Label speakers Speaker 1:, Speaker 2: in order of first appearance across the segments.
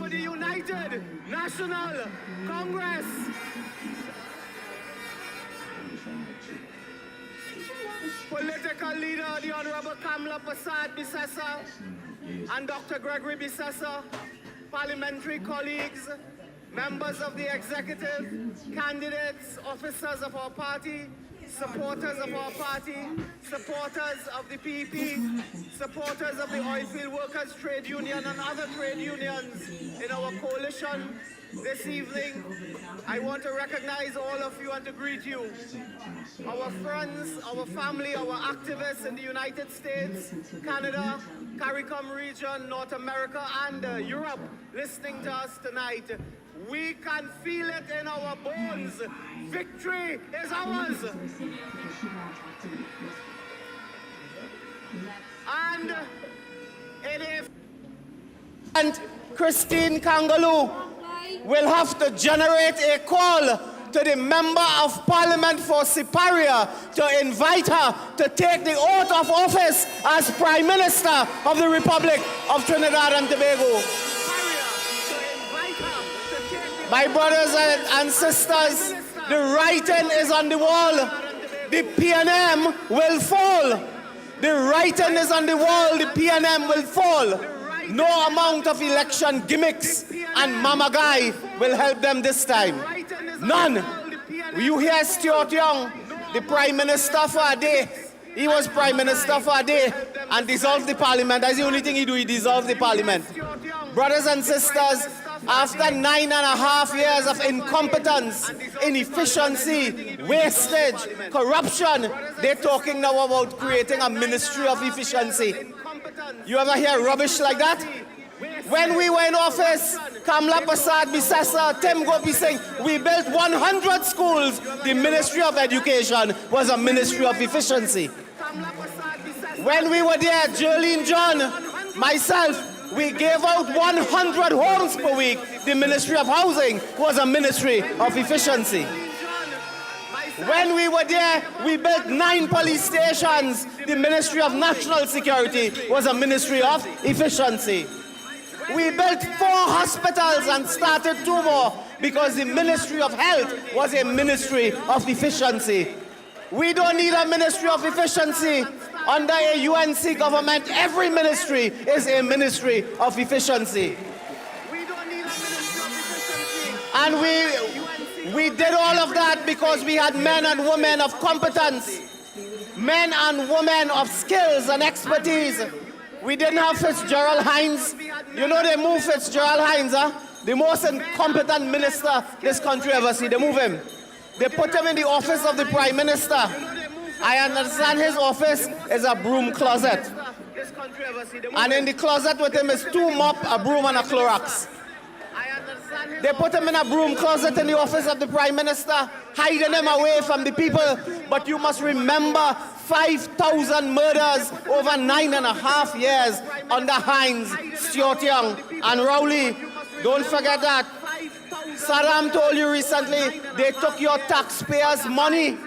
Speaker 1: for the United National Congress. Political leader, the Honorable Kamla Prasad Bissessa and Dr. Gregory Bissessa, parliamentary colleagues, members of the executive, candidates, officers of our party, supporters of our party, supporters of the PP, supporters of the Oilfield Workers Trade Union and other trade unions in our coalition this evening. I want to recognize all of you and to greet you. Our friends, our family, our activists in the United States, Canada, CARICOM region, North America, and Europe listening to us tonight. We can feel it in our bones. Victory is ours. And it is. And Christine Kangaloo will have to generate a call to the Member of Parliament for Siparia to invite her to take the oath of office as Prime Minister of the Republic of Trinidad and Tobago. My brothers and sisters, the writing is on the wall. The PNM will fall. The writing is on the wall. The PNM will fall. No amount of election gimmicks and Mama Guy will help them this time. None. You hear Stuart Young, the Prime Minister for a day. He was Prime Minister for a day and dissolved the Parliament. That's the only thing he do, he dissolved the Parliament. Brothers and sisters, after 9.5 years of incompetence, inefficiency, wastage, corruption, they're talking now about creating a Ministry of Efficiency. You ever hear rubbish like that? When we were in office, Kamla Prasad Bissessa, Tim Gopi Singh, we built 100 schools. The Ministry of Education was a Ministry of Efficiency. When we were there, Jolene John, myself, we gave out 100 homes per week. The Ministry of Housing was a Ministry of Efficiency. When we were there, we built 9 police stations. The Ministry of National Security was a Ministry of Efficiency. We built 4 hospitals and started 2 more because the Ministry of Health was a Ministry of Efficiency. We don't need a Ministry of Efficiency. Under a UNC government, every ministry is a Ministry of Efficiency. We don't need a Ministry of Efficiency. And we did all of that because we had men and women of competence, men and women of skills and expertise. We didn't have Fitzgerald Hines. You know they moved Fitzgerald Hines, huh? The most incompetent minister this country ever seen. They move him. They put him in the office of the Prime Minister. I understand his office is a broom closet. And in the closet with him is 2 mop, a broom, and a Clorox. They put him in a broom closet in the office of the Prime Minister, hiding him away from the people. But you must remember 5,000 murders over 9.5 years under Hines, Stuart Young, and Rowley. Don't forget that. Saddam told you recently they took your taxpayers' money.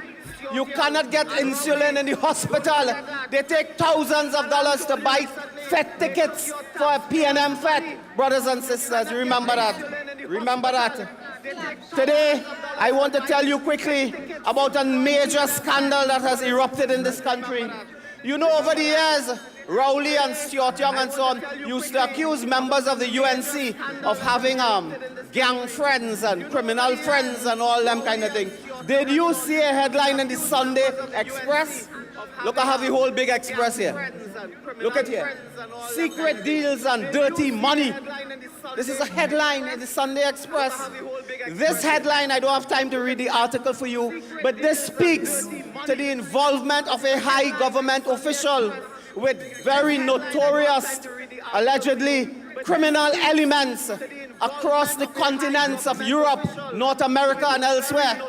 Speaker 1: You cannot get insulin in the hospital. They take thousands of dollars to buy FET tickets for a PNM FET. Brothers and sisters, remember that. Remember that. Today, I want to tell you quickly about a major scandal that has erupted in this country. You know, over the years, Rowley and Stuart Young and so on used to accuse members of the UNC of having gang friends and criminal friends and all them kind of things. Did you see a headline in the Sunday Express? Look, I have the whole big Express here. Look at here. Secret deals and dirty money. This is a headline in the Sunday Express. This headline, I don't have time to read the article for you, but this speaks to the involvement of a high government official with very notorious, allegedly criminal elements across the continents of Europe, North America, and elsewhere.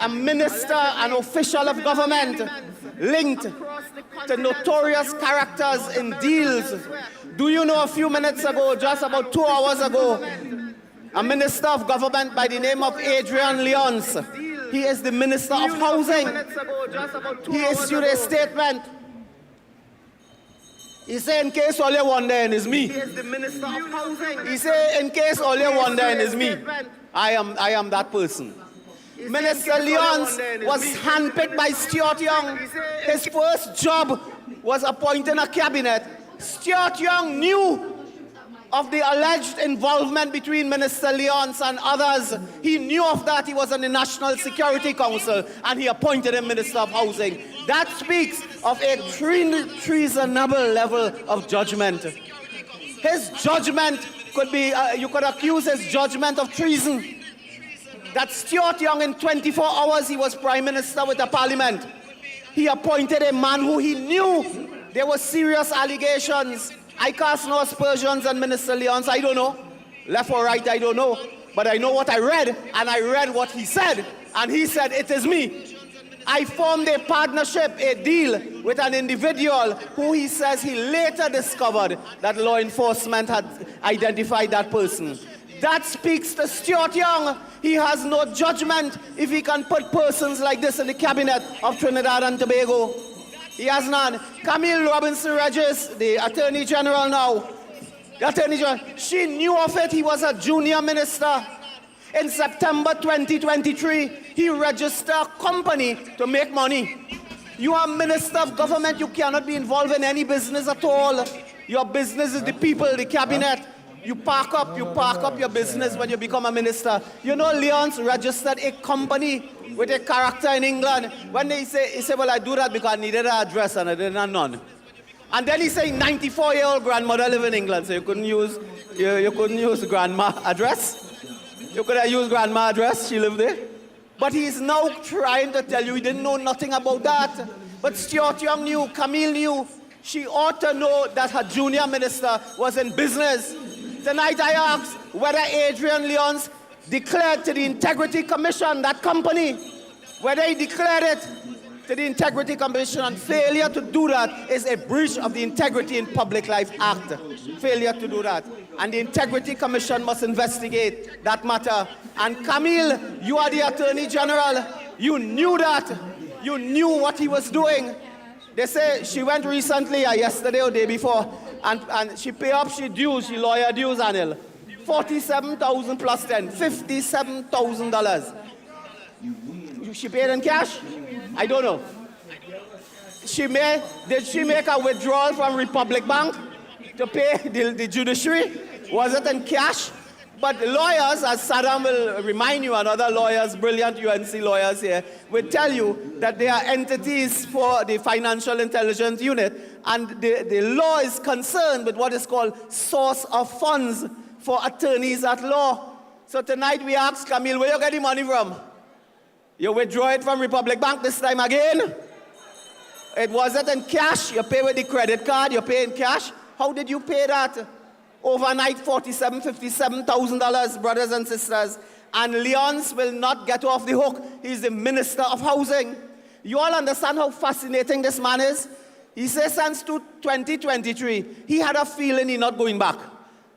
Speaker 1: A minister, an official of government linked to notorious characters in deals. Do you know a few minutes ago, just about 2 hours ago, a minister of government by the name of Adrian Leonce, he is the Minister of Housing. He issued a statement He said, in case all you're wondering is me.
Speaker 2: He is the Minister of Housing.
Speaker 1: He said, in case all you're wondering is me. I am that person. Minister Lyons was handpicked by Stuart Young. His first job was appointing a cabinet. Stuart Young knew of the alleged involvement between Minister Lyons and others. He knew of that. He was on the National Security Council, and he appointed him Minister of Housing. That speaks of a treasonable level of judgment. His judgment could be, you could accuse his judgment of treason. That Stuart Young, in 24 hours, he was Prime Minister with the Parliament. He appointed a man who he knew there were serious allegations. I cast no aspersions on Minister Lyons. I don't know. Left or right, I don't know. But I know what I read, and I read what he said. And he said, it is me. I formed a partnership, a deal with an individual who he says he later discovered that law enforcement had identified that person. That speaks to Stuart Young. He has no judgment if he can put persons like this in the cabinet of Trinidad and Tobago. He has none. Camille Robinson-Regis, the Attorney General now, the Attorney General, she knew of it. He was a junior minister. In September 2023, he registered a company to make money. You are Minister of Government. You cannot be involved in any business at all. Your business is the people, the cabinet. You park up your business when you become a minister. You know, Lyons registered a company with a character in England. When he said, well, I do that because I needed an address and I didn't have none. And then he said, 94-year-old grandmother live in England, so you couldn't use grandma address. You could have used grandma address, she lived there. But he's now trying to tell you he didn't know nothing about that. But Stuart Young knew, Camille knew. She ought to know that her junior minister was in business. Tonight I ask whether Adrian Lyons declared to the Integrity Commission, that company, whether he declared it to the Integrity Commission, and failure to do that is a breach of the Integrity in Public Life Act. Failure to do that. And the Integrity Commission must investigate that matter. And Camille, you are the Attorney General. You knew that. You knew what he was doing. They say she went recently, yesterday or day before, and she paid up she dues, she lawyer dues, Anil. $47,000 plus 10, $57,000. She paid in cash? I don't know. Did she make a withdrawal from Republic Bank to pay the judiciary? Was it in cash? But lawyers, as Saddam will remind you, and other lawyers, brilliant UNC lawyers here, will tell you that they are entities for the Financial Intelligence Unit, and the law is concerned with what is called source of funds for attorneys at law. So tonight we ask Camille, where you get the money from? You withdraw it from Republic Bank this time again? It wasn't in cash. You pay with the credit card, you pay in cash. How did you pay that? Overnight, $57,000, brothers and sisters. And Lyons will not get off the hook. He's the Minister of Housing. You all understand how fascinating this man is? He says since 2023, he had a feeling he's not going back.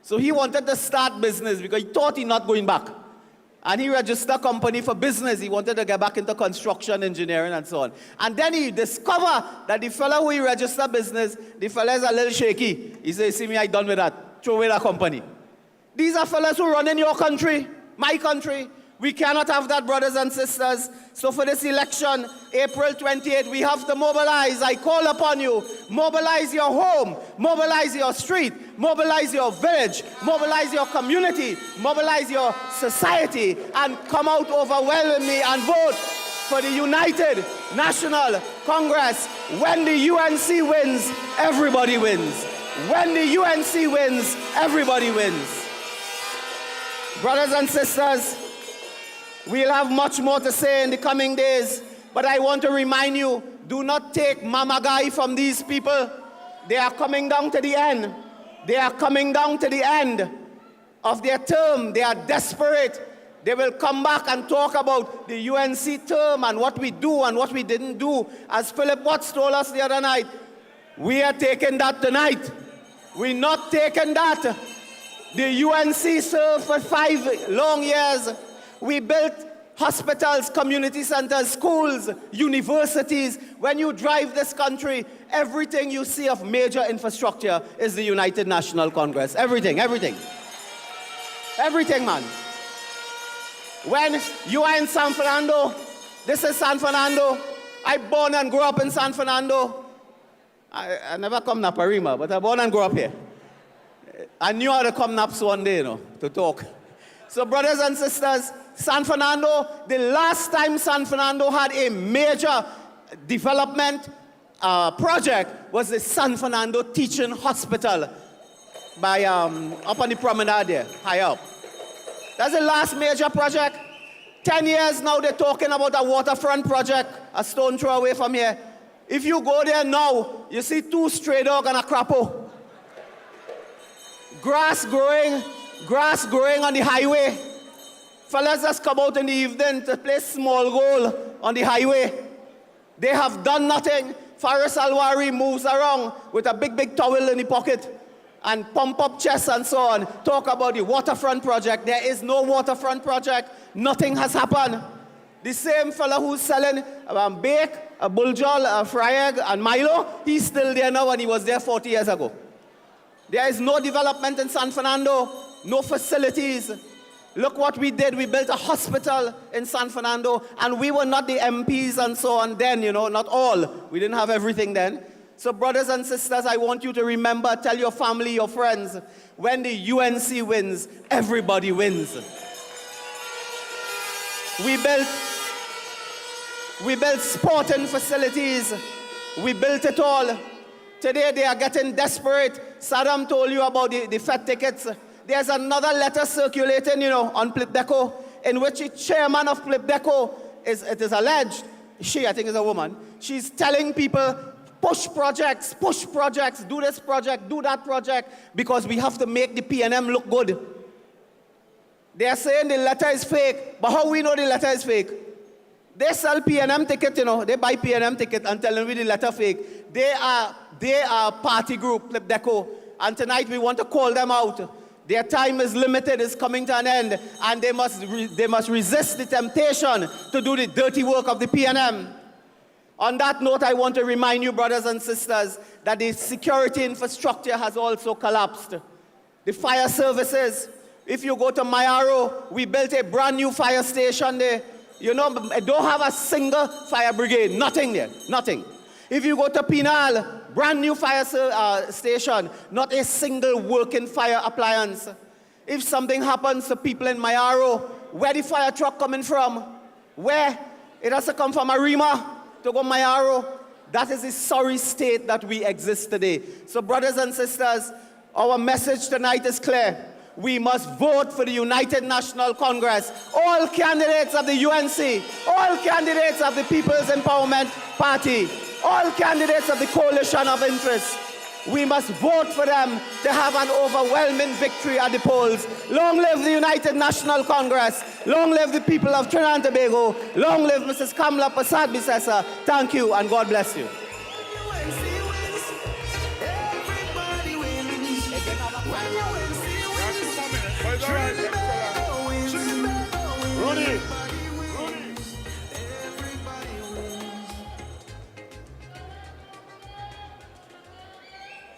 Speaker 1: So he wanted to start business because he thought he's not going back. And he registered a company for business. He wanted to get back into construction, engineering, and so on. And then he discovered that the fellow who he registered business, the fellow is a little shaky. He says, see me, I done with that. Throw away that company. These are fellows who run in your country, my country. We cannot have that, brothers and sisters. So for this election, April 28, we have to mobilize. I call upon you. Mobilize your home. Mobilize your street. Mobilize your village. Mobilize your community. Mobilize your society. And come out overwhelmingly and vote for the United National Congress. When the UNC wins, everybody wins. When the UNC wins, everybody wins. Brothers and sisters, we'll have much more to say in the coming days, but I want to remind you, do not take Mama Guy from these people. They are coming down to the end. They are coming down to the end of their term. They are desperate. They will come back and talk about the UNC term and what we do and what we didn't do. As Philip Watts told us the other night, we are taking that tonight. We're not taking that. The UNC served for 5 long years. We built Hospitals, community centers, schools, universities. When you drive this country, everything you see of major infrastructure is the United National Congress. Everything, everything. Everything, man. When you are in San Fernando, this is San Fernando. I born and grew up in San Fernando. I never come to Naparima, but I born and grew up here. I knew how to come Naps one day, to talk. So brothers and sisters, San Fernando, the last time San Fernando had a major development project was the San Fernando Teaching Hospital by up on the promenade there, high up. That's the last major project. 10 years now they're talking about a waterfront project, a stone throw away from here. If you go there now, you see 2 stray dogs and a crapo. Grass growing on the highway. Fellas just come out in the evening to play small goal on the highway. They have done nothing. Faris Alwari moves around with a big towel in the pocket and pump up chests and so on. Talk about the waterfront project. There is no waterfront project. Nothing has happened. The same fella who's selling bake, a buljol, a fry egg, and Milo, he's still there now and he was there 40 years ago. There is no development in San Fernando, no facilities. Look what we did. We built a hospital in San Fernando, and we were not the MPs and so on then, not all. We didn't have everything then. So brothers and sisters, I want you to remember, tell your family, your friends, when the UNC wins, everybody wins. We built sporting facilities. We built it all. Today they are getting desperate. Saddam told you about the Fed tickets. There's another letter circulating, on Plipdeco, in which the chairman of Plipdeco it is alleged, I think is a woman, she's telling people, push projects, do this project, do that project, because we have to make the PNM look good. They are saying the letter is fake, but how we know the letter is fake? They sell PNM ticket, they buy PNM ticket and telling me the letter fake. They are party group, Plipdeco, and tonight we want to call them out. Their time is limited, is coming to an end, and they must resist the temptation to do the dirty work of the PNM. On that note, I want to remind you, brothers and sisters, that the security infrastructure has also collapsed. The fire services, if you go to Mayaro, we built a brand new fire station there. Don't have a single fire brigade, nothing there, nothing. If you go to Pinal, brand new fire station, not a single working fire appliance. If something happens to people in Mayaro, where the fire truck coming from? Where? It has to come from Arima to go Mayaro. That is the sorry state that we exist today. So brothers and sisters, our message tonight is clear. We must vote for the United National Congress. All candidates of the UNC, all candidates of the People's Empowerment Party, all candidates of the Coalition of Interest, we must vote for them to have an overwhelming victory at the polls. Long live the United National Congress. Long live the people of Trinidad and Tobago. Long live Mrs. Kamla Persad-Bissessar. Thank you and God bless you.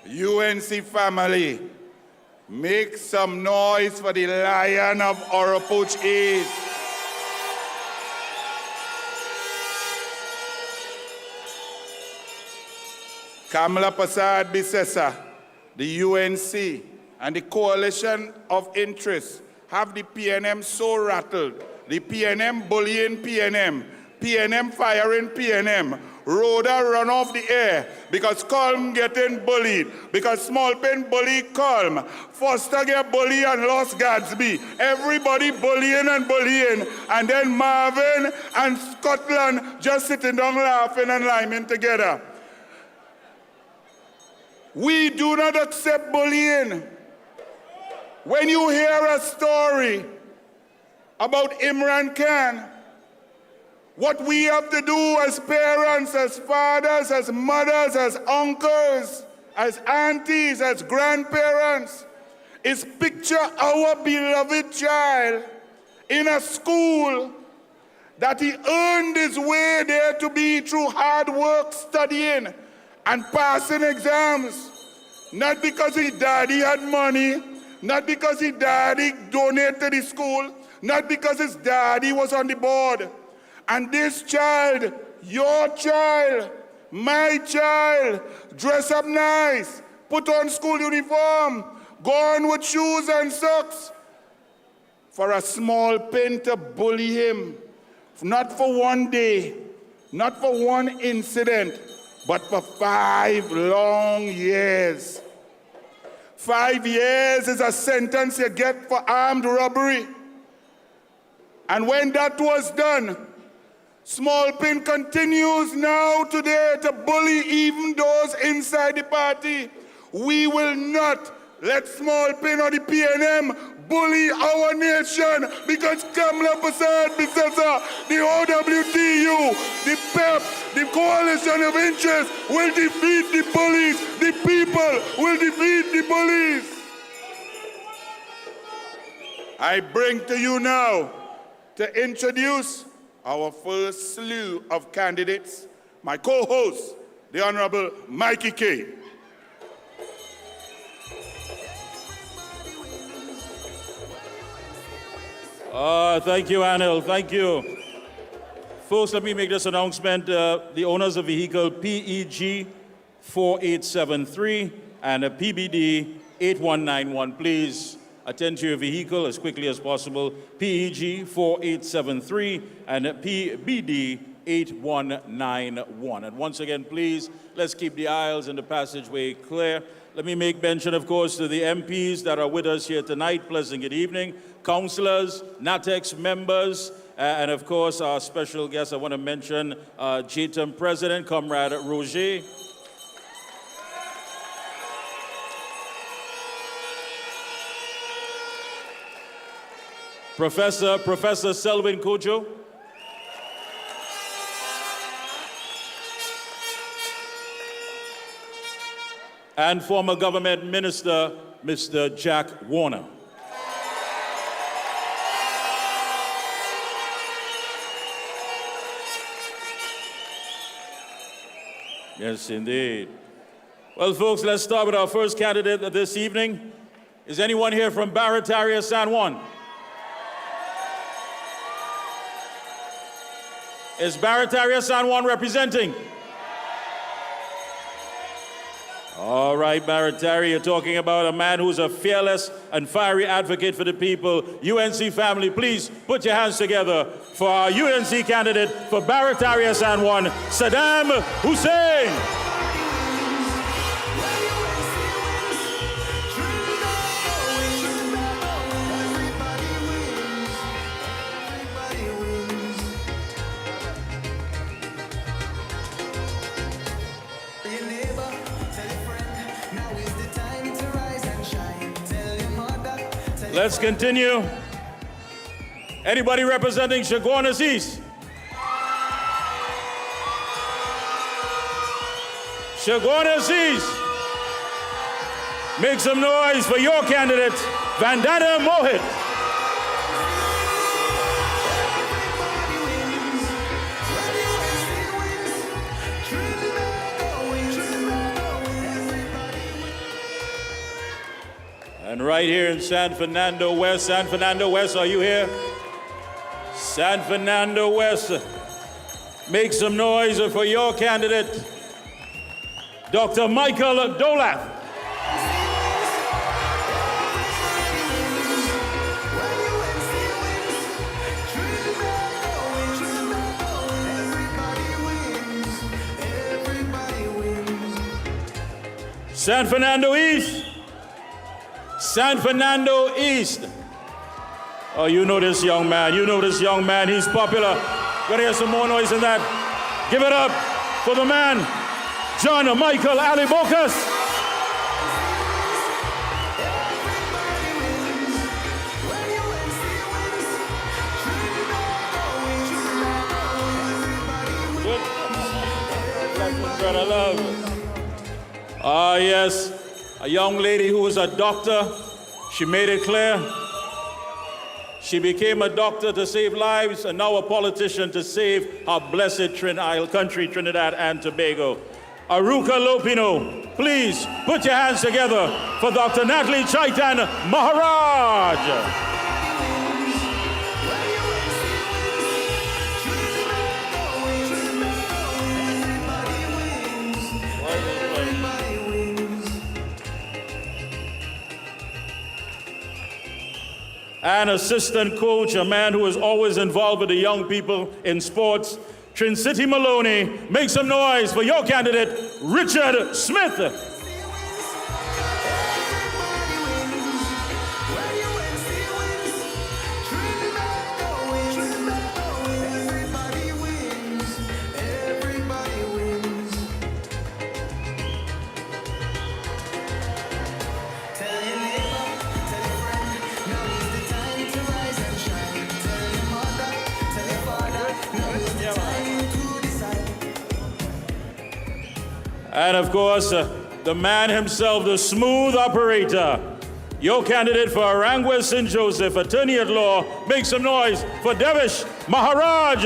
Speaker 3: UNC family, make some noise for the Lion of Oropouche East. Kamla Persad-Bissessar, the UNC, and the Coalition of Interest have the PNM so rattled. The PNM bullying PNM, PNM firing PNM, Rhoda run off the air because Colm getting bullied, because Small Pen bully Colm, Foster get bullied and lost Gadsby. Everybody bullying, and then Marvin and Scotland just sitting down laughing and liming together. We do not accept bullying. When you hear a story about Imran Khan, what we have to do as parents, as fathers, as mothers, as uncles, as aunties, as grandparents, is picture our beloved child in a school that he earned his way there to be through hard work, studying, and passing exams. Not because his daddy had money, not because his daddy donated to the school, not because his daddy was on the board. And this child, your child, my child, dress up nice, put on school uniform, go on with shoes and socks, for a small pin to bully him, not for one day, not for one incident, but for 5 long years. 5 years is a sentence you get for armed robbery. And when that was done, Small Pin continues now today to bully even those inside the party. We will not let Small Pin or the PNM bully our nation, because Kamla Prasad Bissessa, the OWTU, the PEP, the Coalition of Interest will defeat the bullies. The people will defeat the bullies. I bring to you now to introduce our first slew of candidates, my co-host, the Honorable Mikey K.
Speaker 4: Thank you, Anil. Thank you. First, let me make this announcement. The owners of vehicle PEG 4873 and PBD 8191, please attend to your vehicle as quickly as possible. PEG 4873 and PBD 8191. And once again, please, let's keep the aisles and the passageway clear. Let me make mention, of course, to the MPs that are with us here tonight. Pleasant good evening. Councillors, NATEX members, and of course, our special guest, I want to mention JTEM President, Comrade Roger. Professor Selwyn Kojo. And former government minister, Mr. Jack Warner. Yes, indeed. Well, folks, let's start with our first candidate this evening. Is anyone here from Barataria, San Juan? Is Barataria, San Juan representing? All right, Barataria, you're talking about a man who's a fearless and fiery advocate for the people. UNC family, please put your hands together for our UNC candidate for Barataria, San Juan, Saddam Hussein. Let's continue. Anybody representing Chaguanas East? Chaguanas East. Make some noise for your candidate, Vandana Mohit. And right here in San Fernando West, are you here? San Fernando West, make some noise for your candidate, Dr. Michael Dolath. San Fernando East. San Fernando East. Oh, you know this young man. You know this young man. He's popular. Gotta hear some more noise than that. Give it up for the man, John Michael Ali Bokas. Brother love. Ah, yes. A young lady who was a doctor, she made it clear. She became a doctor to save lives and now a politician to save her blessed country, Trinidad and Tobago. Aruka Lopino, please put your hands together for Dr. Natalie Chaitan Maharaj. And assistant coach, a man who is always involved with the young people in sports, Trin City Maloney. Make some noise for your candidate, Richard Smith. And of course, the man himself, the smooth operator, your candidate for Arangua St. Joseph, attorney at law. Make some noise for Devish Maharaj.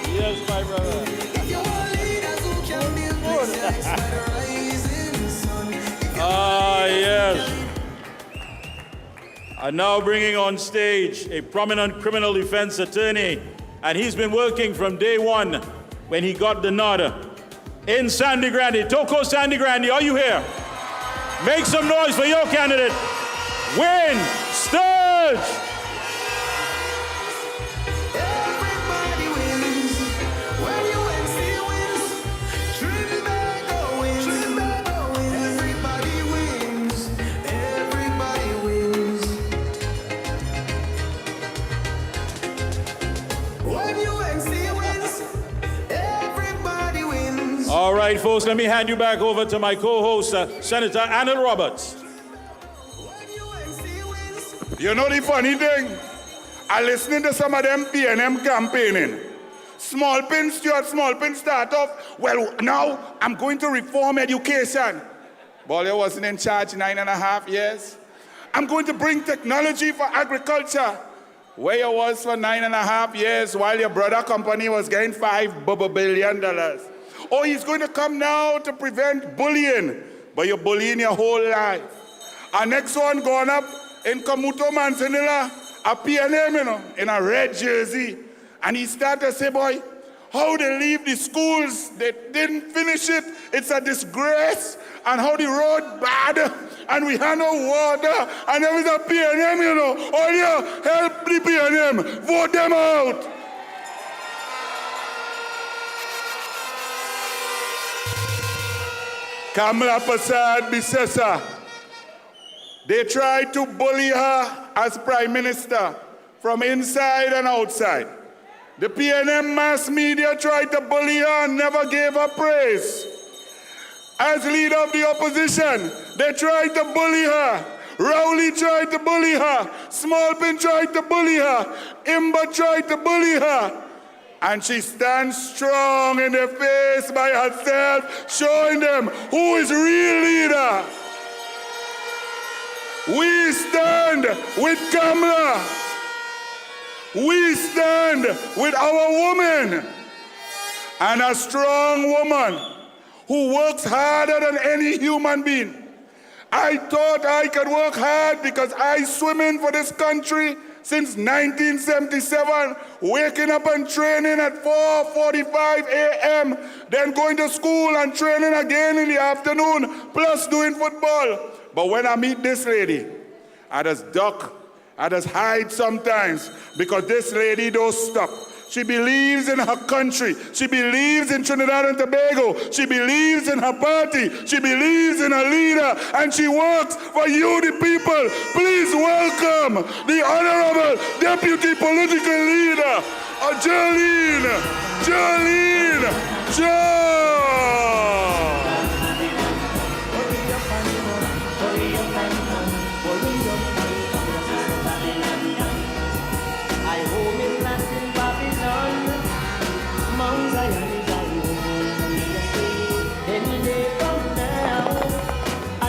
Speaker 4: Yes, my brother. Yes. And now bringing on stage a prominent criminal defense attorney, and he's been working from day one when he got the nod in Sandy Grande. Toko Sandy Grande, are you here? Make some noise for your candidate, Wayne Sturge. All right, folks, let me hand you back over to my co-host, Senator Anil Roberts.
Speaker 3: You know the funny thing? I'm listening to some of them PNM campaigning. Small Pin start off, well, now I'm going to reform education. Bolle wasn't in charge 9.5 years. I'm going to bring technology for agriculture. Where you was for 9.5 years while your brother company was getting $5 billion. Oh, he's going to come now to prevent bullying, but you're bullying your whole life. Our next one going up in Kamuto Manzanilla, a PNM, you know, in a red jersey. And he started to say, boy, how they leave the schools, they didn't finish it, it's a disgrace. And how the road bad, and we have no water, and there is a PNM, you know. Oh yeah, help the PNM, vote them out. Kamala Prasad Bisesa, they tried to bully her as Prime Minister from inside and outside. The PNM mass media tried to bully her and never gave her praise. As leader of the opposition, they tried to bully her. Rowley tried to bully her. Smallpin tried to bully her. Imba tried to bully her. And she stands strong in their face by herself, showing them who is real leader. We stand with Kamala. We stand with our woman, and a strong woman who works harder than any human being. I thought I could work hard because I swimming for this country since 1977, waking up and training at 4:45 a.m., then going to school and training again in the afternoon, plus doing football. But when I meet this lady, I just duck, I just hide sometimes, because this lady don't stop. She believes in her country. She believes in Trinidad and Tobago. She believes in her party. She believes in her leader. And she works for you, the people. Please welcome the Honorable Deputy Political Leader, Jolene
Speaker 5: I home in land in Babylon, Mount Zion is I home. Any day from now, I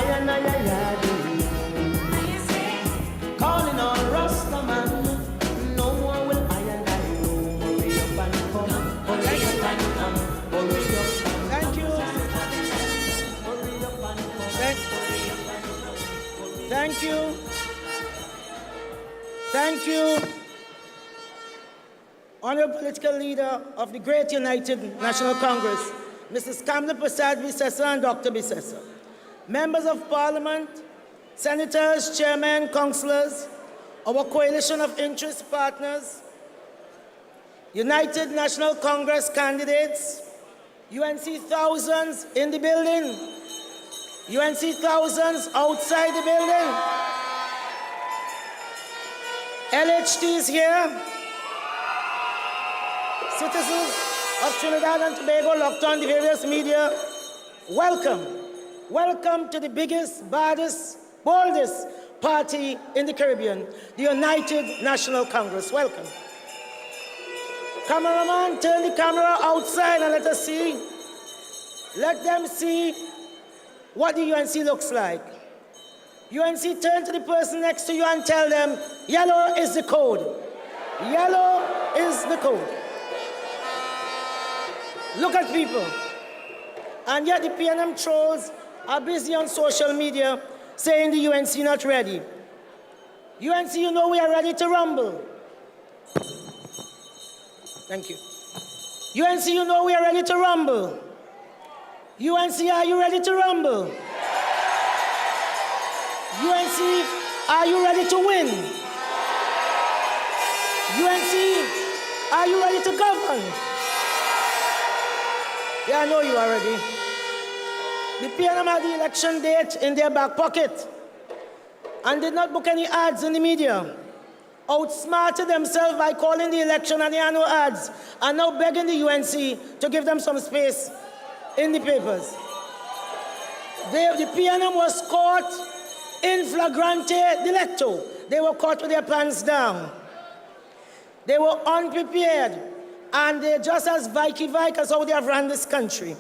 Speaker 5: calling on Rastaman, no one will I and I know. Hurry up and come, hurry up and come, hurry up.
Speaker 6: Thank you.
Speaker 5: Hurry up and come,
Speaker 6: Thank you. Thank you. Honorable political leader of the Great United National Congress, Mrs. Kamla Prasad Bisesa and Dr. Bisesa. Members of Parliament, senators, chairmen, councillors, our coalition of interest partners, United National Congress candidates, UNC thousands in the building, UNC thousands outside the building. LHT is here. Citizens of Trinidad and Tobago locked on the various media, welcome. Welcome to the biggest, baddest, boldest party in the Caribbean, the United National Congress. Welcome. Cameraman, turn the camera outside and let us see. Let them see what the UNC looks like. UNC, turn to the person next to you and tell them, yellow is the code. Yellow is the code. Look at people. And yet the PNM trolls are busy on social media saying the UNC not ready. UNC, you know we are ready to rumble. Thank you. UNC, you know we are ready to rumble. UNC, are you ready to rumble? UNC, are you ready to win? UNC, are you ready to govern? Yeah, I know you are ready. The PNM had the election date in their back pocket and did not book any ads in the media. Outsmarted themselves by calling the election and the annual ads and now begging the UNC to give them some space in the papers. The PNM was caught in flagrante delicto. They were caught with their pants down. They were unprepared, and they're just as Vike as how they have run this country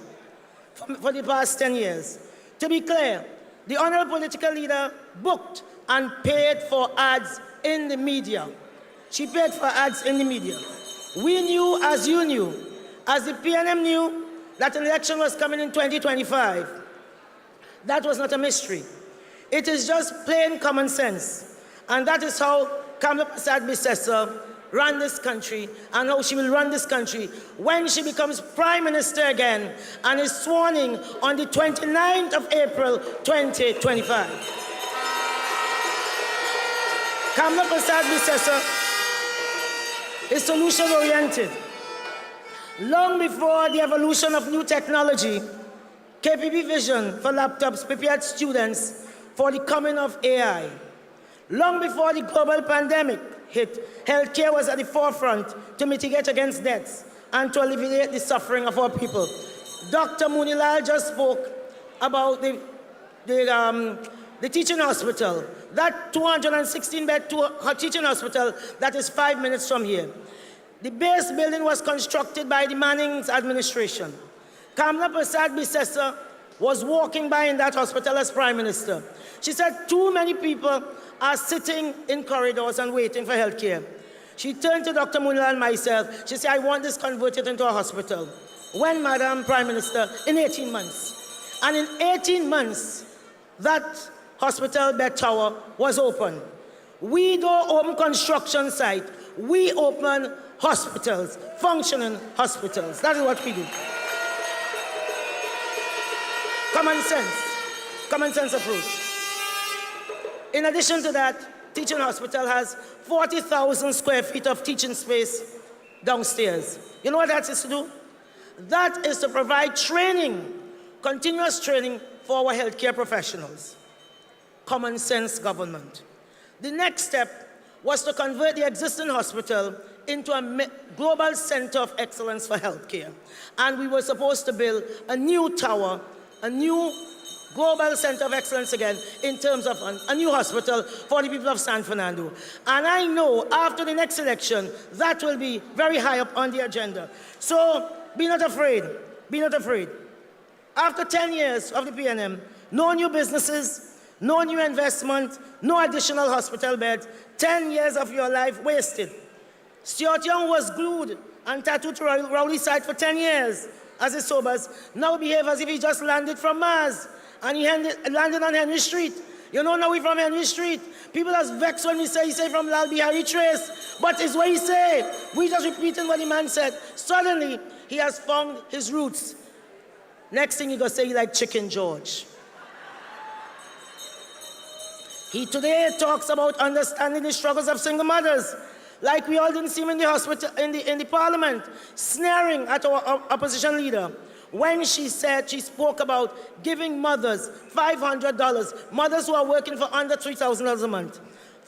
Speaker 6: for the past 10 years. To be clear, the honorable political leader booked and paid for ads in the media. She paid for ads in the media. We knew, as you knew, as the PNM knew, that an election was coming in 2025. That was not a mystery. It is just plain common sense. And that is how Kamla Prasad Bisesa ran this country and how she will run this country when she becomes Prime Minister again and is sworn in on the 29th of April, 2025. Kamla Prasad Bisesa is solution-oriented. Long before the evolution of new technology, KPB Vision for laptops prepared students for the coming of AI. Long before the global pandemic hit, healthcare was at the forefront to mitigate against deaths and to alleviate the suffering of our people. Dr. Munilal just spoke about the teaching hospital, that 216-bed teaching hospital that is 5 minutes from here. The base building was constructed by the Manning's administration. Kamla Prasad Bisesa was walking by in that hospital as Prime Minister. She said too many people are sitting in corridors and waiting for health care. She turned to Dr. Munilal and myself. She said, I want this converted into a hospital. When, Madam Prime Minister? In 18 months. And in 18 months, that hospital bed tower was open. We don't open construction site. We open hospitals, functioning hospitals. That is what we do. Common sense approach. In addition to that, Teaching Hospital has 40,000 square feet of teaching space downstairs. You know what that is to do? That is to provide training, continuous training for our healthcare professionals. Common sense government. The next step was to convert the existing hospital into a global center of excellence for healthcare. And we were supposed to build a new tower, a new global center of excellence again in terms of a new hospital for the people of San Fernando. And I know after the next election, that will be very high up on the agenda. So be not afraid, be not afraid. After 10 years of the PNM, no new businesses, no new investment, no additional hospital beds, 10 years of your life wasted. Stuart Young was glued and tattooed to Rowley side for 10 years as he sobers, now behave as if he just landed from Mars and he landed on Henry Street. You know, now we from Henry Street. People are vexed when we say he say from Lal Bihari Trace, but it's what he say. We just repeating what the man said. Suddenly, he has found his roots. Next thing he gonna say he like Chicken George. He today talks about understanding the struggles of single mothers, like we all didn't see him in the hospital, in the parliament, sneering at our opposition leader when she spoke about giving mothers $500, mothers who are working for under $3,000 a month,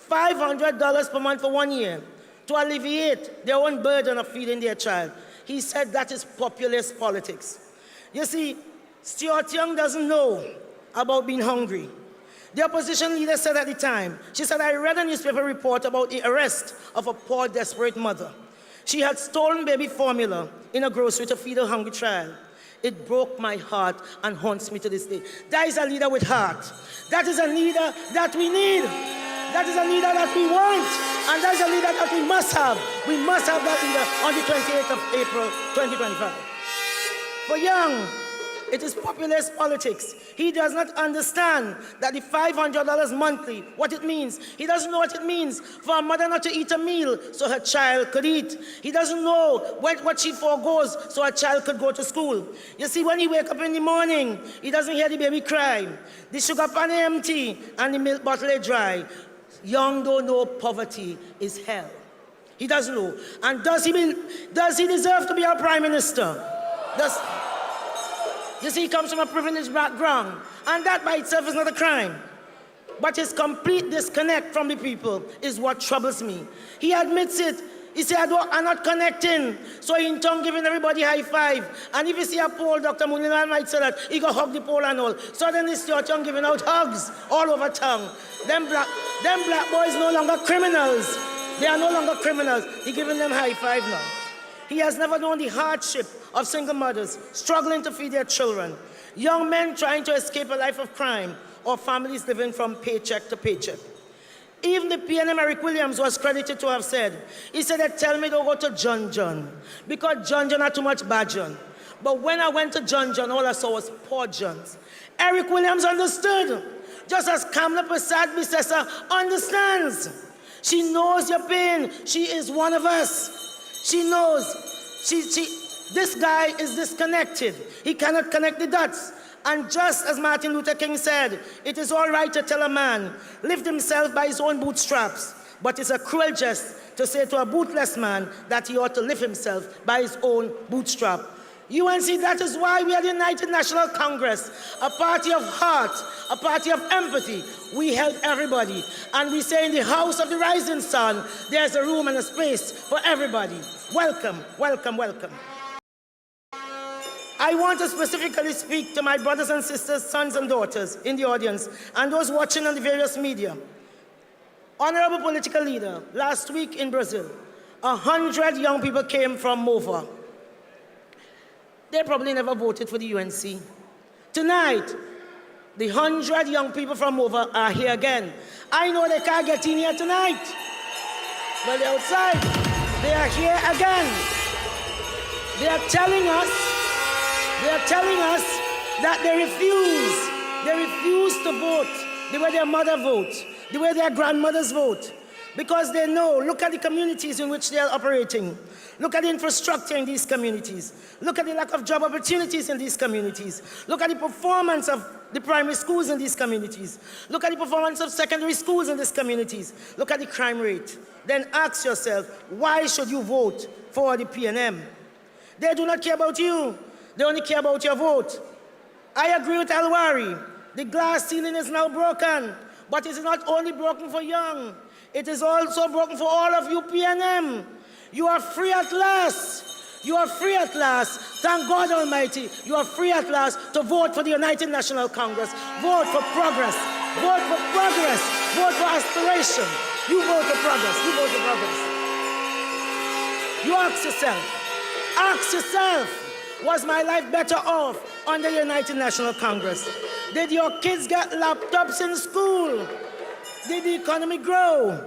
Speaker 6: $500 per month for 1 year to alleviate their own burden of feeding their child. He said that is populist politics. You see, Stuart Young doesn't know about being hungry. The opposition leader said at the time, she said, I read a newspaper report about the arrest of a poor, desperate mother. She had stolen baby formula in a grocery to feed a hungry child. It broke my heart and haunts me to this day. That is a leader with heart. That is a leader that we need. That is a leader that we want. And that is a leader that we must have. We must have that leader on the 28th of April, 2025. For Young, it is populist politics. He does not understand that the $500 monthly, what it means. He doesn't know what it means for a mother not to eat a meal so her child could eat. He doesn't know what she forgoes so her child could go to school. You see, when he wakes up in the morning, he doesn't hear the baby cry. The sugar pan empty and the milk bottle is dry. Young don't know poverty is hell. He doesn't know. And does he deserve to be our prime minister? You see, he comes from a privileged background, and that by itself is not a crime. But his complete disconnect from the people is what troubles me. He admits it. He said, I'm not connecting. So he in turn giving everybody high five. And if you see a poll, Dr. Munina might say that he go hug the poll and all. Suddenly Stuart Young giving out hugs all over town. Them black boys no longer criminals. They are no longer criminals. He giving them high five now. He has never known the hardship of single mothers struggling to feed their children, young men trying to escape a life of crime, or families living from paycheck to paycheck. Even the PNM Eric Williams was credited to have said, he said, they tell me to go to John John, because John John had too much bad John. But when I went to John John, all I saw was poor Johns. Eric Williams understood, just as Kamla Prasad Bissessa understands. She knows your pain. She is one of us. She knows. This guy is disconnected. He cannot connect the dots. And just as Martin Luther King said, it is all right to tell a man, lift himself by his own bootstraps, but it's a cruel jest to say to a bootless man that he ought to lift himself by his own bootstrap. UNC, that is why we are the United National Congress, a party of heart, a party of empathy. We help everybody. And we say in the house of the rising sun, there's a room and a space for everybody. Welcome, welcome, welcome. I want to specifically speak to my brothers and sisters, sons and daughters in the audience, and those watching on the various media. Honorable political leader, last week in Brazil, 100 young people came from MOVA. They probably never voted for the UNC. Tonight, the 100 young people from MOVA are here again. I know they can't get in here tonight, but they're outside. They are here again. They are telling us that they refuse to vote the way their mother votes, the way their grandmothers vote, because they know, look at the communities in which they are operating. Look at the infrastructure in these communities. Look at the lack of job opportunities in these communities. Look at the performance of the primary schools in these communities. Look at the performance of secondary schools in these communities. Look at the crime rate. Then ask yourself, why should you vote for the PNM? They do not care about you. They only care about your vote. I agree with Alwari. The glass ceiling is now broken, but it is not only broken for Young. It is also broken for all of you PNM. You are free at last. You are free at last. Thank God Almighty. You are free at last to vote for the United National Congress. Vote for progress. Vote for progress. Vote for aspiration. You vote for progress. You vote for progress. You ask yourself, was my life better off under the United National Congress? Did your kids get laptops in school? Did the economy grow?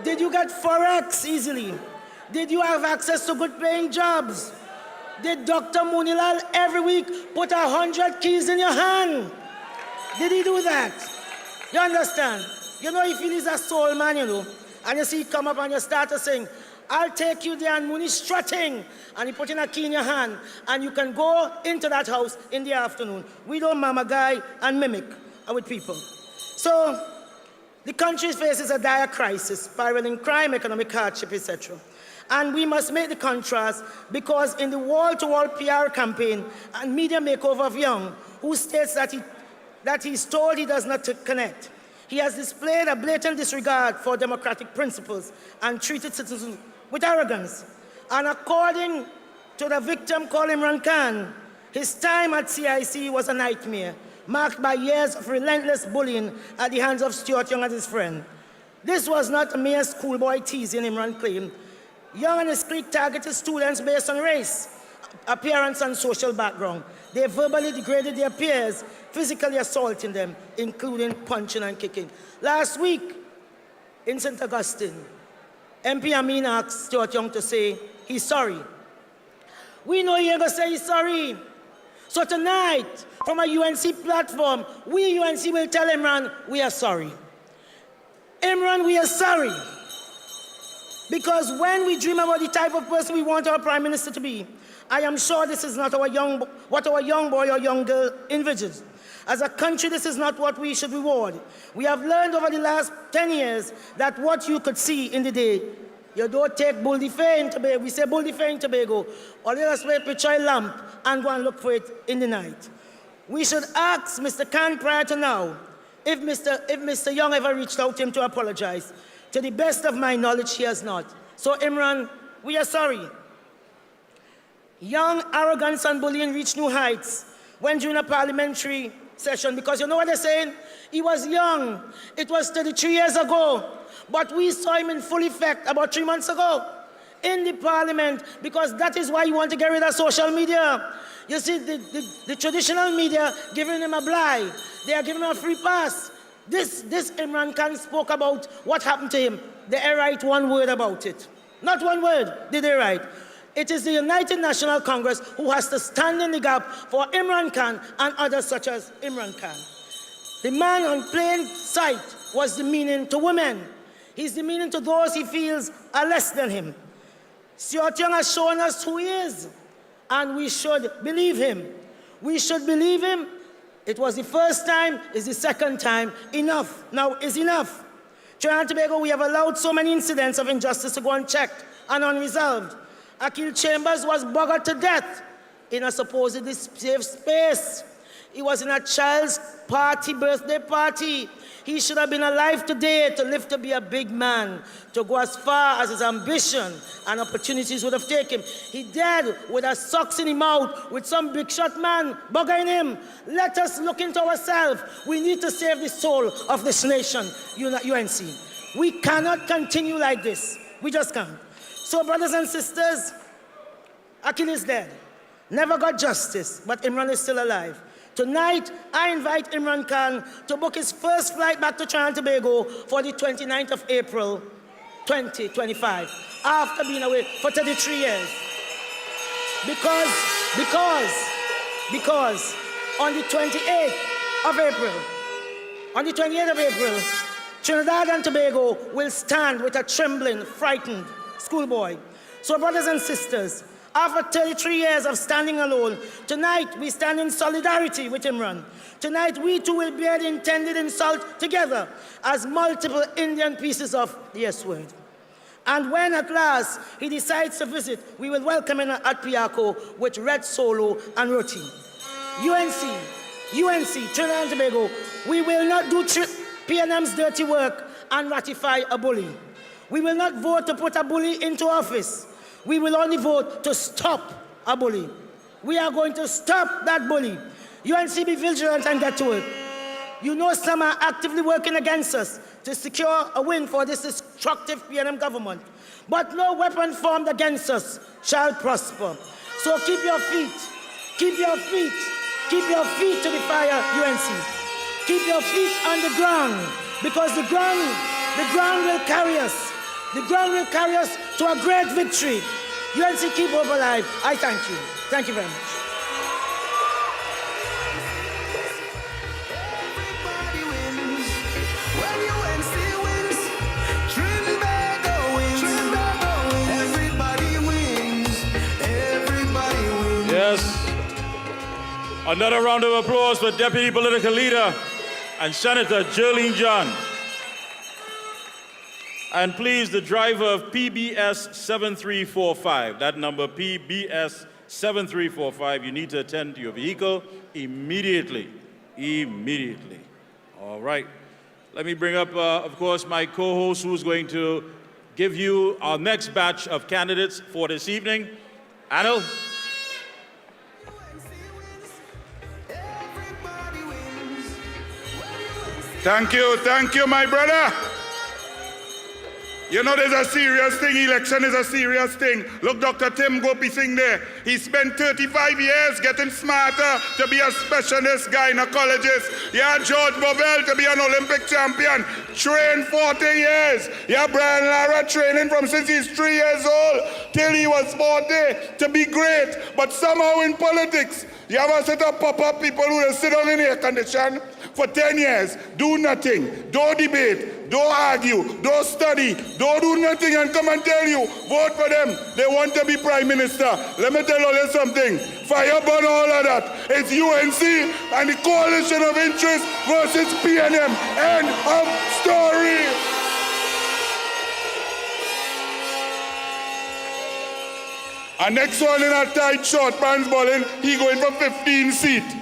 Speaker 6: Did you get Forex easily? Did you have access to good paying jobs? Did Dr. Munilal every week put 100 keys in your hand? Did he do that? You understand? You know, if he is a soul man, you know, and you see he come up and you start to sing, I'll take you there, and Mooney strutting, and he put in a key in your hand, and you can go into that house in the afternoon. We don't mama guy and mimic with people. So, the country faces a dire crisis, spiraling crime, economic hardship, etc. And we must make the contrast, because in the wall-to-wall PR campaign and media makeover of Young, who states that he's told he does not connect, he has displayed a blatant disregard for democratic principles and treated citizens with arrogance. And according to the victim called Imran Khan, his time at CIC was a nightmare, marked by years of relentless bullying at the hands of Stuart Young and his friend. This was not a mere schoolboy teasing, Imran claimed. Young and his clique targeted students based on race, appearance, and social background. They verbally degraded their peers, physically assaulting them, including punching and kicking. Last week, in St. Augustine, MP Amin asked Stuart Young to say he's sorry. We know he ain't gonna say he's sorry. So tonight, from a UNC platform, we UNC will tell Imran we are sorry. Imran, we are sorry. Because when we dream about the type of person we want our Prime Minister to be, I am sure this is not what our young boy or young girl envisages. As a country, this is not what we should reward. We have learned over the last 10 years that what you could see in the day, you don't take Bull de Fay in Tobago, we say Bull de Fay in Tobago, or let us wait picture a lamp and go and look for it in the night. We should ask Mr. Khan prior to now if Mr. Young ever reached out to him to apologize. To the best of my knowledge, he has not. So Imran, we are sorry. Young arrogance and bullying reached new heights when during a parliamentary session, because you know what they're saying? He was young. It was 33 years ago. But we saw him in full effect about 3 months ago in the parliament, because that is why you want to get rid of social media. You see, the traditional media giving him a blight. They are giving him a free pass. This Imran Khan spoke about what happened to him. They write one word about it. Not one word did they write. It is the United National Congress who has to stand in the gap for Imran Khan and others such as Imran Khan. The man on plain sight was demeaning to women. He's demeaning to those he feels are less than him. Stuart Young has shown us who he is, and we should believe him. We should believe him. It was the first time, it's the second time. Enough now is enough. Trinidad and Tobago, we have allowed so many incidents of injustice to go unchecked and unresolved. Akil Chambers was buggered to death in a supposedly safe space. He was in a child's birthday party. He should have been alive today to live to be a big man, to go as far as his ambition and opportunities would have taken him. He died with a socks in his mouth, with some big shot man bugging him. Let us look into ourselves. We need to save the soul of this nation, UNC. We cannot continue like this. We just can't. So, brothers and sisters, Akil is dead. Never got justice, but Imran is still alive. Tonight, I invite Imran Khan to book his first flight back to Trinidad and Tobago for the 29th of April, 2025, after being away for 33 years. Because on the 28th of April, Trinidad and Tobago will stand with a trembling, frightened schoolboy. So, brothers and sisters, after 33 years of standing alone, tonight we stand in solidarity with Imran. Tonight we too will bear the intended insult together as multiple Indian pieces of the S word. And when at last he decides to visit, we will welcome him at Piarco with red solo and roti. UNC, Trinidad and Tobago, we will not do PNM's dirty work and ratify a bully. We will not vote to put a bully into office. we will only vote to stop a bully. We are going to stop that bully. UNC, be vigilant and get to it. You know some are actively working against us to secure a win for this destructive PNM government. But no weapon formed against us shall prosper. So keep your feet to the fire, UNC. Keep your feet on the ground, because the ground will carry us. The ground will carry us to a great victory. UNC, keep hope alive. I thank you. Thank you very much.
Speaker 4: Yes. Another round of applause for Deputy Political Leader and Senator Jerlene John. And please, the driver of PBS 7345, that number PBS 7345, you need to attend to your vehicle immediately. Immediately. All right. Let me bring up, of course, my co-host who's going to give you our next batch of candidates for this evening. Anil.
Speaker 3: Thank you, my brother. You know there's a serious thing, election is a serious thing. Look, Dr. Tim Gopi Singh there. He spent 35 years getting smarter to be a specialist gynecologist. Yeah, George Bovell to be an Olympic champion. Trained 40 years. Yeah, Brian Lara training from since he's 3 years old till he was 40 to be great. But somehow in politics, you have a set of pop-up people who will sit down in air condition for 10 years, do nothing, don't debate, don't argue, don't study, don't do nothing and come and tell you, vote for them, they want to be prime minister. Let me tell you something, fire burn all of that. It's UNC and the coalition of interest versus PNM. End of story. And next one in a tight short pants bowling, he going for 15 seats.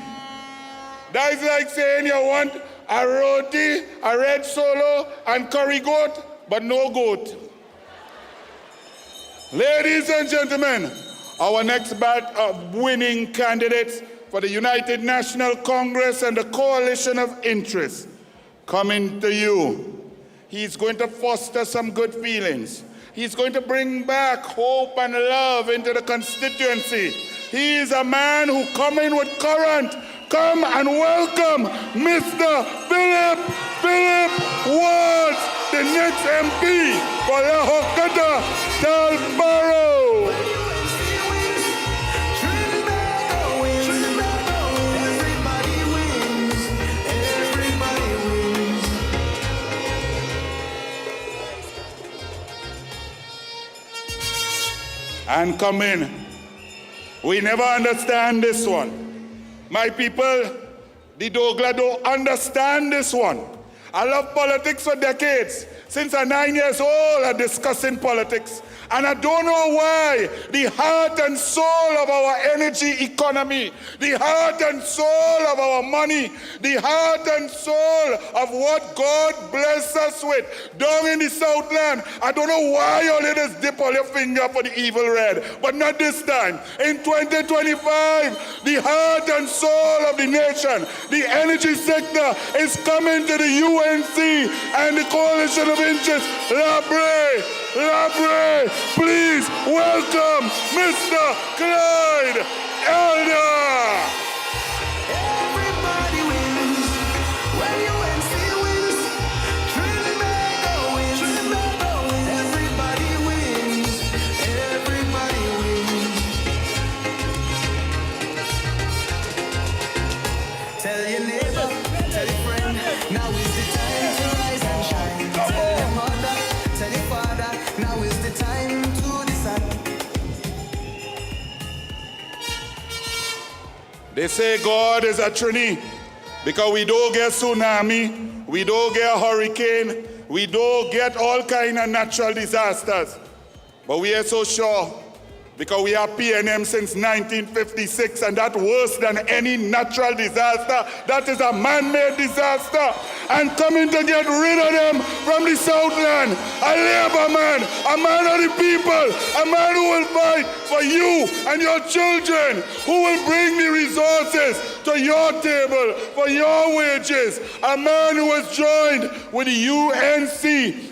Speaker 3: That is like saying you want a roti, a red solo, and curry goat, but no goat. Ladies and gentlemen, our next batch of winning candidates for the United National Congress and the Coalition of Interest coming to you. He's going to foster some good feelings. He's going to bring back hope and love into the constituency. He is a man who come in with current. Come and welcome Mr. Philip Watts, the next MP for Lahokata Talbaro. And come in. We never understand this one. My people, the Douglas don't understand this one. I love politics for decades. Since I'm 9 years old, I'm discussing politics. And I don't know why the heart and soul of our energy economy, the heart and soul of our money, the heart and soul of what God bless us with down in the Southland, I don't know why you let us dip all your finger for the evil red, but not this time. In 2025, the heart and soul of the nation, the energy sector is coming to the UNC and the Coalition of Interest. Labre, please welcome Mr. Clyde Elder.
Speaker 7: Everybody wins when UNC wins. Trinbago wins. Everybody wins. Everybody wins. Tell your neighbor, tell your friend, now is the time to rise and shine. Tell your mother, tell your father, now is the time to decide.
Speaker 3: They say God is a Trini because we don't get tsunami, we don't get hurricane, we don't get all kind of natural disasters. But we are so sure Because we have PNM since 1956, and that's worse than any natural disaster. That is a man-made disaster. And coming to get rid of them from the Southland, a labor man, a man of the people, a man who will fight for you and your children, who will bring the resources to your table for your wages, a man who has joined with the UNC,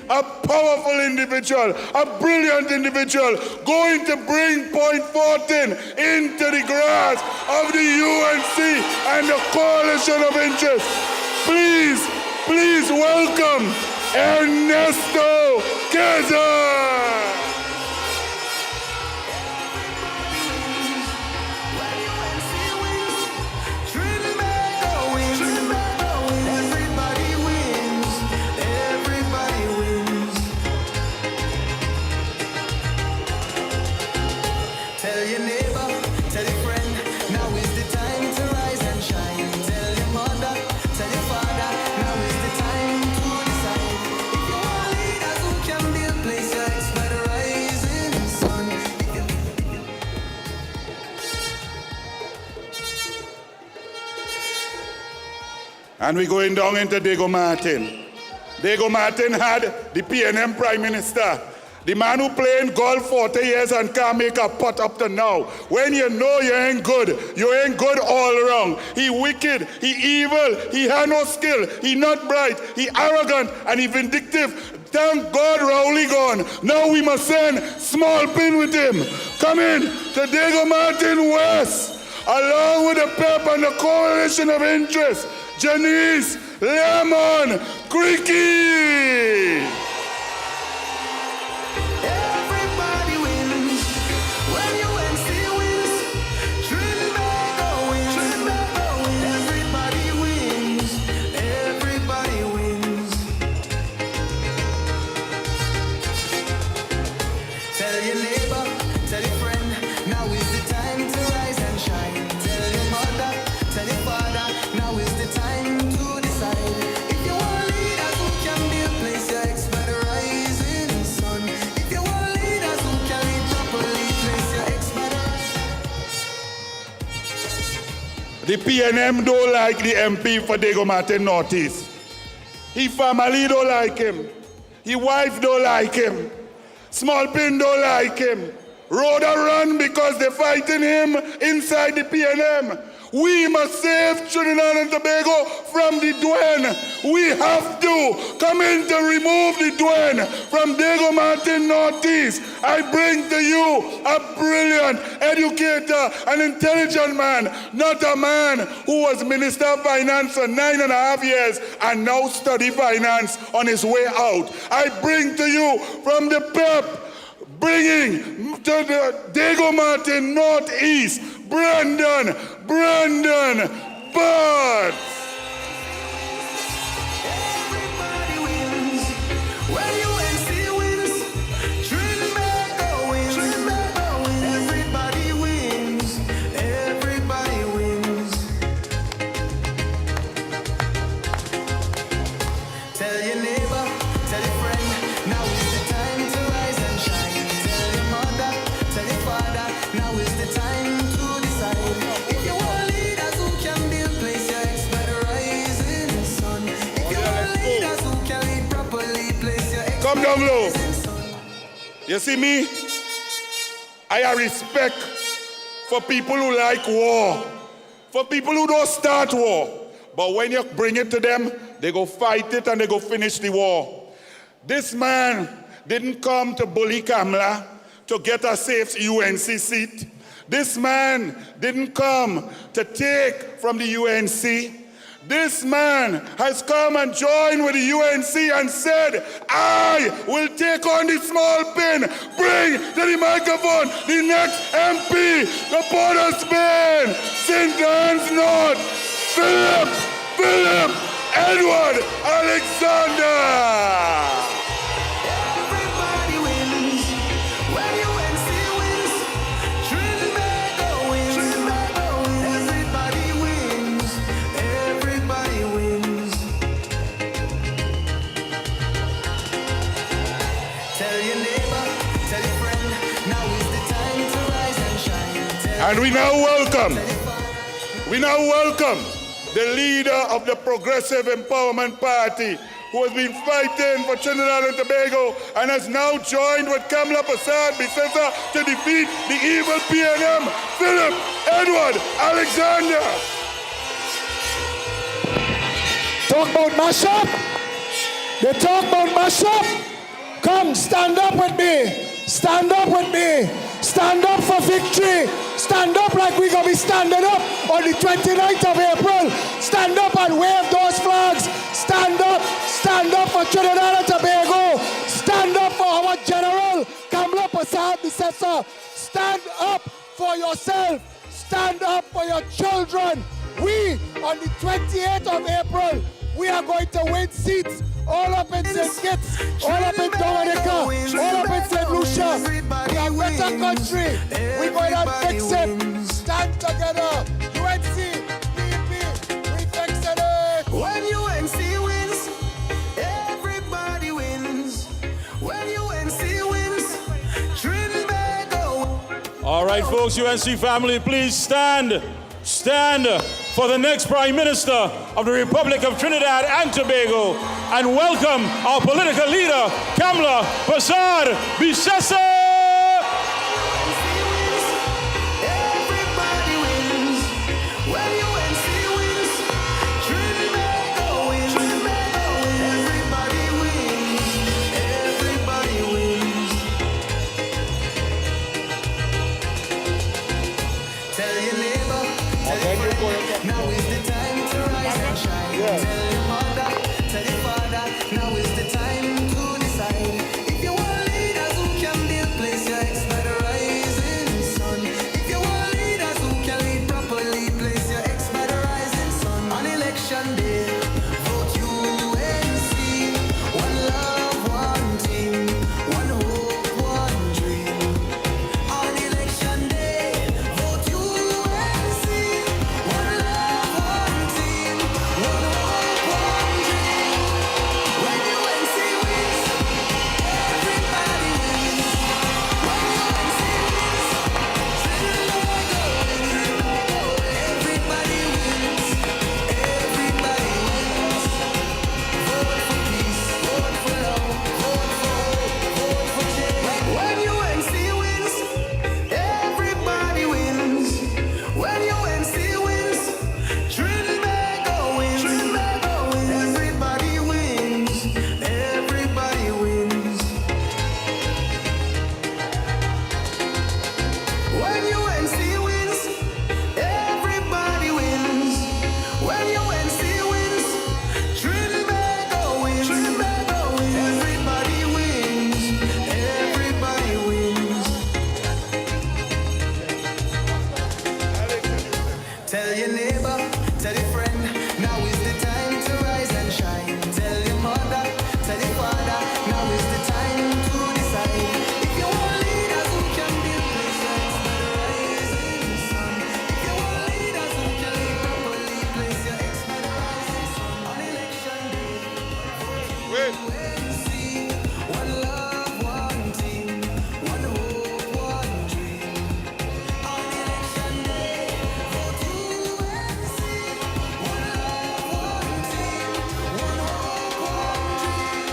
Speaker 3: a powerful individual, a brilliant individual, going to bring Point Fortin into the grasp of the UNC and the coalition of interest. Please, please welcome Ernesto Keza.
Speaker 7: Tell your neighbor, tell your friend, now is the time to rise and shine. Tell your mother, tell your father, now is the time to decide. If you want leaders who can build place your ex by the rising sun.
Speaker 3: And we're going down into Diego Martin. Diego Martin had the PNM Prime Minister. The man who playing golf 40 years and can't make a putt up to now. When you know you ain't good all around. He wicked, he evil, he had no skill, he not bright, he arrogant, and he vindictive. Thank God Rowley gone. Now we must send Small Pin with him. Come in to Diego Martin West, along with the PEP and the coalition of interest. Janice, Lemon, Creaky.
Speaker 7: Everybody wins when UNC wins. Trinbago wins. Everybody wins. Everybody wins. Tell your neighbor, tell your friend, now is the time to rise and shine. Tell your mother, tell your father, now is the time to decide. If you want leaders who can build place your ex by the rising sun. If you want leaders who can lead properly, place your ex by the
Speaker 3: The PNM don't like the MP for Diego Martin Northeast. His family don't like him. His wife don't like him. Small Pin don't like him. Rhoda run because they're fighting him inside the PNM. We must save Trinidad and Tobago from the Duen. We have to come in to remove the Duen from Diego Martin Northeast. I bring to you a brilliant educator, an intelligent man, not a man who was Minister of Finance for 9.5 years and now study finance on his way out. I bring to you from the PEP, bringing to the Diego Martin Northeast, Brandon Bud.
Speaker 7: everybody wins. When UNC wins, Trinbago wins. Everybody wins. Everybody wins. Tell your neighbor, tell your friend, now is the time to rise and shine. Tell your mother, tell your father, now is the time to decide. If you want leaders who can build place your ex by the rising sun. If you want leaders who can lead properly, place your ex
Speaker 3: Come
Speaker 7: by
Speaker 3: down
Speaker 7: the
Speaker 3: low.
Speaker 7: rising sun.
Speaker 3: You see me? I have respect for people who like war, for people who don't start war. But when you bring it to them, they go fight it and they go finish the war. This man didn't come to bully Kamala to get a safe UNC seat. This man didn't come to take from the UNC. This man has come and joined with the UNC and said, I will take on the Small Pin. Bring to the microphone the next MP, the Port of Spain, St. John's North, Philip Edward Alexander.
Speaker 7: Everybody wins when UNC wins. Trinbago wins. Everybody wins. Everybody wins. Tell your neighbor, tell your friend, now is the time to rise.
Speaker 3: And we now welcome the leader of the Progressive Empowerment Party, who has been fighting for Trinidad and Tobago and has now joined with Kamla Persad-Bissessar to defeat the evil PNM, Philip Edward Alexander.
Speaker 8: Talk about mash up. They talk about mash up. Come, stand up with me. Stand up with me. Stand up for victory. Stand up like we're going to be standing up on the 29th of April. Stand up and wave those flags. Stand up for Trinidad and Tobago. Stand up for our General, Kamla Persad-Bissessar. Stand up for yourself. Stand up for your children. We, on the 28th of April, we are going to win seats all up in St. Kitts, all up in Dominica, all up in St. Lucia. We are a better country. We're going to fix it. Stand together. UNC, PEP, we fixing it.
Speaker 7: When UNC wins, everybody wins. When UNC wins, Trinbago.
Speaker 4: All right, folks, UNC family, please stand. Stand for the next Prime Minister of the Republic of Trinidad and Tobago and welcome our political leader, Kamla Persad-Bissessar.
Speaker 7: Everybody wins. When UNC wins, Trinbago wins. Everybody wins. Everybody wins. Tell your neighbor. Now is the time to rise and shine. Tell your mother, tell your father, now is the time to decide. If you want leaders who can build, place your ex by the rising sun. If you want leaders who can lead properly, place your ex by the rising sun. On election day, vote UNC. One love, one team, one hope, one dream. On election day, vote UNC. One love, one team, one hope, one dream. When UNC wins, everybody wins. When UNC wins, Trinbago wins. Everybody wins. Everybody wins. Vote for peace, vote for love, vote for hope, vote for change. When UNC wins, everybody wins. When UNC wins, Trinbago wins. Everybody wins. Everybody wins. When UNC wins, everybody wins. When UNC wins, Trinbago wins. Everybody wins. Everybody wins. Tell your neighbor, tell your friend, now is the time to rise and shine. Tell your mother, tell your father, now is the time to decide. If you want leaders who can build places by the rising sun. If you want leaders who can lead properly, place your ex by the rising sun. On election day,
Speaker 3: Wait.
Speaker 7: UNC, one love, one team, one hope, one dream. On election day, vote UNC, one love, one team, one hope, one dream.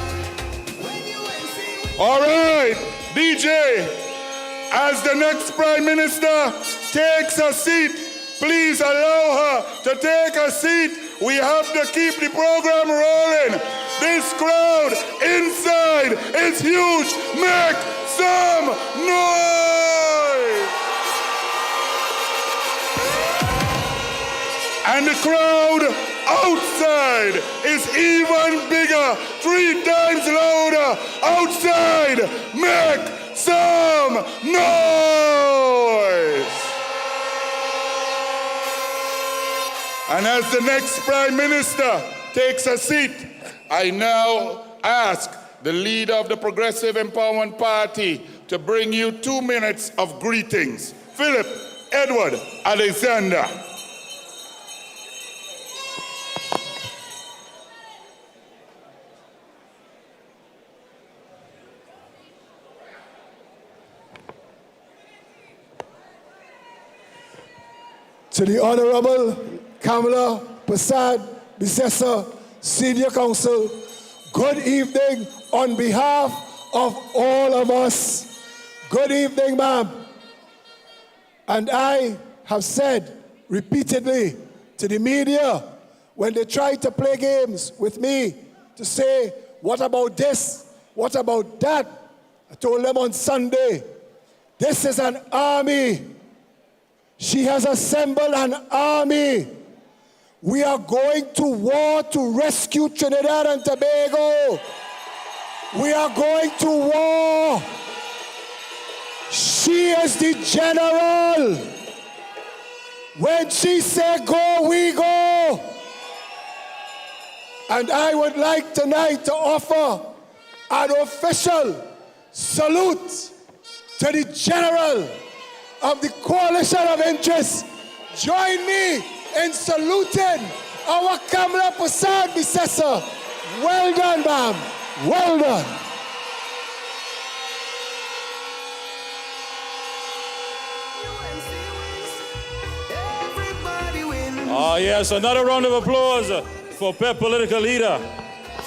Speaker 7: When UNC wins.
Speaker 3: All right, DJ, as the next Prime Minister takes a seat, please allow her to take a seat. We have to keep the program rolling. This crowd inside is huge. Make some noise! And the crowd outside is even bigger, 3 times louder. Outside, make some noise! And as the next Prime Minister takes a seat, I now ask the leader of the Progressive Empowerment Party to bring you 2 minutes of greetings. Philip Edward Alexander.
Speaker 8: to the Honorable Kamala Prasad Bissessa, Senior Counsel, good evening on behalf of all of us. Good evening, ma'am. And I have said repeatedly to the media when they try to play games with me to say, what about this? What about that? I told them on Sunday, this is an army. She has assembled an army. We are going to war to rescue Trinidad and Tobago. We are going to war. She is the general. When she said go, we go. And I would like tonight to offer an official salute to the general of the Coalition of Interest. Join me in saluting our Kamala Prasad Bissessa. Well done, ma'am. Well done.
Speaker 7: Everybody wins.
Speaker 4: Ah, yes, another round of applause for PEP political leader,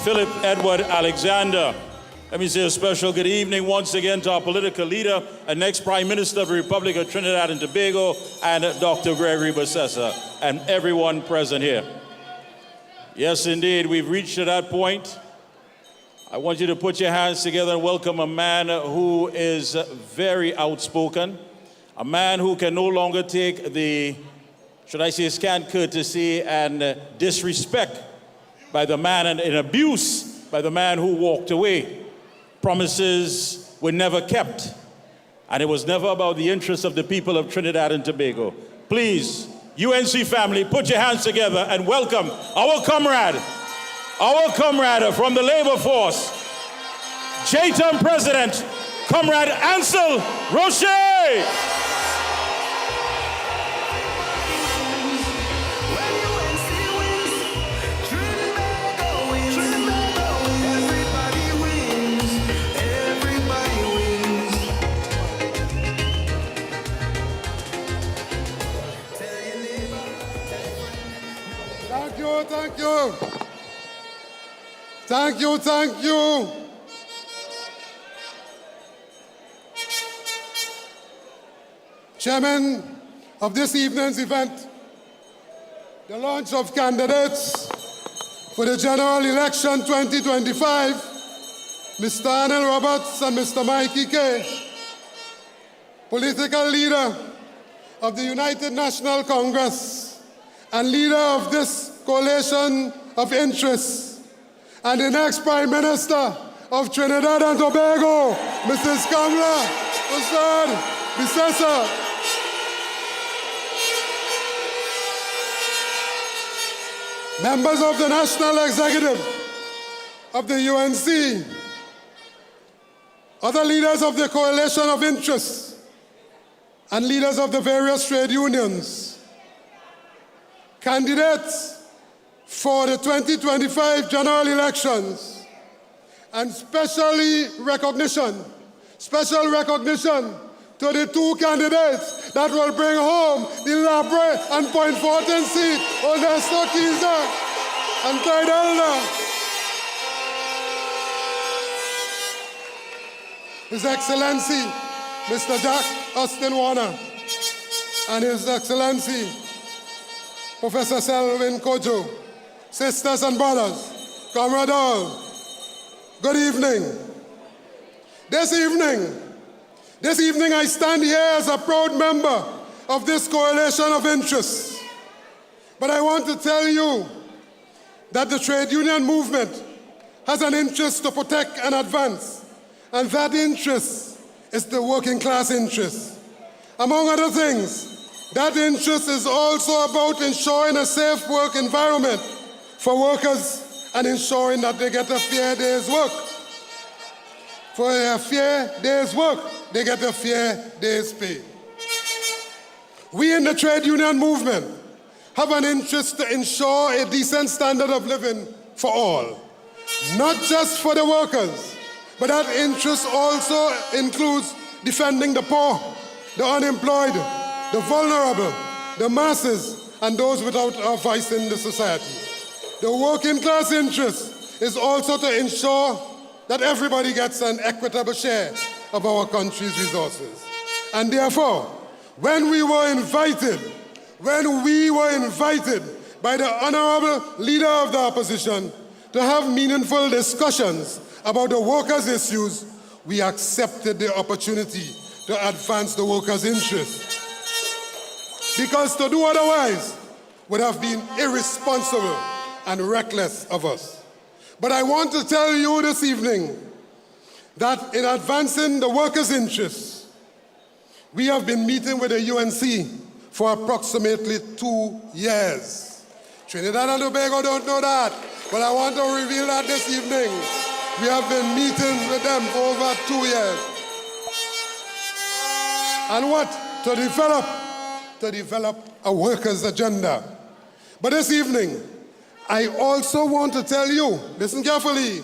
Speaker 4: Philip Edward Alexander. Let me say a special good evening once again to our political leader and next Prime Minister of the Republic of Trinidad and Tobago, and Dr. Gregory Bissessa, and everyone present here. Yes, indeed, we've reached to that point. I want you to put your hands together and welcome a man who is very outspoken, a man who can no longer take the, should I say, scant courtesy and disrespect by the man and abuse by the man who walked away. Promises were never kept, and it was never about the interests of the people of Trinidad and Tobago. Please, UNC family, put your hands together and welcome our comrade from the labor force, JTEM President, Comrade Ansel Roche.
Speaker 9: Thank you. Thank you, thank you. Chairman of this evening's event, the launch of candidates for the general election 2025, Mr. Anil Roberts and Mr. Mikey Kay, political leader of the United National Congress and leader of this coalition of interests, and the next Prime Minister of Trinidad and Tobago, Mrs. Kamala Prasad Bissessa. Members of the National Executive of the UNC, other leaders of the coalition of interests, and leaders of the various trade unions, candidates for the 2025 general elections, and special recognition to the two candidates that will bring home the Labre and Point Fortin seat, Ernesto Kiza and Clyde Elder. His Excellency, Mr. Jack Austin Warner, and His Excellency, Professor Selwyn Kojo. Sisters and brothers, comrade all, good evening. This evening I stand here as a proud member of this coalition of interests. But I want to tell you that the trade union movement has an interest to protect and advance, and that interest is the working class interest. Among other things, that interest is also about ensuring a safe work environment for workers and ensuring that they get a fair day's work. For a fair day's work, they get a fair day's pay. We in the trade union movement have an interest to ensure a decent standard of living for all, not just for the workers, but that interest also includes defending the poor, the unemployed, the vulnerable, the masses, and those without a voice in the society. The working class interest is also to ensure that everybody gets an equitable share of our country's resources. And therefore, when we were invited by the honorable leader of the opposition to have meaningful discussions about the workers' issues, we accepted the opportunity to advance the workers' interests. Because to do otherwise would have been irresponsible and reckless of us. But I want to tell you this evening that in advancing the workers' interests, we have been meeting with the UNC for approximately 2 years. Trinidad and Tobago don't know that, but I want to reveal that this evening. We have been meeting with them for over 2 years. And what? To develop a workers' agenda. But this evening, I also want to tell you, listen carefully,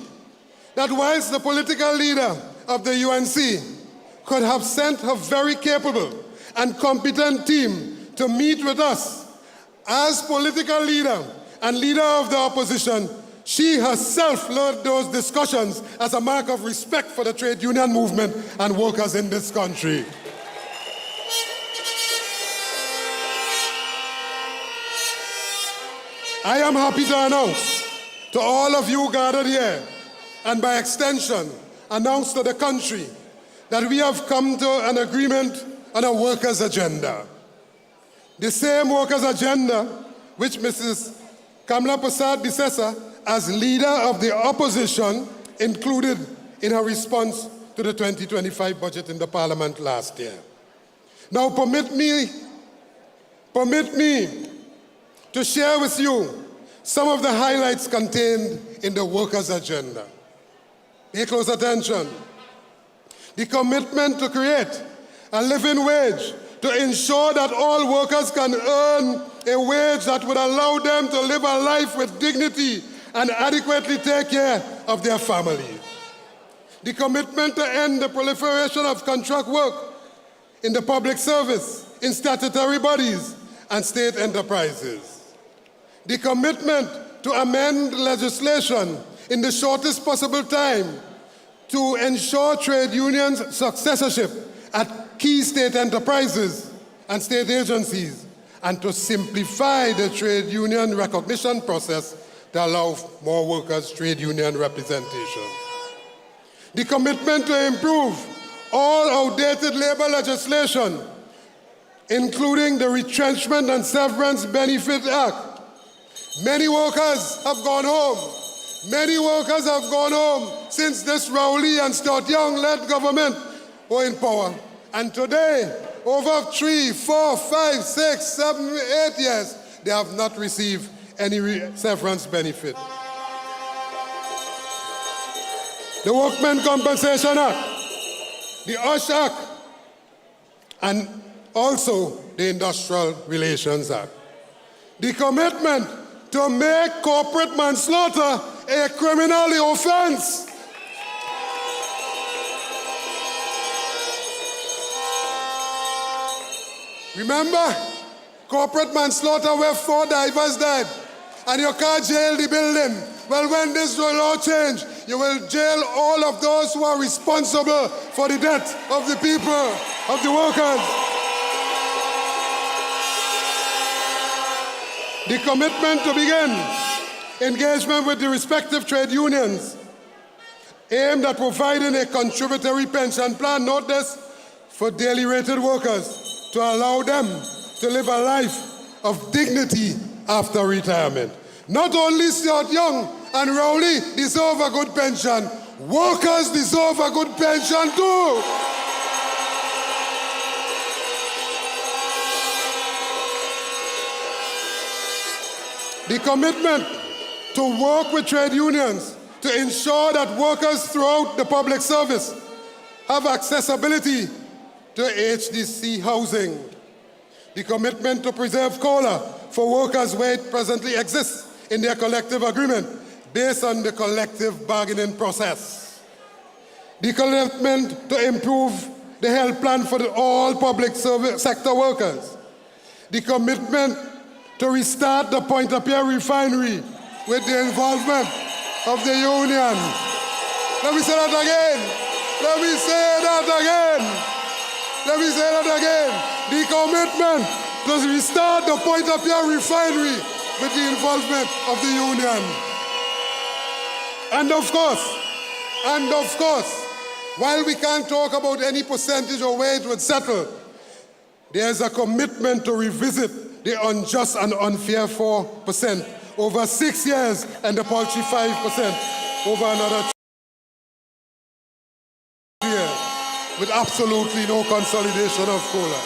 Speaker 9: that whilst the political leader of the UNC could have sent a very capable and competent team to meet with us, as political leader and leader of the opposition, she herself led those discussions as a mark of respect for the trade union movement and workers in this country. I am happy to announce to all of you gathered here, and by extension, announce to the country that we have come to an agreement on a workers' agenda. The same workers' agenda which Mrs. Kamla Persad-Bissessar, as leader of the opposition, included in her response to the 2025 budget in the Parliament last year. Now permit me to share with you some of the highlights contained in the workers' agenda. Pay close attention. The commitment to create a living wage to ensure that all workers can earn a wage that would allow them to live a life with dignity and adequately take care of their family. The commitment to end the proliferation of contract work in the public service, in statutory bodies, and state enterprises. The commitment to amend legislation in the shortest possible time to ensure trade unions' successorship at key state enterprises and state agencies, and to simplify the trade union recognition process to allow more workers' trade union representation. The commitment to improve all outdated labor legislation, including the Retrenchment and Severance Benefit Act. Many workers have gone home. Many workers have gone home since this Rowley and Stuart Young-led government were in power. And today, over 3, 4, 5, 6, 7, 8 years, they have not received any severance benefit. The Workmen Compensation Act, the OSH Act, and also the Industrial Relations Act. The commitment to make corporate manslaughter a criminal offense. Remember, corporate manslaughter where 4 divers died, and you can't jail the building. Well, when this law change, you will jail all of those who are responsible for the death of the people, of the workers. The commitment to begin engagement with the respective trade unions aimed at providing a contributory pension plan, note this, for daily rated workers to allow them to live a life of dignity after retirement. Not only Stuart Young and Rowley deserve a good pension, workers deserve a good pension too. The commitment to work with trade unions to ensure that workers throughout the public service have accessibility to HDC housing. The commitment to preserve COLA for workers where it presently exists in their collective agreement based on the collective bargaining process. The commitment to improve the health plan for all public sector workers. the commitment to restart the Pointe-à-Pierre refinery with the involvement of the union. Let me say that again. Let me say that again. Let me say that again. The commitment to restart the Pointe-à-Pierre refinery with the involvement of the union. And of course, while we can't talk about any percentage or where it would settle, there's a commitment to revisit the unjust and unfair 4% over 6 years and the paltry 5% over another year with absolutely no consolidation of COLA.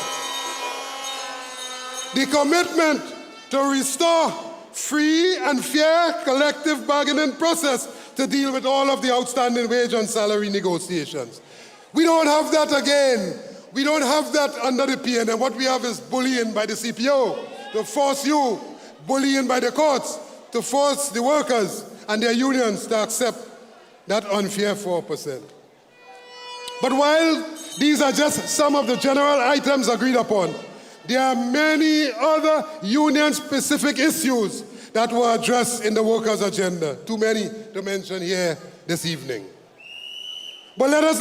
Speaker 9: The commitment to restore free and fair collective bargaining process to deal with all of the outstanding wage and salary negotiations. We don't have that again. We don't have that under the PNM. What we have is bullying by the CPO to force you, bullying by the courts to force the workers and their unions to accept that unfair 4%. But while these are just some of the general items agreed upon, there are many other union-specific issues that were addressed in the workers' agenda, too many to mention here this evening. But let us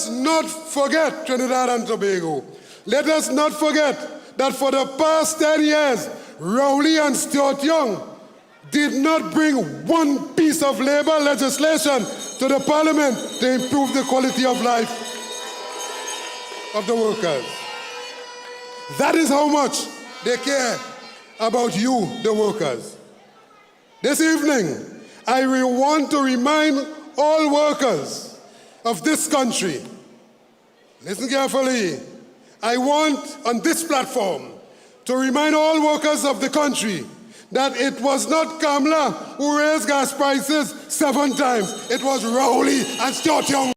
Speaker 9: not forget Trinidad and Tobago. Let us not forget that for the past 10 years, Rowley and Stuart Young did not bring one piece of labor legislation to the parliament to improve the quality of life of the workers. That is how much they care about you, the workers. This evening, I want to remind all workers of this country, listen carefully, I want on this platform to remind all workers of the country that it was not Kamla who raised gas prices 7 times. It was Rowley and Stuart Young.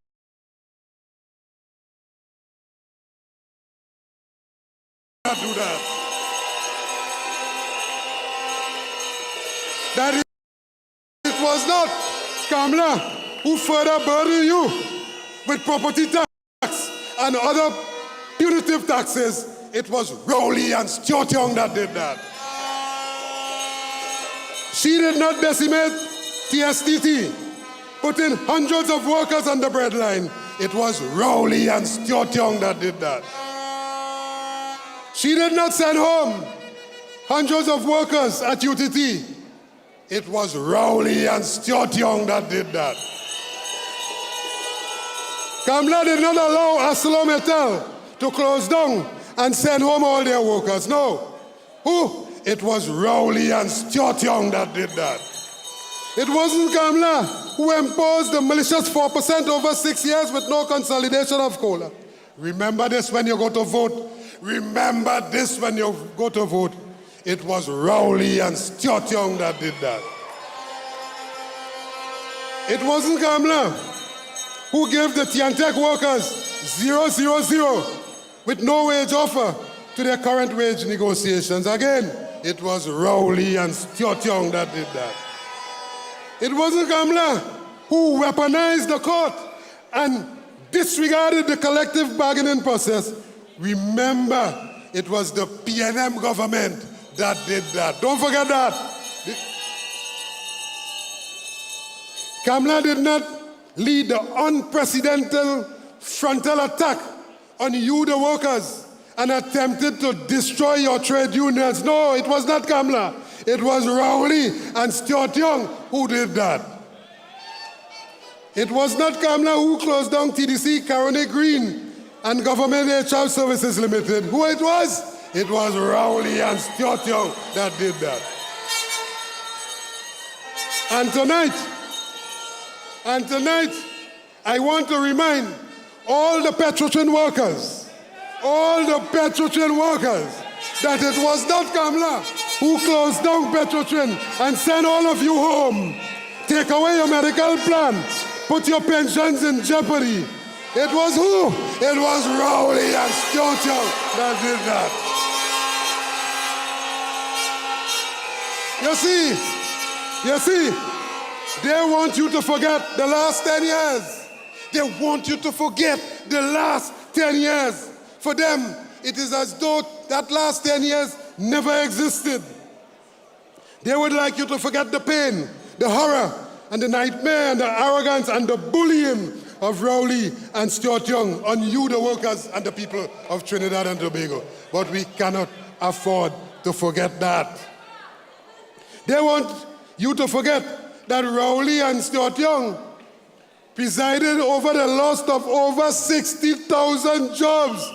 Speaker 9: Do that. That it was not Kamla who further burdened you with property tax and other punitive taxes. It was Rowley and Stuart Young that did that. She did not decimate TSTT, putting hundreds of workers on the breadline. It was Rowley and Stuart Young that did that. She did not send home hundreds of workers at UTT. It was Rowley and Stuart Young that did that. Kamla did not allow ArcelorMittal to close down and send home all their workers. No. Who? It was Rowley and Stuart Young that did that. It wasn't Kamla who imposed the malicious 4% over 6 years with no consolidation of COLA. Remember this when you go to vote. Remember this when you go to vote. It was Rowley and Stuart Young that did that. It wasn't Kamla who gave the Tiantec workers 000 with no wage offer to their current wage negotiations. Again, it was Rowley and Stuart Young that did that. It wasn't Kamla who weaponized the court and disregarded the collective bargaining process. Remember, it was the PNM government that did that. Don't forget that. Kamla did not lead the unprecedented frontal attack on you, the workers, and attempted to destroy your trade unions. No, it was not Kamla. It was Rowley and Stuart Young who did that. It was not Kamla who closed down TDC, Caroni Green, and Government HR Services Limited. Who it was? It was Rowley and Stuart Young that did that. And tonight, I want to remind all the Petrotrin workers, that it was not Kamla who closed down Petrotrin and sent all of you home, take away your medical plan, put your pensions in jeopardy. It was who? It was Rowley and Stuart Young that did that. You see, they want you to forget the last 10 years. They want you to forget the last 10 years. For them, it is as though that last 10 years never existed. They would like you to forget the pain, the horror, and the nightmare, and the arrogance, and the bullying of Rowley and Stuart Young on you, the workers, and the people of Trinidad and Tobago. But we cannot afford to forget that. They want you to forget that Rowley and Stuart Young presided over the loss of over 60,000 jobs.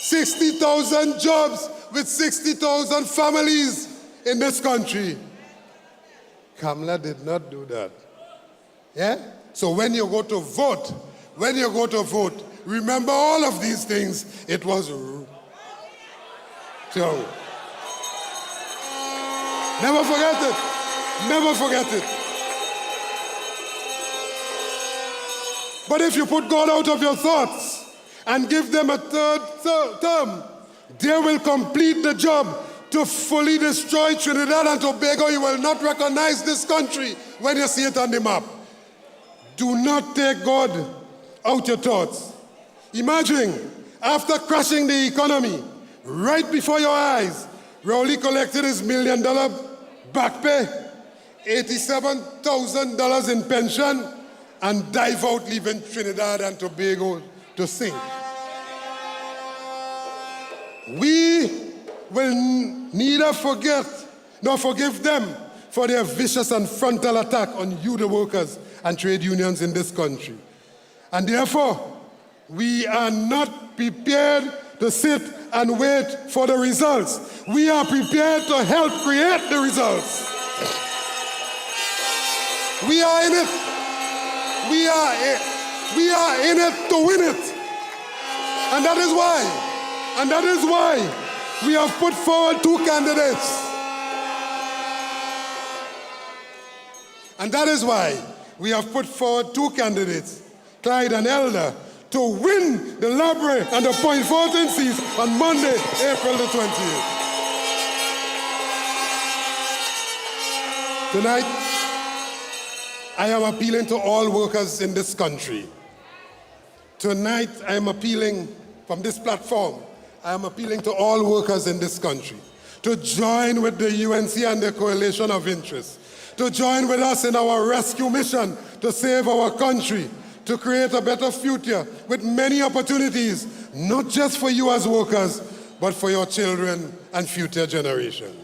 Speaker 9: 60,000 jobs with 60,000 families in this country. Kamala did not do that. Yeah? So when you go to vote, remember all of these things. It was so. Never forget it. Never forget it. But if you put God out of your thoughts and give them a third term, they will complete the job to fully destroy Trinidad and Tobago. You will not recognize this country when you see it on the map. Do not take God out your thoughts. Imagine, after crashing the economy, right before your eyes, Rowley collected his $1 million back pay, $87,000 in pension, and dive out, leaving Trinidad and Tobago to sink. We will neither forget nor forgive them for their vicious and frontal attack on you, the workers and trade unions in this country. And therefore, we are not prepared to sit and wait for the results. We are prepared to help create the results. We are in it. We are in it to win it. And that is why we have put forward 2 candidates. And that is why we have put forward 2 candidates, Clyde and Elder, to win the library and the point voting seats on Monday, April the 20th. Tonight, I am appealing to all workers in this country. Tonight, I am appealing from this platform, I am appealing to all workers in this country to join with the UNC and the coalition of interest, to join with us in our rescue mission to save our country, to create a better future with many opportunities, not just for you as workers, but for your children and future generations.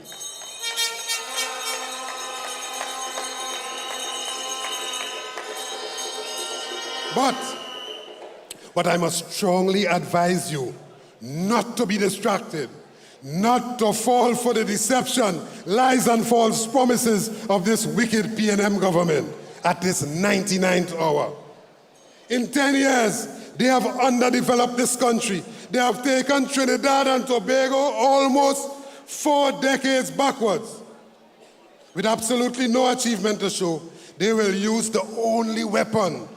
Speaker 9: But I must strongly advise you not to be distracted, not to fall for the deception, lies and false promises of this wicked PNM government at this 99th hour. In 10 years, they have underdeveloped this country. They have taken Trinidad and Tobago almost 4 decades backwards. With absolutely no achievement to show, they will use the only weapon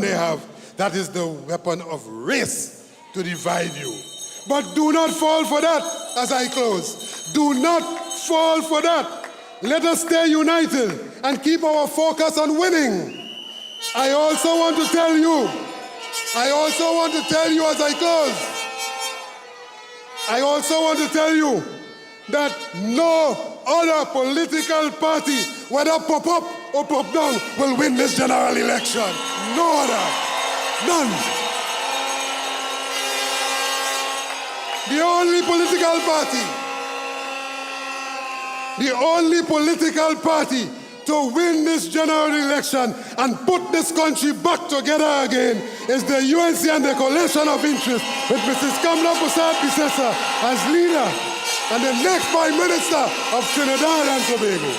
Speaker 9: they have, that is the weapon of race, to divide you. But do not fall for that as I close. Do not fall for that. Let us stay united and keep our focus on winning. I also want to tell you as I close, I also want to tell you that no other political party, whether pop up or pop down, will win this general election. No other. None. The only political party to win this general election and put this country back together again is the UNC and the coalition of interest with Mrs. Kamla Persad-Bissessar as leader and the next Prime Minister of Trinidad and Tobago.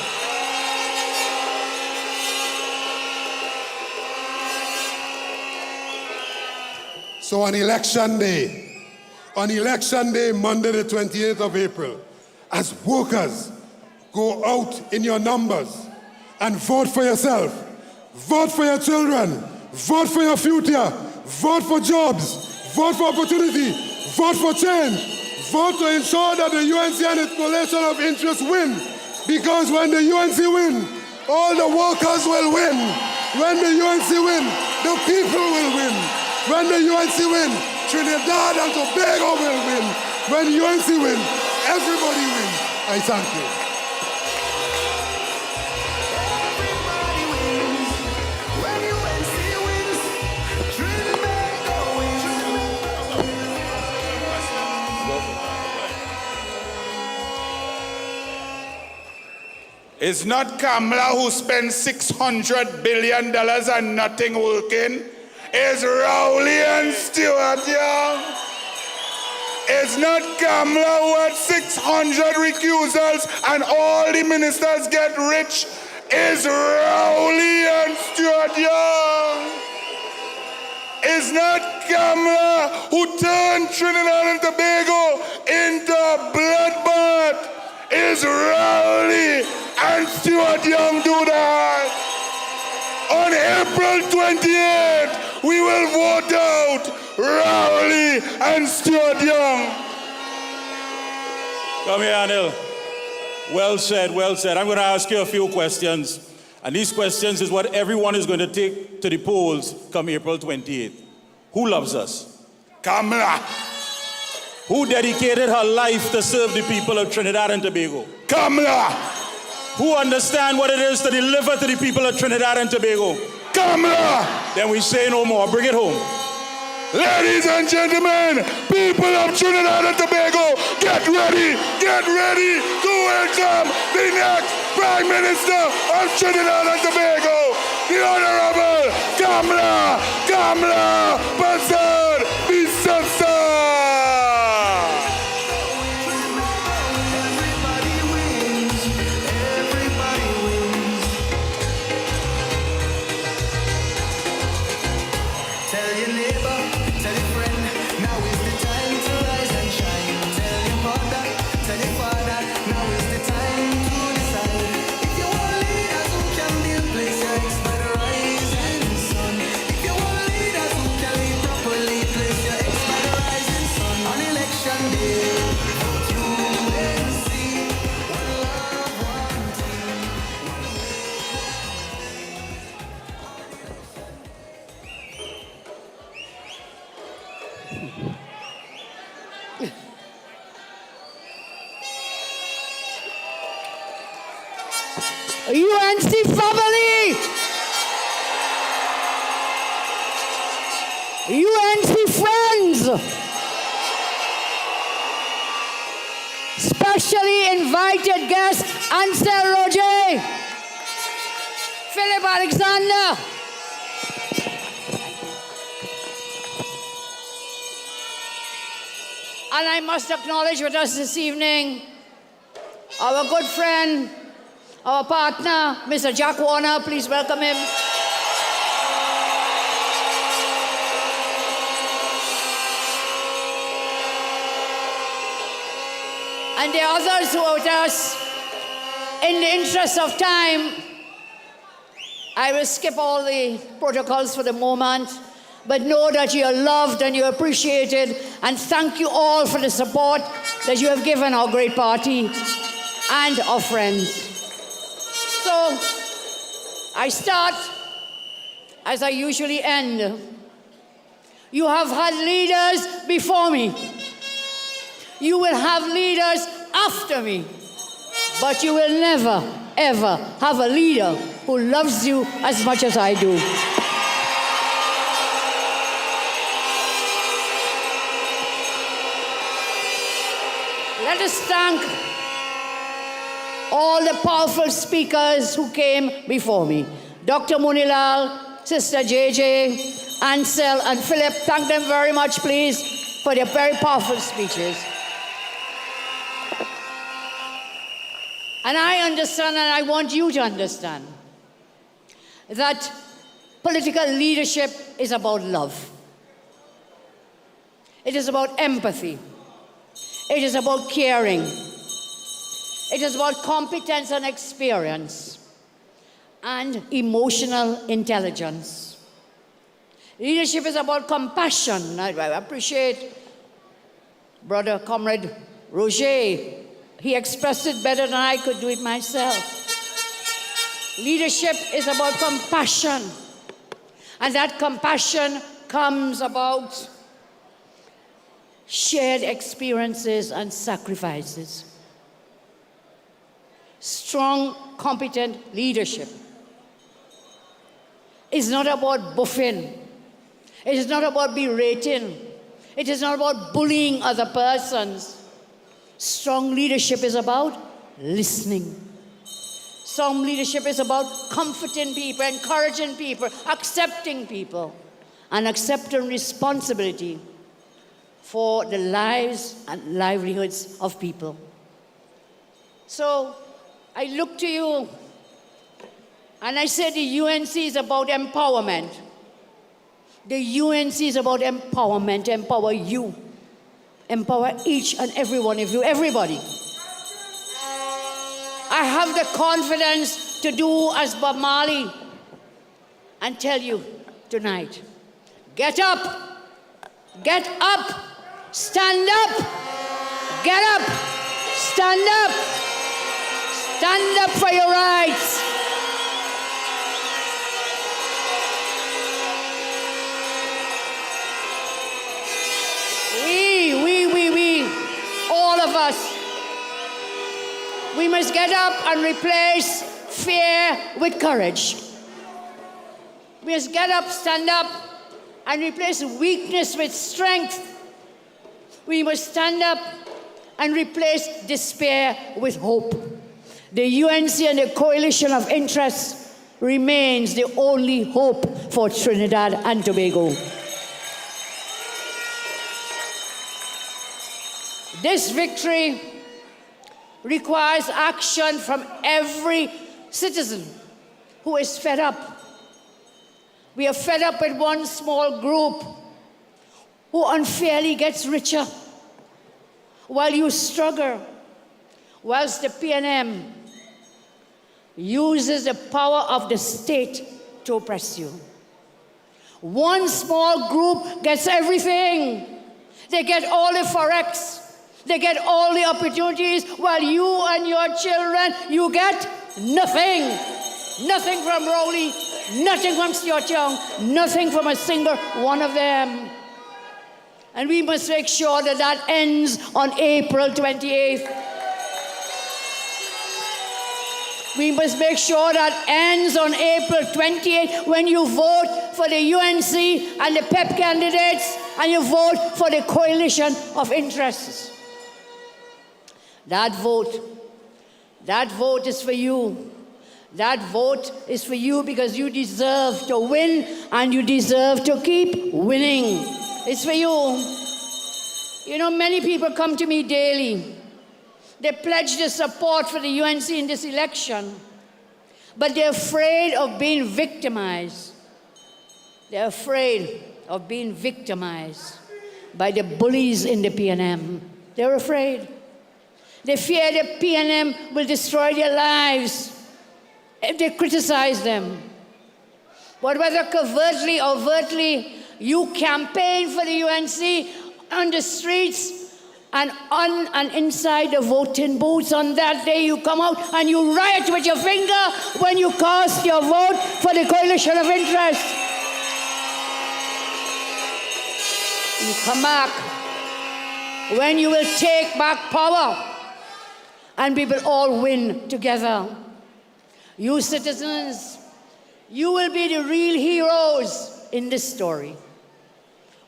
Speaker 9: So on election day, Monday the 28th of April, as workers, go out in your numbers and vote for yourself, vote for your children, vote for your future, vote for jobs, vote for opportunity, vote for change, vote to ensure that the UNC and its coalition of interest win. Because when the UNC win, all the workers will win. When the UNC win, the people will win. When the UNC win, Trinidad and Tobago will win. When UNC win, everybody wins. I thank you.
Speaker 7: Everybody wins. When UNC wins, Trinbago wins.
Speaker 3: It's not Kamala who spends $600 billion and nothing working. It's Rowley and Stuart Young. It's not Kamala who had 600 recusals and all the ministers get rich. It's Rowley and Stuart Young. It's not Kamala who turned Trinidad and Tobago into a bloodbath. It's Rowley and Stuart Young do that. On April 28th, we will vote out Rowley and Stuart Young.
Speaker 4: Come here, Anil. Well said, well said. I'm going to ask you a few questions. And these questions is what everyone is going to take to the polls come April 28th. Who loves us?
Speaker 3: Kamala.
Speaker 4: Who dedicated her life to serve the people of Trinidad and Tobago?
Speaker 3: Kamala.
Speaker 4: Who understand what it is to deliver to the people of Trinidad and Tobago?
Speaker 3: Kamala.
Speaker 4: Then we say no more. Bring it home.
Speaker 3: Ladies and gentlemen, people of Trinidad and Tobago, get ready to welcome the next Prime Minister of Trinidad and Tobago, the Honorable Kamala Persad Bissessa.
Speaker 7: Everybody wins. Everybody wins. Tell your neighbor, tell your friend, now is the time to rise and shine. Tell your mother, tell your father, now is the time to decide. If you want leaders who can build place your ex by the rising sun. If you want leaders who can lead properly, place your ex by the rising sun. On election day, vote UNC. One love, one team.
Speaker 10: UNC family! UNC friends! Specially invited guest Ansel Roger, Philip Alexander, and I must acknowledge with us this evening our good friend, our partner, Mr. Jack Warner. Please welcome him. And the others who are with us. In the interest of time, I will skip all the protocols for the moment, but know that you're loved and you're appreciated, and thank you all for the support that you have given our great party and our friends. So, I start as I usually end. You have had leaders before me. You will have leaders after me. But you will never, ever have a leader who loves you as much as I do. Let us thank all the powerful speakers who came before me. Dr. Munilal, Sister JJ, Ansel, and Philip. Thank them very much, please, for their very powerful speeches. And I understand, and I want you to understand, that political leadership is about love. It is about empathy. It is about caring. It is about competence and experience and emotional intelligence. Leadership is about compassion. I appreciate Brother Comrade Roger. He expressed it better than I could do it myself. Leadership is about compassion. And that compassion comes about shared experiences and sacrifices. Strong, competent leadership is not about buffing. It is not about berating. It is not about bullying other persons. Strong leadership is about listening. Strong leadership is about comforting people, encouraging people, accepting people, and accepting responsibility for the lives and livelihoods of people. So I look to you and I say the UNC is about empowerment. The UNC is about empowerment, to empower you. Empower each and every one of you, everybody. I have the confidence to do as Bob Marley and tell you tonight, get up, stand up, get up, stand up for your rights. We, all of us, we must get up and replace fear with courage. We must get up, stand up, and replace weakness with strength. We must stand up and replace despair with hope. The UNC and the coalition of interests remains the only hope for Trinidad and Tobago. This victory requires action from every citizen who is fed up. We are fed up with one small group who unfairly gets richer while you struggle, whilst the PNM uses the power of the state to oppress you. One small group gets everything. They get all the forex. They get all the opportunities, while you and your children, you get nothing. Nothing from Rowley, nothing from Stuart Young, nothing from a single one of them. And we must make sure that that ends on April 28th. We must make sure that ends on April 28th when you vote for the UNC and the PEP candidates and you vote for the coalition of interests. That vote is for you. That vote is for you because you deserve to win and you deserve to keep winning. It's for you. You know, many people come to me daily. They pledge their support for the UNC in this election, but they're afraid of being victimized. They're afraid of being victimized by the bullies in the PNM. They're afraid. They fear the PNM will destroy their lives if they criticize them. But whether covertly or overtly, you campaign for the UNC on the streets and on and inside the voting booths. On that day, you come out and you riot with your finger when you cast your vote for the coalition of interest. You come back when you will take back power and we will all win together. You citizens, you will be the real heroes in this story.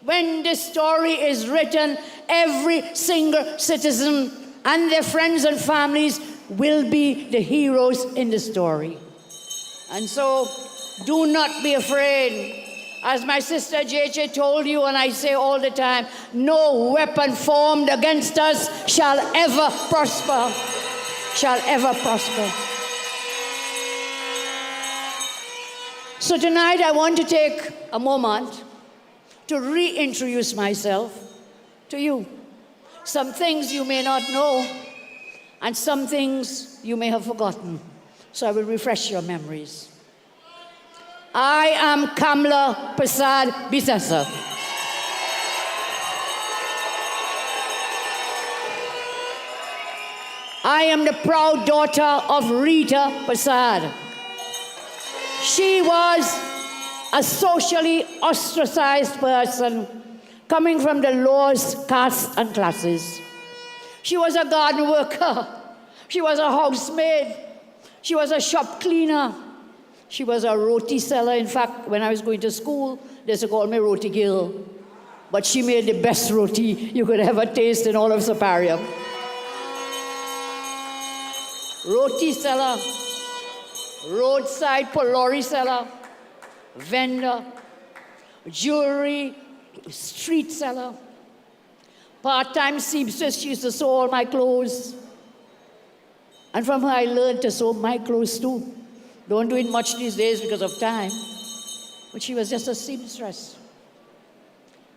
Speaker 10: When this story is written, every single citizen and their friends and families will be the heroes in the story. And so, do not be afraid. As my sister JJ told you, and I say all the time, no weapon formed against us shall ever prosper. Shall ever prosper. So tonight I want to take a moment to reintroduce myself to you. Some things you may not know, and some things you may have forgotten. So I will refresh your memories. I am Kamla Prasad Bisesa. I am the proud daughter of Rita Prasad. She was a socially ostracized person coming from the lowest castes and classes. She was a garden worker. She was a housemaid. She was a shop cleaner. She was a roti seller. In fact, when I was going to school, they used to call me Roti Girl. But she made the best roti you could ever taste in all of Saparium. Roti seller, roadside polori seller, vendor, jewelry, street seller, part-time seamstress. She used to sew all my clothes. And from her I learned to sew my clothes too. Don't do it much these days because of time. But she was just a seamstress.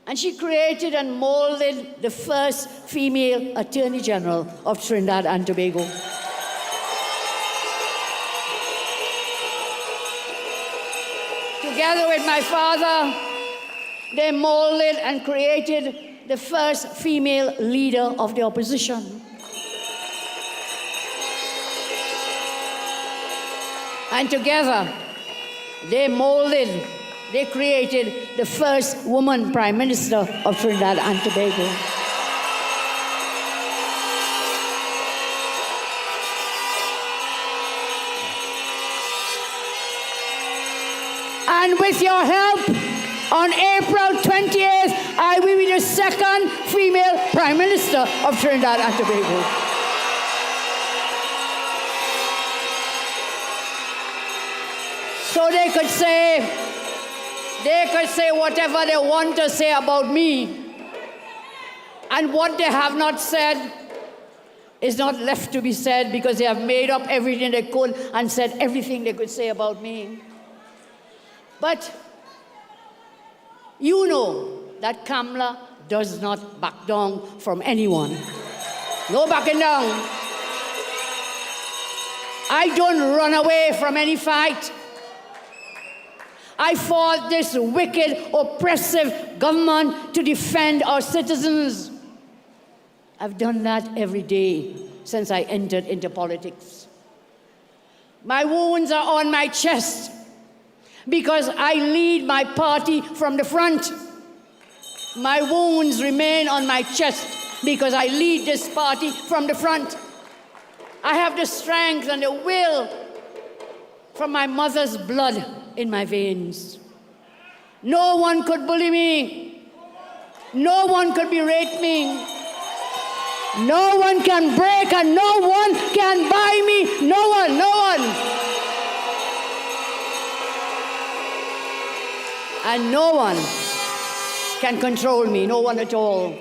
Speaker 10: And she created and molded the first female Attorney General of Trinidad and Tobago. Together with my father, they molded and created the first female leader of the opposition. And together, they created the first woman Prime Minister of Trinidad and Tobago. And with your help, on April 28th, I will be the second female Prime Minister of Trinidad and Tobago. So they could say whatever they want to say about me. And what they have not said is not left to be said, because they have made up everything they could and said everything they could say about me. But you know that Kamla does not back down from anyone. No backing down. I don't run away from any fight. I fought this wicked, oppressive government to defend our citizens. I've done that every day since I entered into politics. My wounds are on my chest because I lead my party from the front. My wounds remain on my chest because I lead this party from the front. I have the strength and the will from my mother's blood in my veins. No one could bully me. No one could berate me. No one can break and no one can buy me. No one, no one. And no one can control me, no one at all.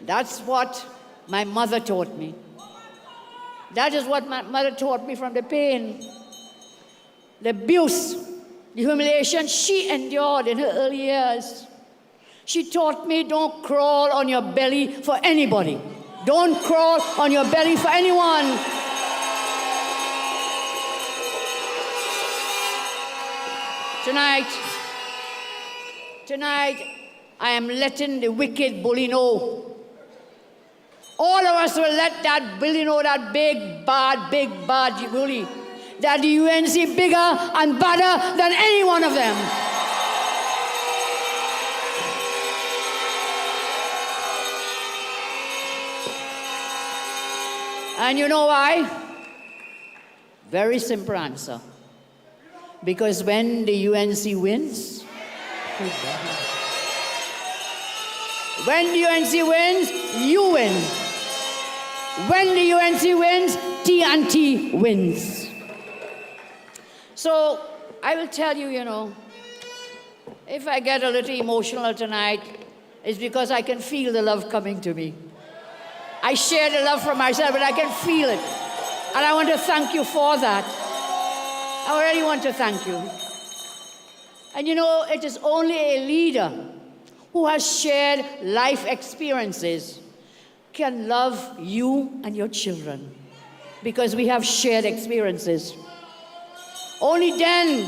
Speaker 10: That's what my mother taught me. That is what my mother taught me from the pain, the abuse, the humiliation she endured in her early years. She taught me, don't crawl on your belly for anybody. Don't crawl on your belly for anyone. Tonight, I am letting the wicked bully know. All of us will let that bully know, that big bad bully, that the UNC bigger and badder than any one of them. And you know why? Very simple answer. Because when the UNC wins, when the UNC wins, you win. When the UNC wins, TNT wins. So I will tell you, if I get a little emotional tonight, it's because I can feel the love coming to me. I share the love from myself, but I can feel it. And I want to thank you for that. I really want to thank you. And it is only a leader who has shared life experiences can love you and your children, because we have shared experiences. Only then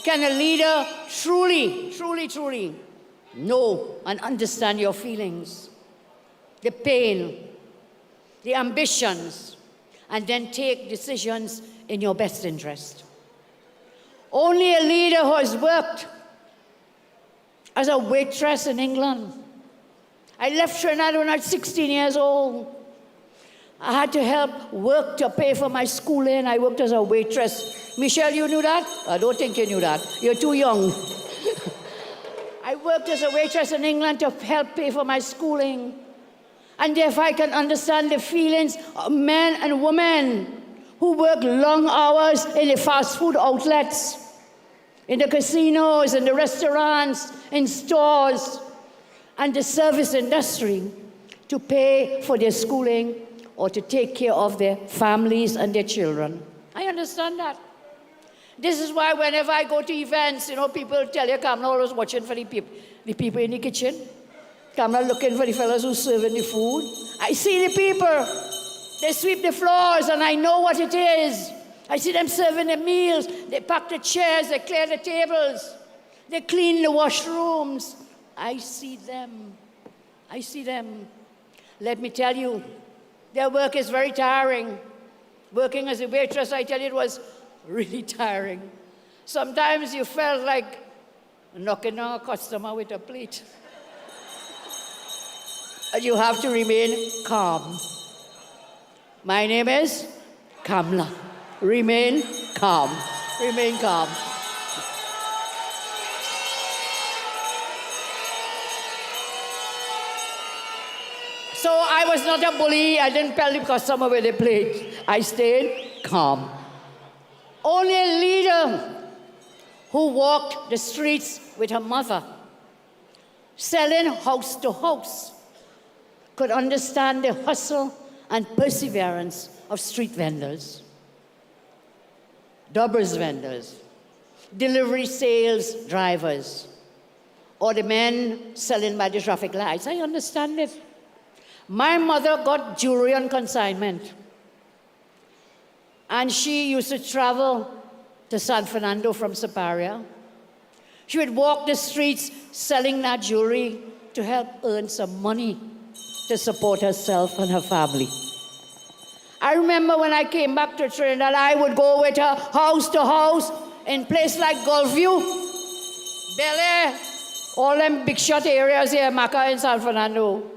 Speaker 10: can a leader truly know and understand your feelings, the pain, the ambitions, and then take decisions in your best interest. Only a leader who has worked as a waitress in England. I left Trinidad when I was 16 years old. I had to help work to pay for my schooling. I worked as a waitress. Michelle, you knew that? I don't think you knew that. You're too young. I worked as a waitress in England to help pay for my schooling. And therefore I can understand the feelings of men and women who work long hours in the fast food outlets, in the casinos, in the restaurants, in stores, and the service industry to pay for their schooling or to take care of their families and their children. I understand that. This is why whenever I go to events, people tell you, Kamla always watching for the people in the kitchen. Kamla looking for the fellas who serving the food. I see the people. They sweep the floors and I know what it is. I see them serving the meals. They pack the chairs, they clear the tables. They clean the washrooms. I see them. I see them. Let me tell you, their work is very tiring. Working as a waitress, I tell you, it was really tiring. Sometimes you felt like knocking on a customer with a plate. And you have to remain calm. My name is Kamla. Remain calm. Remain calm. So I was not a bully. I didn't pelt the customer with a plate. I stayed calm. Only a leader who walked the streets with her mother, selling house to house, could understand the hustle and perseverance of street vendors, doubles vendors, delivery sales drivers, or the men selling by the traffic lights. I understand it. My mother got jewelry on consignment. And she used to travel to San Fernando from Siparia. She would walk the streets selling that jewelry to help earn some money to support herself and her family. I remember when I came back to Trinidad, I would go with her house to house in places like Gulfview, Bel Air, all them big shot areas here, Maca and San Fernando.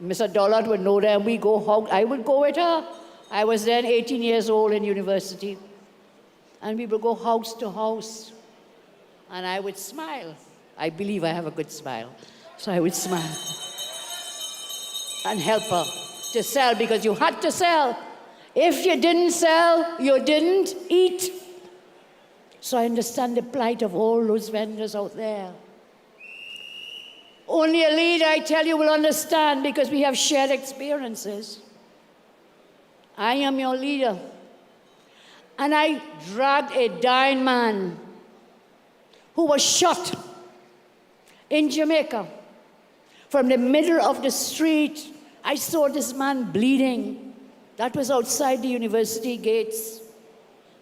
Speaker 10: Mr. Dollard would know them. I would go with her. I was then 18 years old in university. And we would go house to house. And I would smile. I believe I have a good smile. So I would smile. And help her to sell, because you had to sell. If you didn't sell, you didn't eat. So I understand the plight of all those vendors out there. Only a leader, I tell you, will understand, because we have shared experiences. I am your leader. And I dragged a dying man who was shot in Jamaica from the middle of the street. I saw this man bleeding. That was outside the university gates.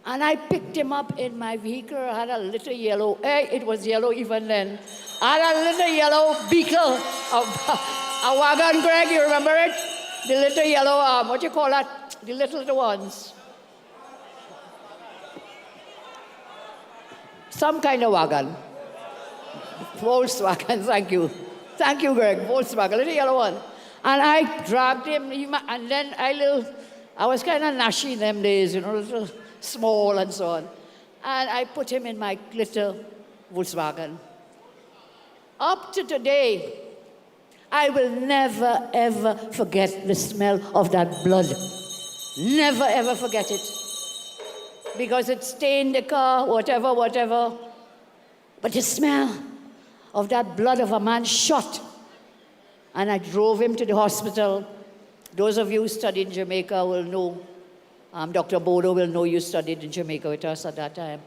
Speaker 10: And I picked him up in my vehicle. I had a little yellow, it was yellow even then. I had a little yellow Beetle, a wagon, Greg, you remember it? The little yellow, what do you call that? The little ones. Some kind of wagon. Volkswagen, thank you. Thank you, Greg, Volkswagen, little yellow one. And I dragged him, and then I was kind of nashy in them days, little small and so on. And I put him in my little Volkswagen. Up to today, I will never, ever forget the smell of that blood. Never, ever forget it. Because it stained the car, whatever. But the smell of that blood of a man shot. And I drove him to the hospital. Those of you who studied in Jamaica will know. Dr. Bodo will know you studied in Jamaica with us at that time.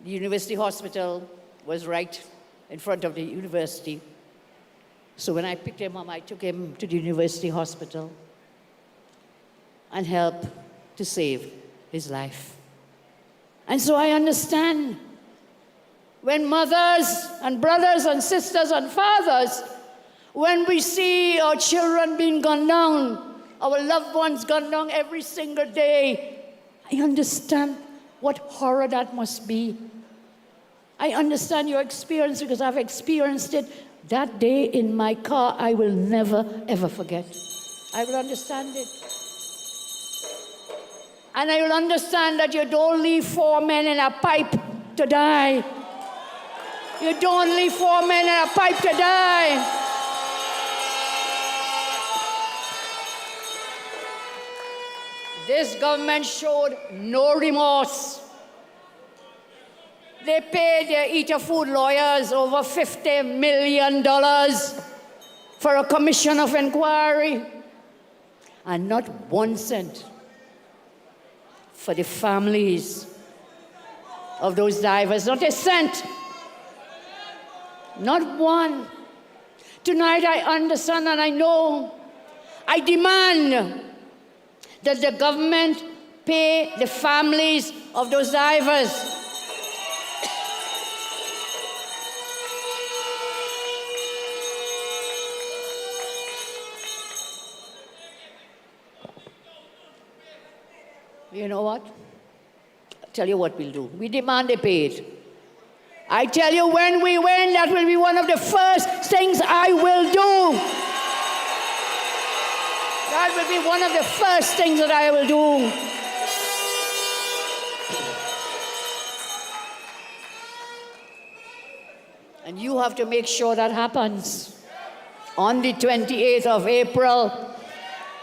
Speaker 10: The university hospital was right in front of the university. So when I picked him up, I took him to the university hospital and helped to save his life. And so I understand when mothers and brothers and sisters and fathers, when we see our children being gunned down, our loved ones gunned down every single day, I understand what horror that must be. I understand your experience because I've experienced it. That day in my car, I will never, ever forget. I will understand it. And I will understand that you don't leave 4 men in a pipe to die. You don't leave 4 men in a pipe to die. This government showed no remorse. They paid their Eater Food lawyers over $50 million for a commission of inquiry, and not 1 cent for the families of those divers. Not a cent. Not one. Tonight I understand and I know. I demand that the government pay the families of those divers. You know what? I'll tell you what we'll do. We demand they pay it. I tell you, when we win, that will be one of the first things I will do. That will be one of the first things that I will do. And you have to make sure that happens. On the 28th of April,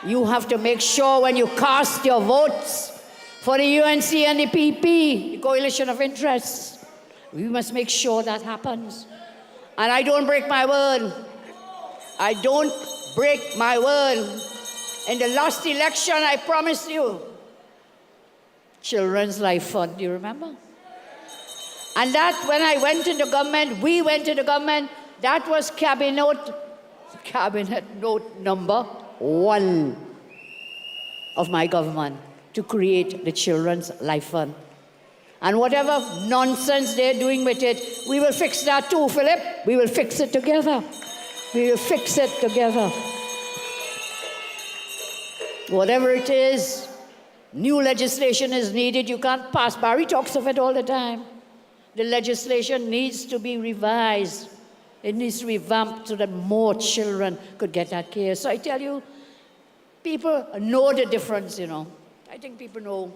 Speaker 10: you have to make sure when you cast your votes for the UNC and the PP, the Coalition of Interests, we must make sure that happens. And I don't break my word. I don't break my word. In the last election, I promised you Children's Life Fund. Do you remember? And that, when I went into government, we went into government, that was cabinet note number 1 of my government, to create the Children's Life Fund. And whatever nonsense they're doing with it, we will fix that too, Philip. We will fix it together. We will fix it together. Whatever it is, new legislation is needed. You can't pass. Barry talks of it all the time. The legislation needs to be revised. It needs to be revamped so that more children could get that care. So I tell you, people know the difference, you know. I think people know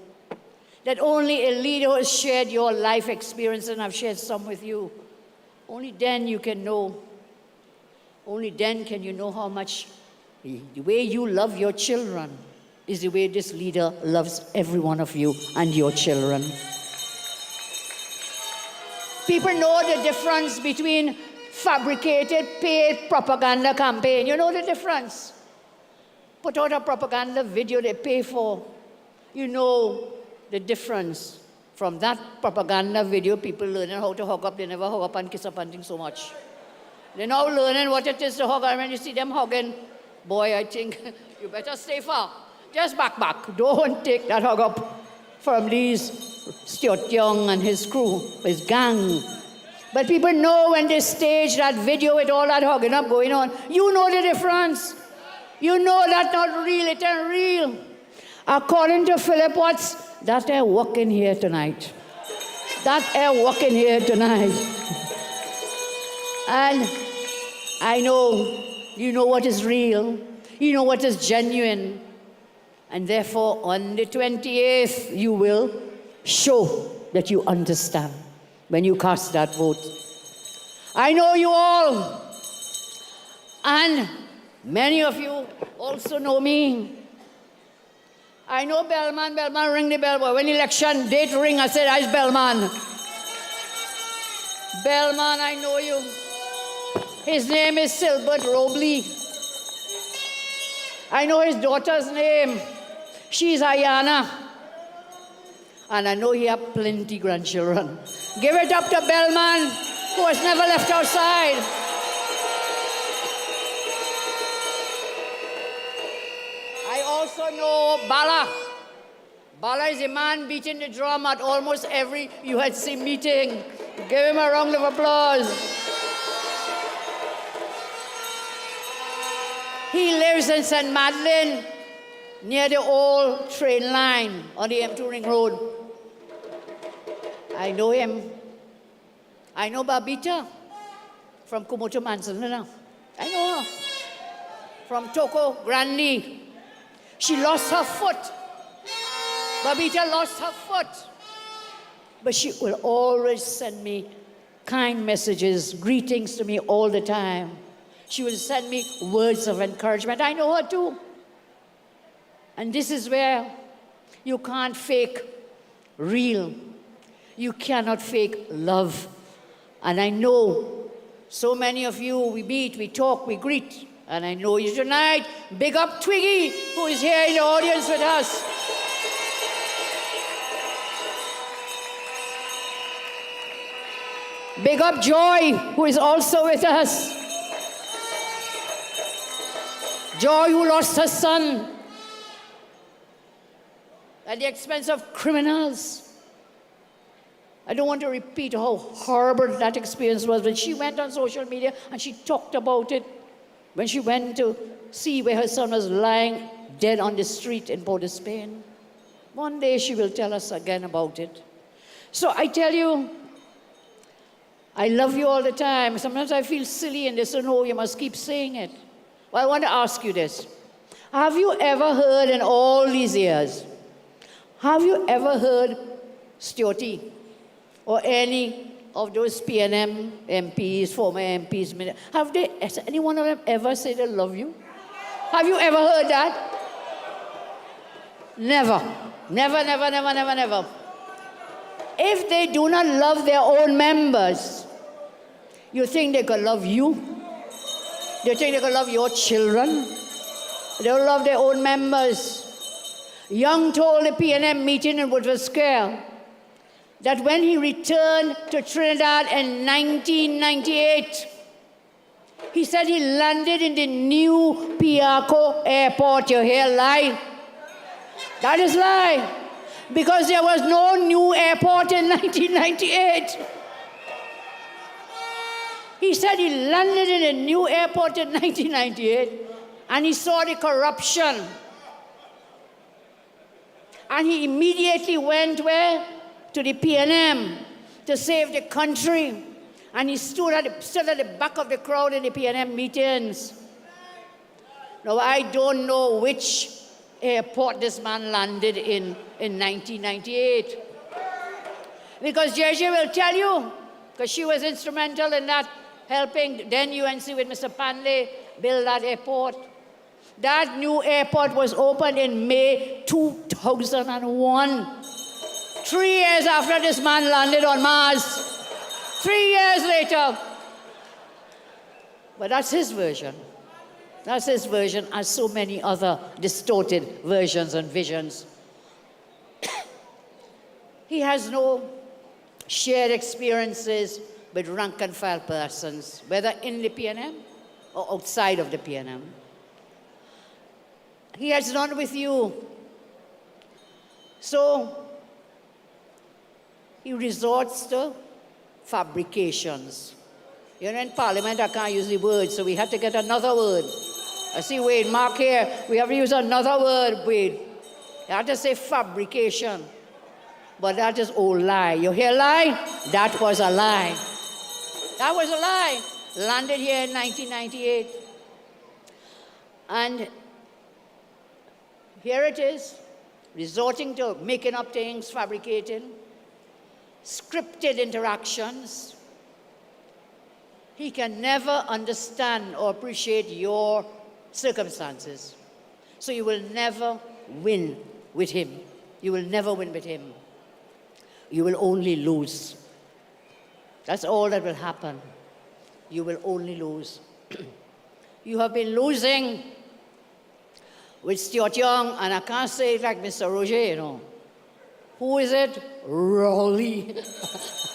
Speaker 10: that only a leader who has shared your life experience, and I've shared some with you, only then you can know. Only then can you know how much the way you love your children is the way this leader loves every one of you and your children. People know the difference between fabricated, paid propaganda campaign. You know the difference. Put out a propaganda video they pay for. You know the difference. From that propaganda video, people learning how to hug up. They never hug up and kiss up and things so much. They're now learning what it is to hug. And when you see them hugging, boy, I think you better stay far. Just back. Don't take that hug up from these Stuart Young and his crew, his gang. But people know when they stage that video with all that hugging up going on. You know the difference. You know that's not real. It ain't real. According to Philip Watts, that they're walking here tonight. That they're walking here tonight. And I know you know what is real. You know what is genuine. And therefore, on the 28th, you will show that you understand when you cast that vote. I know you all. And many of you also know me. I know Bellman. Bellman ring the bell. Boy. When election date ring, I said, "I's Bellman." Bellman, I know you. His name is Silbert Robley. I know his daughter's name. She's Ayana. And I know he has plenty grandchildren. Give it up to Bellman, who has never left our side. I also know Bala. Bala is a man beating the drum at almost every UHC meeting. Give him a round of applause. He lives in St. Madeleine, near the old train line on the M2 Ring Road. I know him. I know Babita from Kumoto Manzanilla. I know her. From Toko Grande. She lost her foot. Babita lost her foot. But she will always send me kind messages, greetings to me all the time. She will send me words of encouragement. I know her too. And this is where you can't fake real. You cannot fake love. And I know so many of you, we meet, we talk, we greet. And I know you tonight. Big up Twiggy, who is here in the audience with us. Big up Joy, who is also with us. Joy, who lost her son at the expense of criminals. I don't want to repeat how horrible that experience was, but she went on social media and she talked about it when she went to see where her son was lying dead on the street in Port of Spain. One day she will tell us again about it. So I tell you, I love you all the time. Sometimes I feel silly and they say, no, you must keep saying it. Well, I want to ask you this. Have you ever heard in all these years, have you ever heard Stuarty or any of those PNM MPs, former MPs, has any one of them ever said they love you? Have you ever heard that? Never. Never, never, never, never, never. If they do not love their own members, you think they could love you? Do you think they could love your children? They don't love their own members. Young told the PNM meeting in Woodford Square that when he returned to Trinidad in 1998, he said he landed in the new Piarco airport. You hear lie? That is lie. Because there was no new airport in 1998. He said he landed in a new airport in 1998 and he saw the corruption. And he immediately went where? To the PNM to save the country. And he stood at the back of the crowd in the PNM meetings. Now, I don't know which airport this man landed in 1998. Because JJ will tell you, because she was instrumental in that, helping then UNC with Mr. Panley build that airport. That new airport was opened in May 2001. 3 years after this man landed on Mars. 3 years later. But that's his version. That's his version, as so many other distorted versions and visions. He has no shared experiences with rank and file persons, whether in the PNM or outside of the PNM. He has none with you. So he resorts to fabrications. You know, in Parliament, I can't use the word, so we had to get another word. I see Wade, Mark here. We have to use another word, Wade. You have to say fabrication. But that is old lie. You hear lie? That was a lie. That was a lie. Landed here in 1998. And here it is, resorting to making up things, fabricating, scripted interactions. He can never understand or appreciate your circumstances. So you will never win with him. You will never win with him. You will only lose. That's all that will happen. You will only lose. You have been losing with Stuart Young, and I can't say it like Mr. Roger, you know. Who is it? Rowley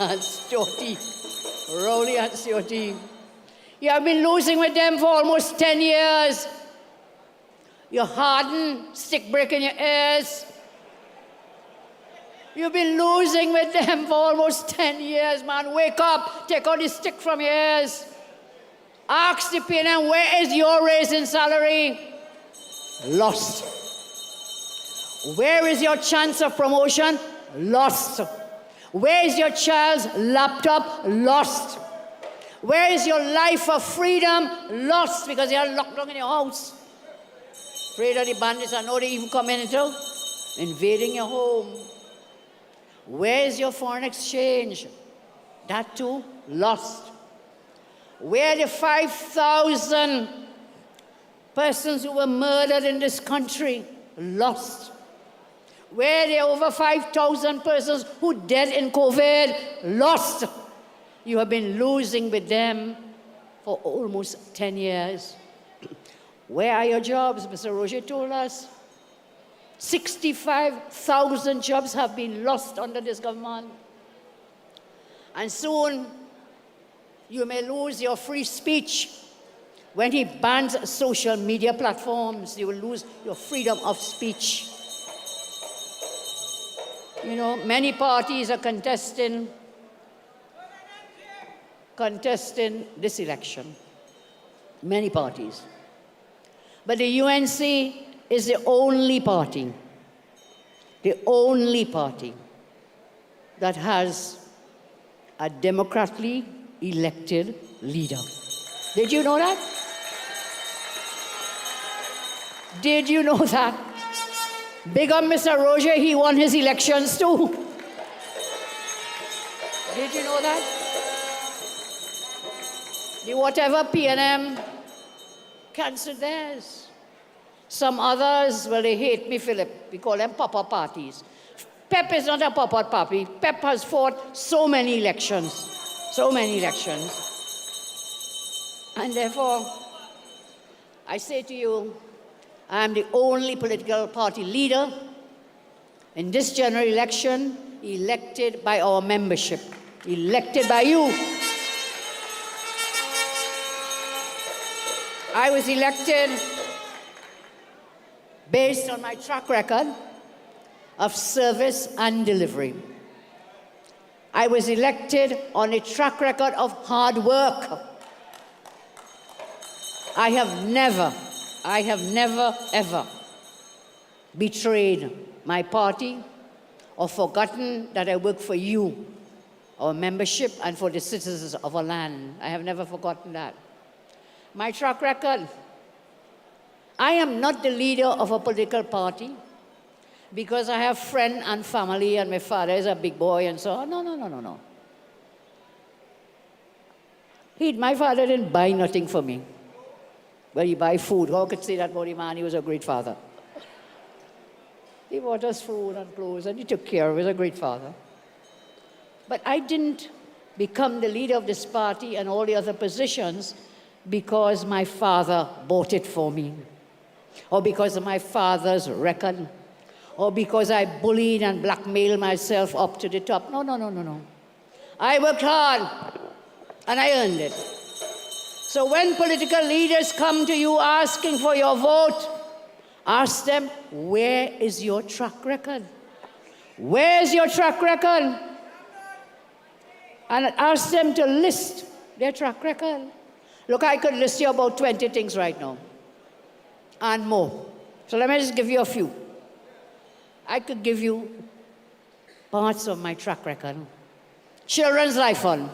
Speaker 10: and Stuarty. Rowley and Stuarty. You have been losing with them for almost 10 years. You're hardened, stick brick in your ears. You've been losing with them for almost 10 years, man. Wake up, take out the stick from your ears. Ask the PNM, where is your raise in salary? Lost. Where is your chance of promotion? Lost. Where is your child's laptop? Lost. Where is your life of freedom? Lost because you are locked down in your house. Afraid of the bandits, I know they even come in into invading your home. Where is your foreign exchange? That too, lost. Where are the 5,000 persons who were murdered in this country? Lost. Where are the over 5,000 persons who dead in COVID? Lost. You have been losing with them for almost 10 years. Where are your jobs? Mr. Roger told us 65,000 jobs have been lost under this government. And soon you may lose your free speech. When he bans social media platforms, you will lose your freedom of speech. You know, many parties are contesting this election. Many parties. But the UNC is the only party that has a democratically elected leader. Did you know that? Did you know that? Big up Mr. Roger, he won his elections too. Did you know that? The whatever PNM cancelled theirs. Some others, well, they hate me, Philip. We call them pop-up parties. PEP is not a pop-up party. PEP has fought so many elections. So many elections. And therefore, I say to you, I am the only political party leader in this general election elected by our membership, elected by you. I was elected based on my track record of service and delivery. I was elected on a track record of hard work. I have never, ever betrayed my party or forgotten that I work for you, our membership, and for the citizens of our land. I have never forgotten that. My track record. I am not the leader of a political party because I have friends and family and my father is a big boy and so on. No. My father didn't buy nothing for me. But he buy food. How could say that about him, man? He was a great father. He bought us food and clothes and he took care of us. He was a great father. But I didn't become the leader of this party and all the other positions because my father bought it for me, or because of my father's record, or because I bullied and blackmailed myself up to the top. No. I worked hard, and I earned it. So when political leaders come to you asking for your vote, ask them, where is your track record? Where is your track record? And ask them to list their track record. Look, I could list you about 20 things right now, and more. So let me just give you a few. I could give you parts of my track record. Children's Life Fund.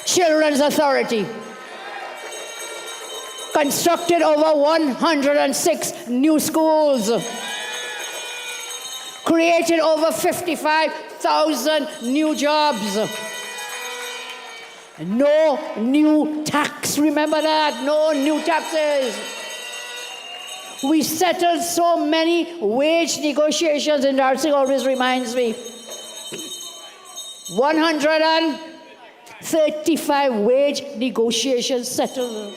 Speaker 10: Children's Authority. Constructed over 106 new schools. Created over 55,000 new jobs. No new tax, remember that? No new taxes. We settled so many wage negotiations, and Darcy always reminds me. 135 wage negotiations settled.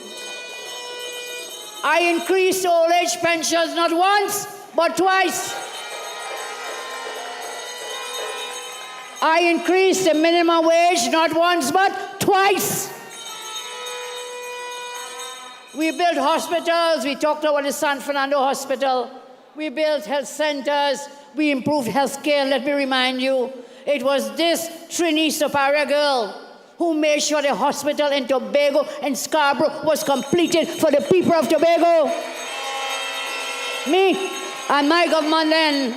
Speaker 10: I increased old age pensions not once, but twice. I increased the minimum wage not once, but twice. We built hospitals. We talked about the San Fernando Hospital. We built health centers. We improved health care. Let me remind you, it was this Trini Soparia girl who made sure the hospital in Tobago and Scarborough was completed for the people of Tobago. Me and my government then.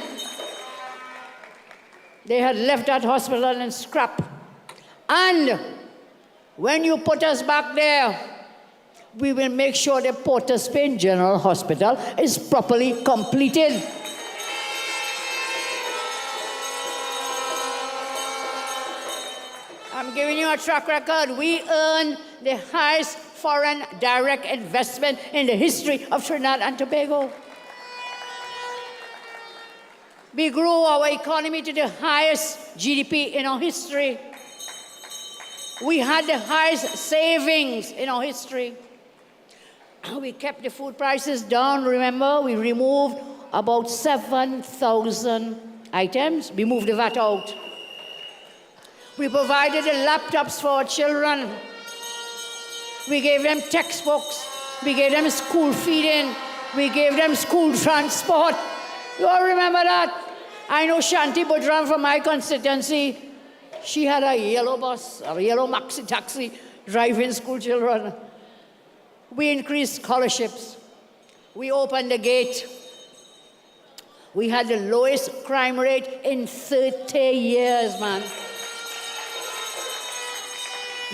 Speaker 10: They had left that hospital in scrap. And when you put us back there, we will make sure the Port of Spain General Hospital is properly completed. I'm giving you a track record. We earned the highest foreign direct investment in the history of Trinidad and Tobago. We grew our economy to the highest GDP in our history. We had the highest savings in our history. We kept the food prices down, remember? We removed about 7,000 items. We moved the VAT out. We provided the laptops for our children. We gave them textbooks. We gave them school feeding. We gave them school transport. You all remember that? I know Shanti Budran from my constituency. She had a yellow bus, a yellow maxi taxi, driving school children. We increased scholarships. We opened the gate. We had the lowest crime rate in 30 years, man.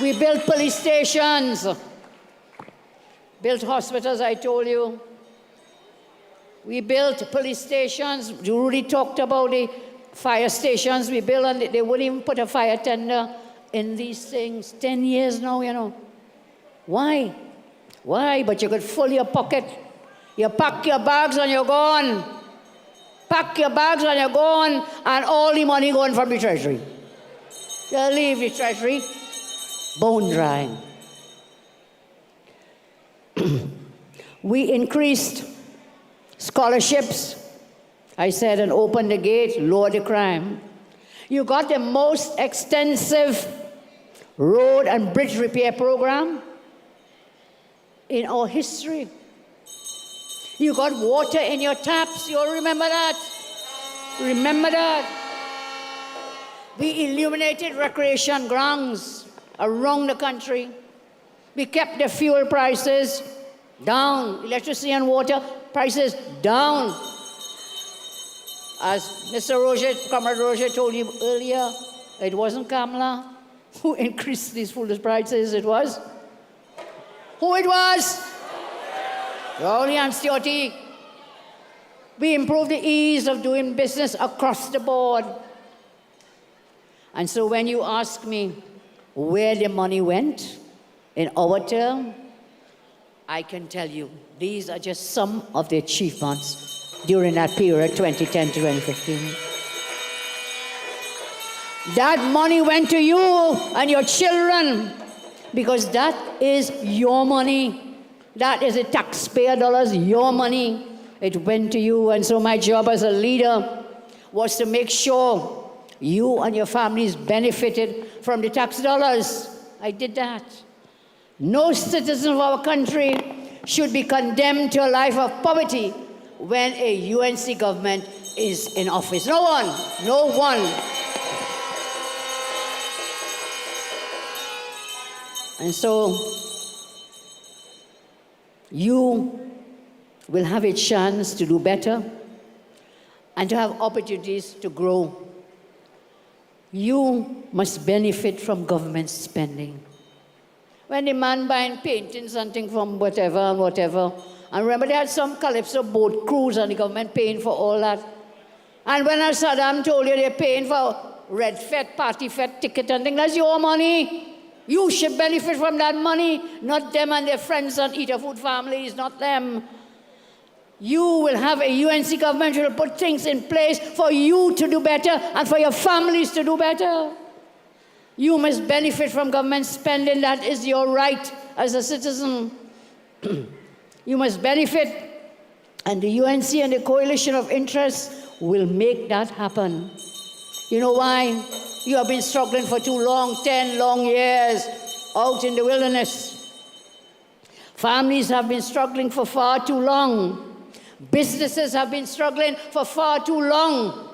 Speaker 10: We built police stations, built hospitals, I told you. We built police stations. Rudy talked about the fire stations we built, and they wouldn't even put a fire tender in these things. 10 years now, you know. Why? Why? But you could fill your pocket. You pack your bags and you're gone. Pack your bags and you're gone, and all the money going from the treasury. You leave the treasury bone dry. We increased scholarships, I said, and opened the gate, lowered the crime. You got the most extensive road and bridge repair program in our history. You got water in your taps, you all remember that? Remember that? We illuminated recreation grounds around the country. We kept the fuel prices down, electricity and water prices down. As Mr. Roger, Comrade Roger told you earlier, it wasn't Kamala who increased these foolish prices, it was. Who it was? Only Anstioti. We improved the ease of doing business across the board. And so when you ask me where the money went in our term, I can tell you, these are just some of the achievements during that period, 2010 to 2015. That money went to you and your children because that is your money. That is the taxpayer dollars, your money. It went to you, and so my job as a leader was to make sure you and your families benefited from the tax dollars. I did that. No citizen of our country should be condemned to a life of poverty when a UNC government is in office. No one. No one. And so you will have a chance to do better and to have opportunities to grow. You must benefit from government spending. When the man buying painting something from whatever and whatever, and remember they had some Calypso boat crews and the government paying for all that. And when Saddam told you they're paying for Red Fete, Party Fete ticket and things, that's your money. You should benefit from that money, not them and their friends and eat food families, not them. You will have a UNC government who will put things in place for you to do better and for your families to do better. You must benefit from government spending. That is your right as a citizen. You must benefit, and the UNC and the coalition of interests will make that happen. You know why? You have been struggling for too long, 10 long years out in the wilderness. Families have been struggling for far too long. Businesses have been struggling for far too long.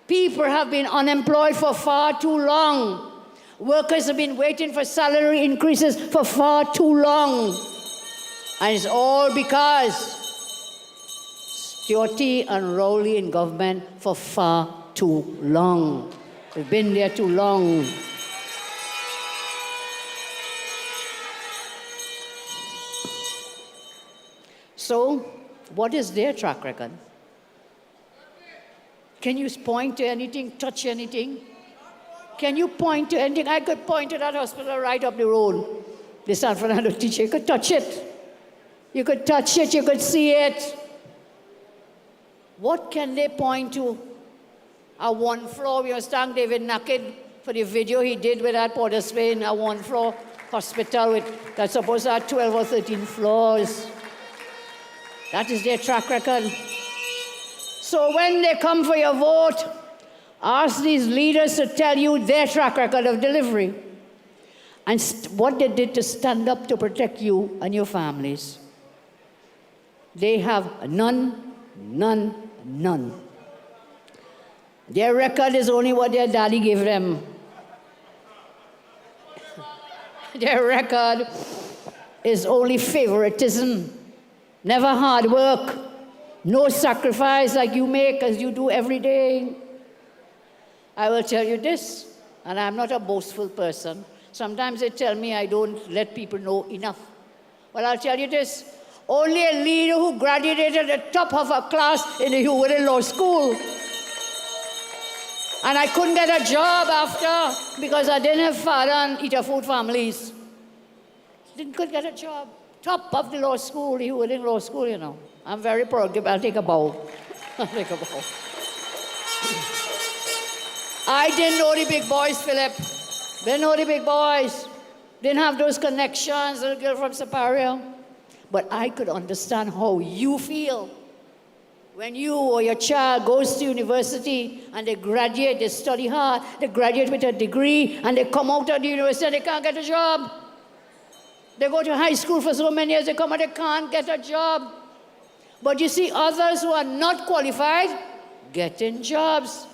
Speaker 10: People have been unemployed for far too long. Workers have been waiting for salary increases for far too long. And it's all because Stuarty and Rowley in government for far too long. We've been there too long. So, what is their track record? Can you point to anything, touch anything? Can you point to anything? I could point to that hospital right up the road, the San Fernando teacher. You could touch it. You could touch it, you could see it. What can they point to? A one floor, we was thank David Naked for the video he did with that Port of Spain, a one floor hospital that's supposed to have 12 or 13 floors. That is their track record. So when they come for your vote, ask these leaders to tell you their track record of delivery and what they did to stand up to protect you and your families. They have none, none, none. Their record is only what their daddy gave them. Their record is only favoritism, never hard work, no sacrifice like you make as you do every day. I will tell you this, and I'm not a boastful person. Sometimes they tell me I don't let people know enough. Well, I'll tell you this. Only a leader who graduated at the top of a class in the Hewlett Law School. And I couldn't get a job after because I didn't have father and eat a food families. Couldn't get a job. Top of the law school, the Hewlett Law School, you know. I'm very proud. I'll take a bow. I'll take a bow. I didn't know the big boys, Philip. Didn't know the big boys. Didn't have those connections, little girl from Superior. But I could understand how you feel when you or your child goes to university and they graduate, they study hard, they graduate with a degree, and they come out of the university and they can't get a job. They go to high school for so many years, they come out, they can't get a job. But you see others who are not qualified getting jobs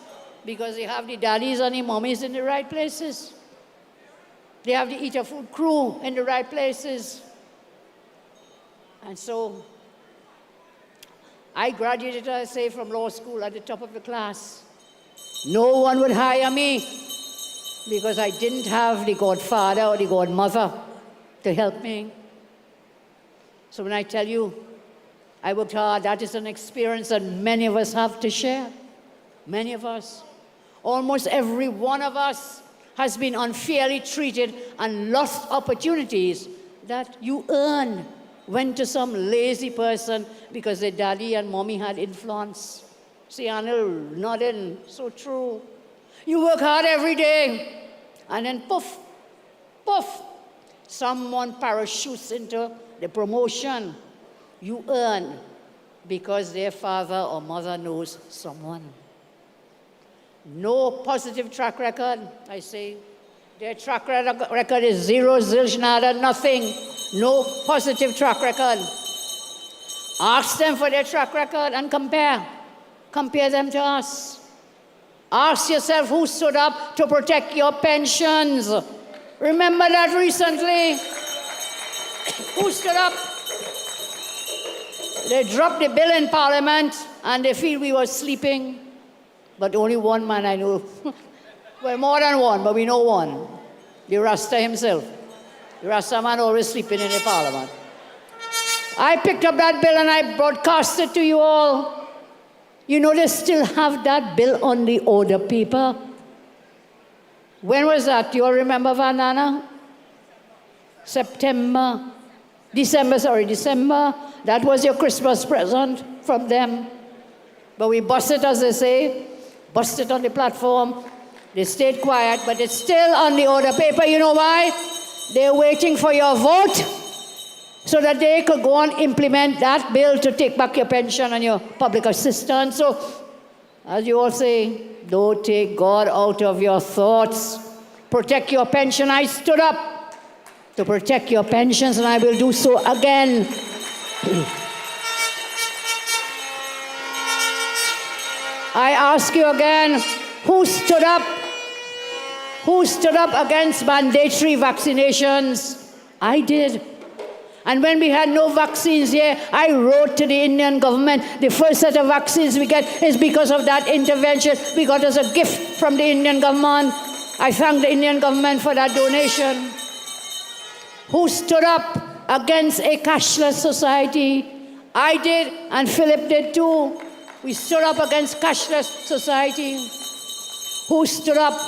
Speaker 10: because they have the daddies and the mommies in the right places. They have the Eat a Food crew in the right places. And so, I graduated, I say, from law school at the top of the class. No one would hire me because I didn't have the godfather or the godmother to help me. So when I tell you, I worked hard, that is an experience that many of us have to share. Many of us. Almost every one of us has been unfairly treated and lost opportunities that you earned. Went to some lazy person because their daddy and mommy had influence. See, Anil nodding, so true. You work hard every day, and then poof, poof, someone parachutes into the promotion you earn because their father or mother knows someone. No positive track record, I say. Their track record is zero, zilch, nada, nothing. No positive track record. Ask them for their track record and compare. Compare them to us. Ask yourself who stood up to protect your pensions. Remember that recently? Who stood up? They dropped the bill in Parliament and they feel we were sleeping. But only one man I know. Well, more than one, but we know one. The Rasta himself. The Rasta man always sleeping in the Parliament. I picked up that bill and I broadcast it to you all. You know they still have that bill on the order paper. When was that? Do you all remember, Vandana? December. That was your Christmas present from them. But we bust it, as they say, bust it on the platform. They stayed quiet, but it's still on the order paper. You know why? They're waiting for your vote so that they could go and implement that bill to take back your pension and your public assistance. So, as you all say, don't take God out of your thoughts. Protect your pension. I stood up to protect your pensions, and I will do so again. I ask you again, who stood up? Who stood up against mandatory vaccinations? I did. And when we had no vaccines here, I wrote to the Indian government, the first set of vaccines we get is because of that intervention. We got as a gift from the Indian government. I thank the Indian government for that donation. Who stood up against a cashless society? I did, and Philip did too. We stood up against cashless society. Who stood up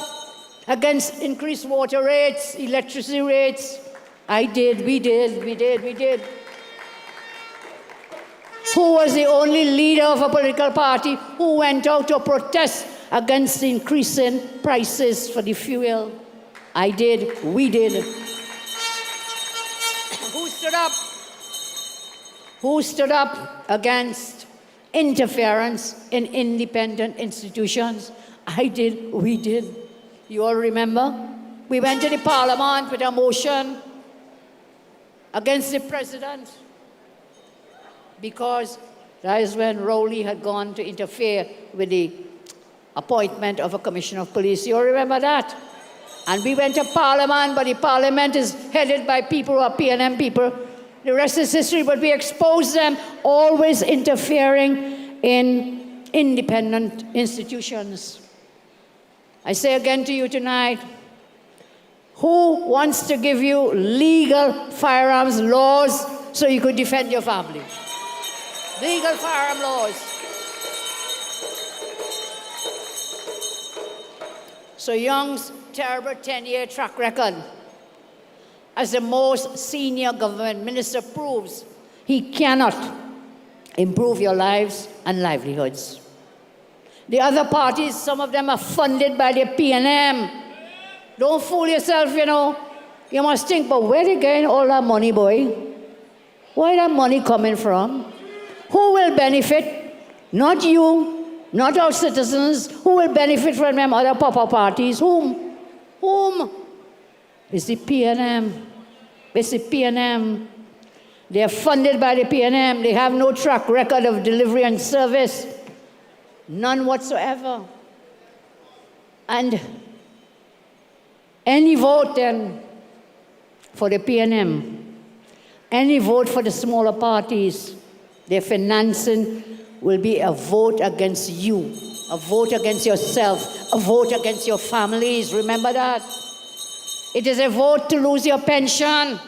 Speaker 10: against increased water rates, electricity rates? I did, we did. Who was the only leader of a political party who went out to protest against the increasing prices for the fuel? I did, we did. Who stood up? Who stood up against interference in independent institutions? I did, we did. You all remember? We went to the parliament with a motion against the president because that is when Rowley had gone to interfere with the appointment of a commissioner of police. You all remember that? And we went to parliament, but the parliament is headed by people who are PNM people. The rest is history, but we exposed them, always interfering in independent institutions. I say again to you tonight, who wants to give you legal firearms laws so you could defend your family? Legal firearm laws. So Young's terrible 10-year track record as the most senior government minister proves he cannot improve your lives and livelihoods. The other parties, some of them are funded by the PNM. Don't fool yourself, you know. You must think, but where they getting all that money, boy? Where that money coming from? Who will benefit? Not you, not our citizens. Who will benefit from them other pop-up parties? Whom? Whom? It's the PNM. It's the PNM. They are funded by the PNM. They have no track record of delivery and service. None whatsoever. And any vote then for the PNM, any vote for the smaller parties, their financing will be a vote against you, a vote against yourself, a vote against your families. Remember that. It is a vote to lose your pension.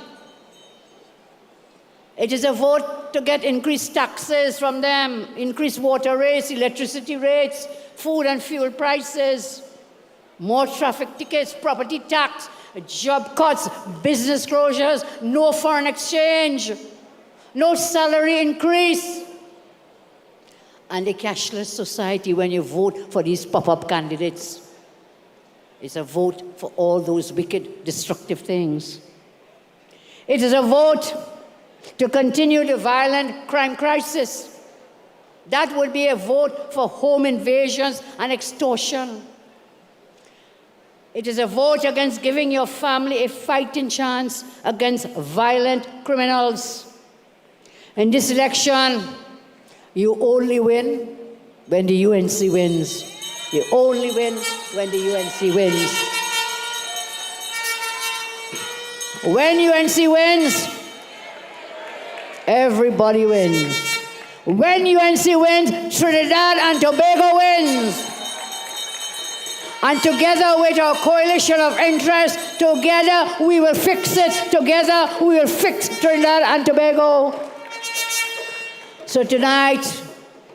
Speaker 10: It is a vote to get increased taxes from them, increased water rates, electricity rates, food and fuel prices, more traffic tickets, property tax, job cuts, business closures, no foreign exchange, no salary increase. And a cashless society when you vote for these pop-up candidates. It's a vote for all those wicked, destructive things. It is a vote to continue the violent crime crisis. That would be a vote for home invasions and extortion. It is a vote against giving your family a fighting chance against violent criminals. In this election, you only win when the UNC wins. You only win when the UNC wins. When UNC wins, everybody wins. When UNC wins, Trinidad and Tobago wins. And together with our coalition of interests, together we will fix it. Together we will fix Trinidad and Tobago. So tonight,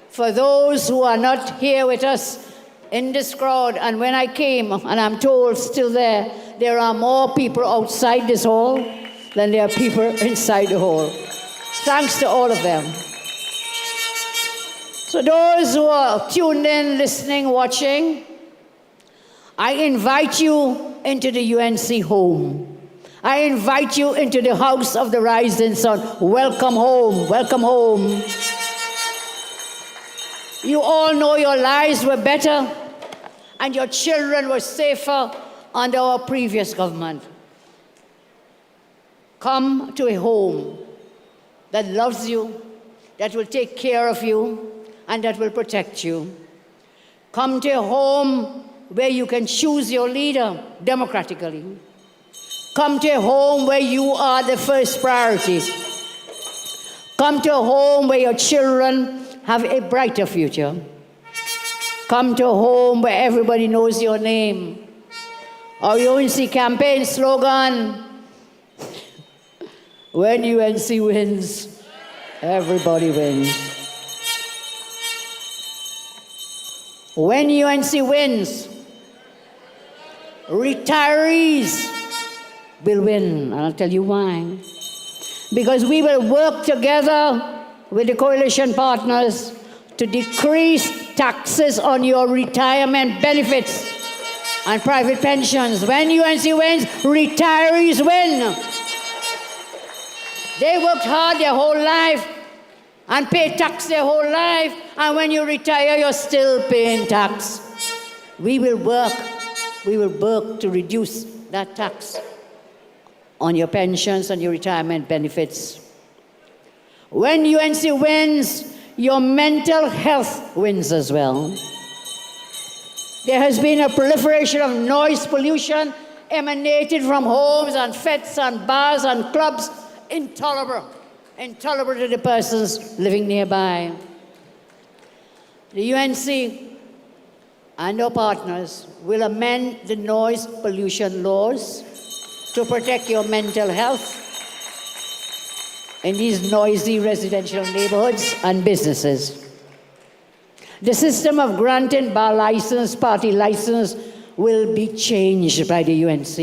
Speaker 10: for those who are not here with us in this crowd, and when I came, and I'm told still there are more people outside this hall than there are people inside the hall. Thanks to all of them. So those who are tuned in, listening, watching, I invite you into the UNC home. I invite you into the house of the rising sun. Welcome home, welcome home. You all know your lives were better and your children were safer under our previous government. Come to a home that loves you, that will take care of you, and that will protect you. Come to a home where you can choose your leader democratically. Come to a home where you are the first priority. Come to a home where your children have a brighter future. Come to a home where everybody knows your name. Our UNC campaign slogan, when UNC wins, everybody wins. When UNC wins, retirees will win, and I'll tell you why. Because we will work together with the coalition partners to decrease taxes on your retirement benefits and private pensions. When UNC wins, retirees win. They worked hard their whole life and paid tax their whole life, and when you retire, you're still paying tax. We will work to reduce that tax on your pensions and your retirement benefits. When UNC wins, your mental health wins as well. There has been a proliferation of noise pollution emanated from homes and fetes and bars and clubs, intolerable to the persons living nearby. The UNC and our partners will amend the noise pollution laws to protect your mental health in these noisy residential neighborhoods and businesses. The system of granting bar license, party license, will be changed by the UNC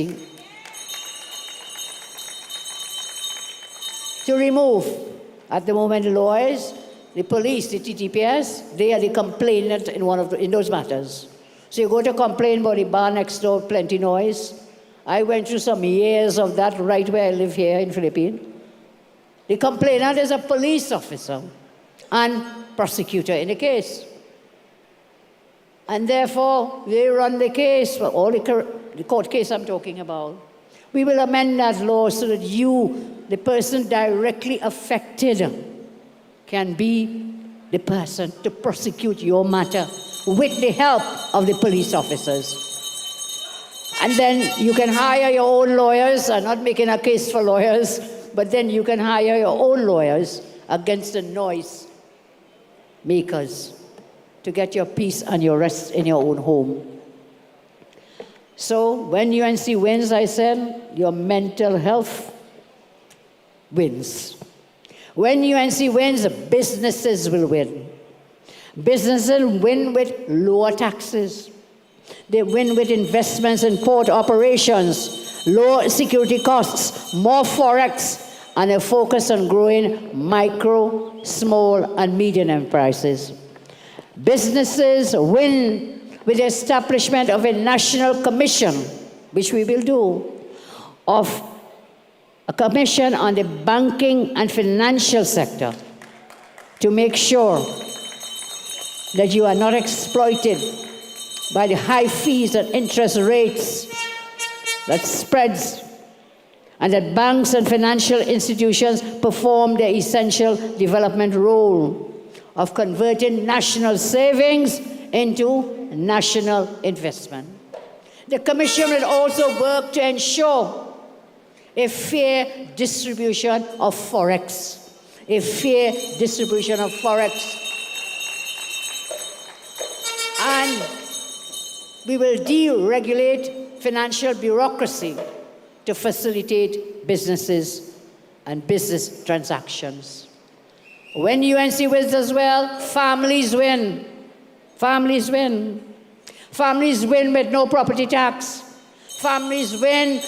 Speaker 10: to remove, at the moment, the lawyers, the police, the TTPS, they are the complainant in those matters. So you go to complain about the bar next door, plenty noise. I went through some years of that right where I live here in Philippines. The complainant is a police officer and prosecutor in the case. And therefore, they run the case, for all the court case I'm talking about. We will amend that law so that you, the person directly affected, can be the person to prosecute your matter with the help of the police officers. And then you can hire your own lawyers. I'm not making a case for lawyers, but then you can hire your own lawyers against the noise makers to get your peace and your rest in your own home. So when UNC wins, I said, your mental health wins. When UNC wins, businesses will win. Businesses win with lower taxes. They win with investments in port operations, low security costs, more forex, and a focus on growing micro, small, and medium enterprises. Businesses win with the establishment of a national commission, which we will do, of a commission on the banking and financial sector to make sure that you are not exploited by the high fees and interest rates that spreads, and that banks and financial institutions perform their essential development role of converting national savings into national investment. The Commission will also work to ensure a fair distribution of forex. A fair distribution of forex. And we will deregulate financial bureaucracy to facilitate businesses and business transactions. When UNC wins as well, families win. Families win. Families win with no property tax. Families win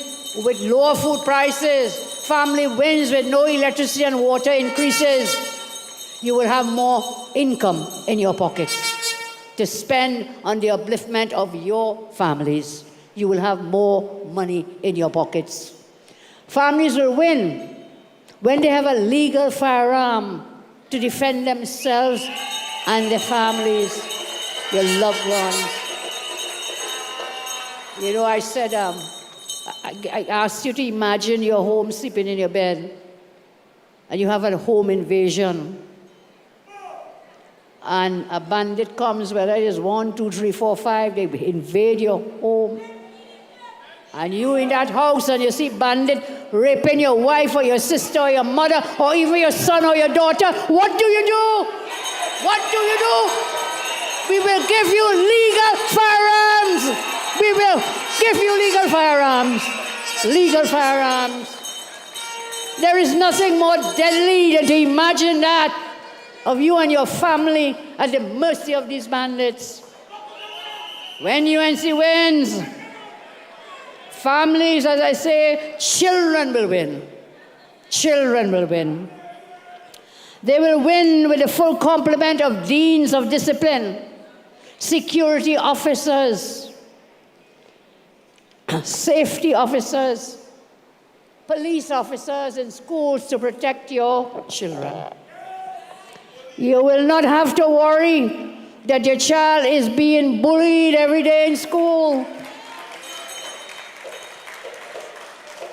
Speaker 10: with lower food prices. Family wins with no electricity and water increases. You will have more income in your pockets to spend on the upliftment of your families. You will have more money in your pockets. Families will win when they have a legal firearm to defend themselves and their families, your loved ones. You know, I said, I asked you to imagine your home, sleeping in your bed, and you have a home invasion. And a bandit comes, whether it is 1, 2, 3, 4, 5, they invade your home. and you in that house and you see bandit raping your wife or your sister or your mother or even your son or your daughter, what do you do? What do you do? We will give you legal firearms. We will give you legal firearms. Legal firearms. There is nothing more deadly than to imagine that of you and your family at the mercy of these bandits. When UNC wins, families, as I say, children will win. Children will win. They will win with the full complement of deans of discipline, security officers, safety officers, police officers in schools to protect your children. You will not have to worry that your child is being bullied every day in school.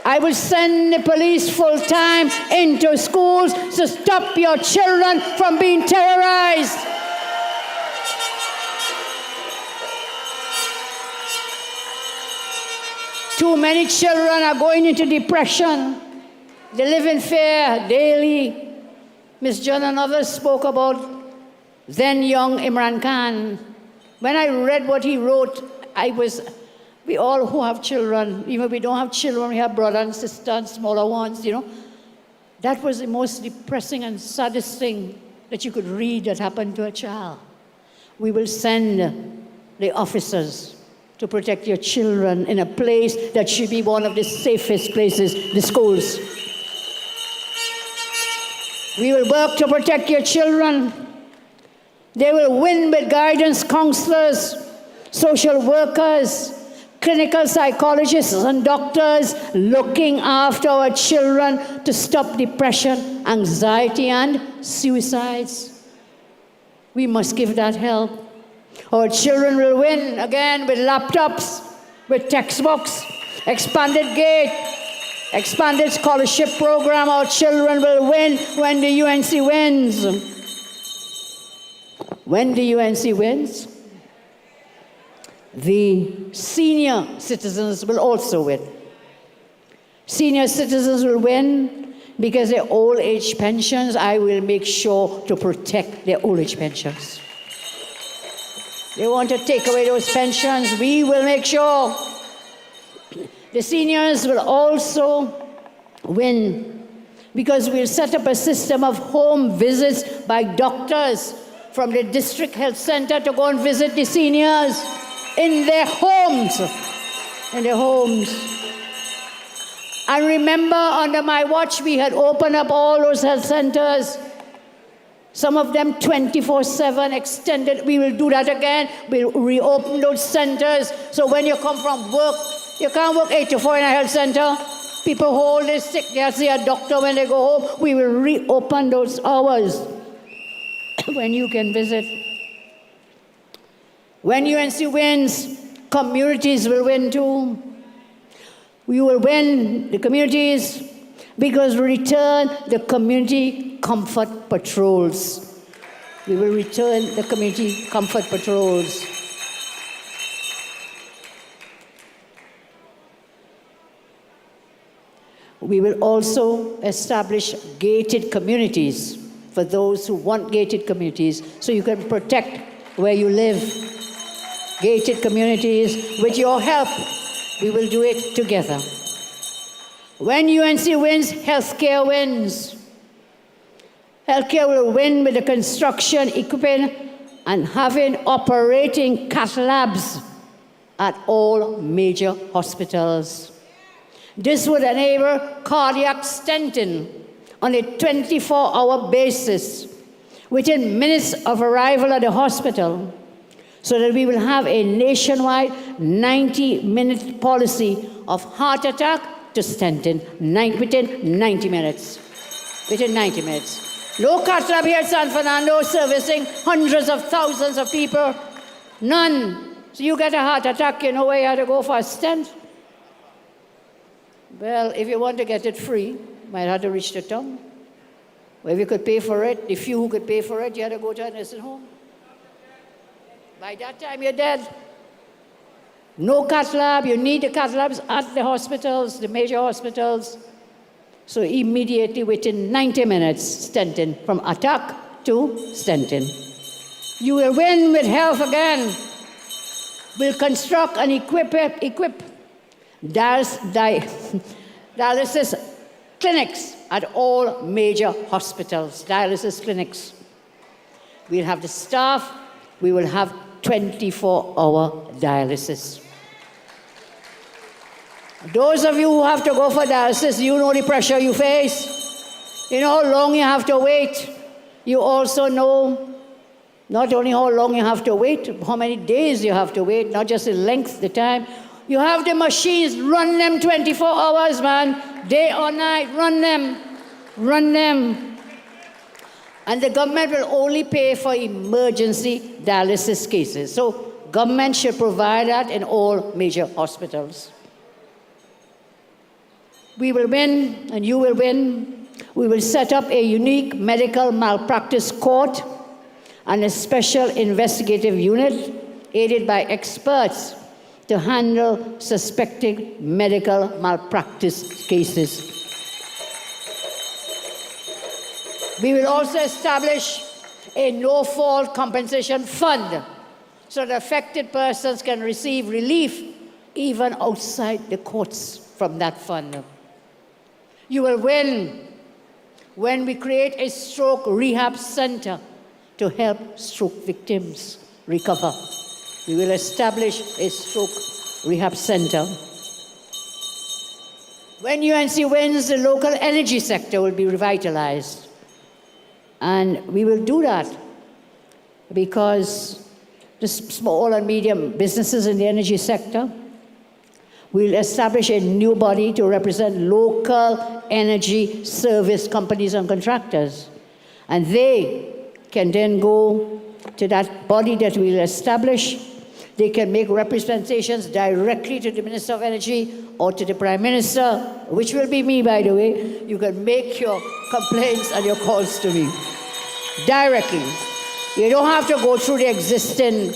Speaker 10: I will send the police full-time into schools to stop your children from being terrorized. Too many children are going into depression. They live in fear daily. Ms. John and others spoke about then young Imran Khan. When I read what he wrote, we all who have children, even if we don't have children, we have brothers and sisters and smaller ones, you know. That was the most depressing and saddest thing that you could read that happened to a child. We will send the officers to protect your children in a place that should be one of the safest places, the schools. We will work to protect your children. They will win with guidance counselors, social workers, clinical psychologists and doctors looking after our children to stop depression, anxiety, and suicides. We must give that help. Our children will win again with laptops, with textbooks, expanded gate, expanded scholarship program. Our children will win when the UNC wins. When the UNC wins, the senior citizens will also win. Senior citizens will win because their old age pensions, I will make sure to protect their old age pensions. They want to take away those pensions, we will make sure. The seniors will also win because we'll set up a system of home visits by doctors from the district health center to go and visit the seniors in their homes. In their homes. And remember, under my watch, we had opened up all those health centers. Some of them 24/7 extended. We will do that again. We'll reopen those centers. So when you come from work, you can't work 8 to 4 in a health center. People who are always sick, they'll see a doctor when they go home. We will reopen those hours when you can visit. When UNC wins, communities will win too. We will win the communities because we return the community comfort patrols. We will return the community comfort patrols. We will also establish gated communities for those who want gated communities so you can protect where you live. Gated communities, with your help, we will do it together. When UNC wins, healthcare wins. Healthcare will win with the construction, equipping, and having operating cath labs at all major hospitals. This would enable cardiac stenting on a 24-hour basis within minutes of arrival at the hospital, so that we will have a nationwide 90-minute policy of heart attack to stenting within 90 minutes. Within 90 minutes. No cath lab here at San Fernando servicing hundreds of thousands of people. None. So you get a heart attack, you know where you have to go for a stent? Well, if you want to get it free, you might have to reach the tongue. Well, if you could pay for it, the few who could pay for it, you had to go to a nursing home. By that time, you're dead. No cath lab, you need the cath labs at the hospitals, the major hospitals. So immediately, within 90 minutes, stenting, from attack to stenting. You will win with health again. We'll construct and equip dialysis clinics at all major hospitals, dialysis clinics. We'll have the staff, we will have 24-hour dialysis. Those of you who have to go for dialysis, you know the pressure you face. You know how long you have to wait. You also know not only how long you have to wait, how many days you have to wait, not just the length, the time. You have the machines, run them 24 hours, man, day or night, run them. And the government will only pay for emergency dialysis cases. So government should provide that in all major hospitals. We will win, and you will win. We will set up a unique medical malpractice court and a special investigative unit aided by experts to handle suspected medical malpractice cases. We will also establish a no-fault compensation fund so that affected persons can receive relief even outside the courts from that fund. You will win when we create a stroke rehab center to help stroke victims recover. We will establish a stroke rehab center. When UNC wins, the local energy sector will be revitalized. And we will do that because the small and medium businesses in the energy sector will establish a new body to represent local energy service companies and contractors. And they can then go to that body that we'll establish. They can make representations directly to the Minister of Energy or to the Prime Minister, which will be me, by the way. You can make your complaints and your calls to me directly. You don't have to go through the existing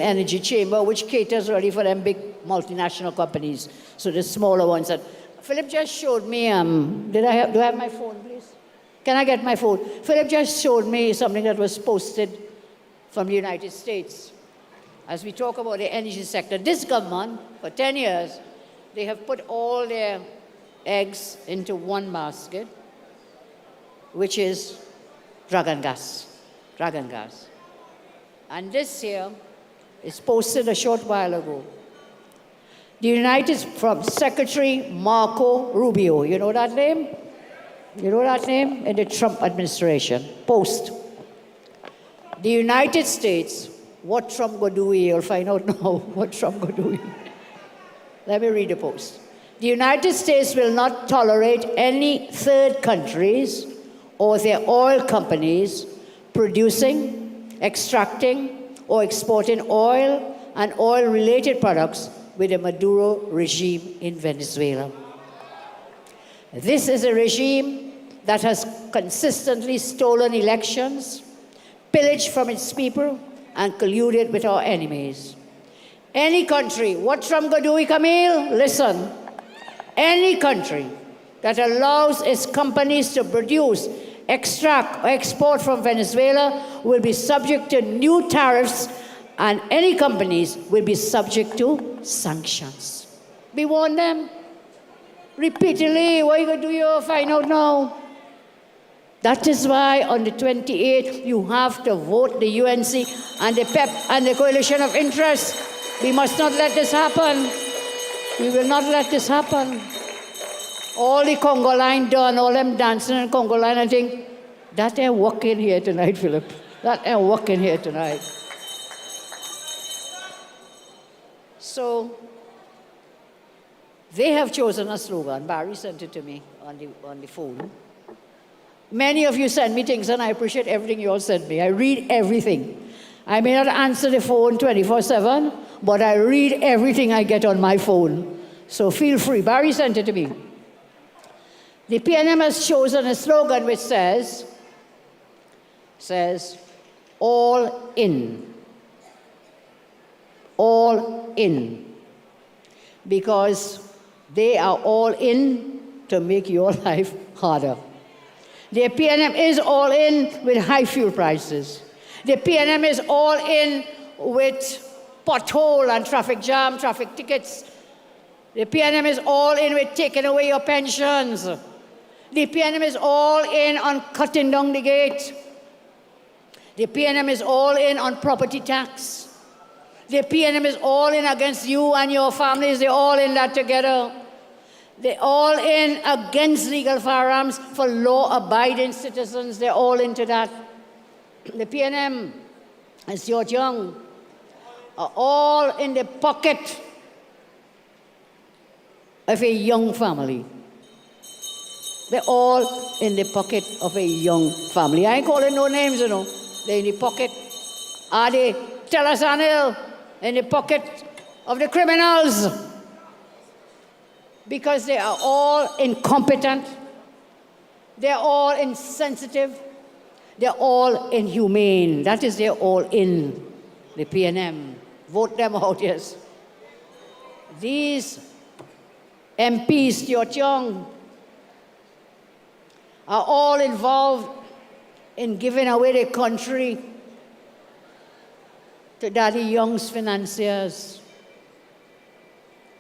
Speaker 10: energy chamber, which caters really for them big multinational companies. So the smaller ones. And Philip just showed me, do I have my phone, please? Can I get my phone? Philip just showed me something that was posted from the United States. As we talk about the energy sector, this government, for 10 years, they have put all their eggs into one basket, which is dragon gas. And this here is posted a short while ago. From Secretary Marco Rubio. You know that name? You know that name? In the Trump administration. Post. The United States, what Trump go do, you'll find out now what Trump go do. Let me read the post. The United States will not tolerate any third countries or their oil companies producing, extracting, or exporting oil and oil-related products with the Maduro regime in Venezuela. This is a regime that has consistently stolen elections, pillaged from its people, and colluded with our enemies. Any country, what Trump gonna do, Camille? Listen. Any country that allows its companies to produce, extract, or export from Venezuela will be subject to new tariffs, and any companies will be subject to sanctions. We warn them repeatedly. What are you going to do? You'll find out now. That is why on the 28th, you have to vote the UNC and the PEP and the Coalition of Interest. We must not let this happen. We will not let this happen. All the Congo line done, all them dancing in Congo line, I think, that ain't working here tonight, Philip. That ain't working here tonight. So, they have chosen a slogan. Barry sent it to me on the phone. Many of you send me things, and I appreciate everything you all send me. I read everything. I may not answer the phone 24/7, but I read everything I get on my phone. So feel free. Barry sent it to me. The PNM has chosen a slogan which says, all in. all in. Because they are all in to make your life harder. The PNM is all in with high fuel prices. The PNM is all in with pothole and traffic jam, traffic tickets. The PNM is all in with taking away your pensions. The PNM is all in on cutting down the gate. The PNM is all in on property tax. The PNM is all in against you and your families. They're all in that together. They're all in against legal firearms for law-abiding citizens. They're all into that. The PNM and Stuart Young are all in the pocket of a young family. They're all in the pocket of a young family. I ain't calling no names, you know. They're in the pocket. Are they? Tell us, Anil. In the pocket of the criminals. Because they are all incompetent. They're all insensitive. They're all inhumane. That is, they're all in the PNM. Vote them out, yes. These MPs, Stuart Young, are all involved in giving away the country to Daddy Young's financiers.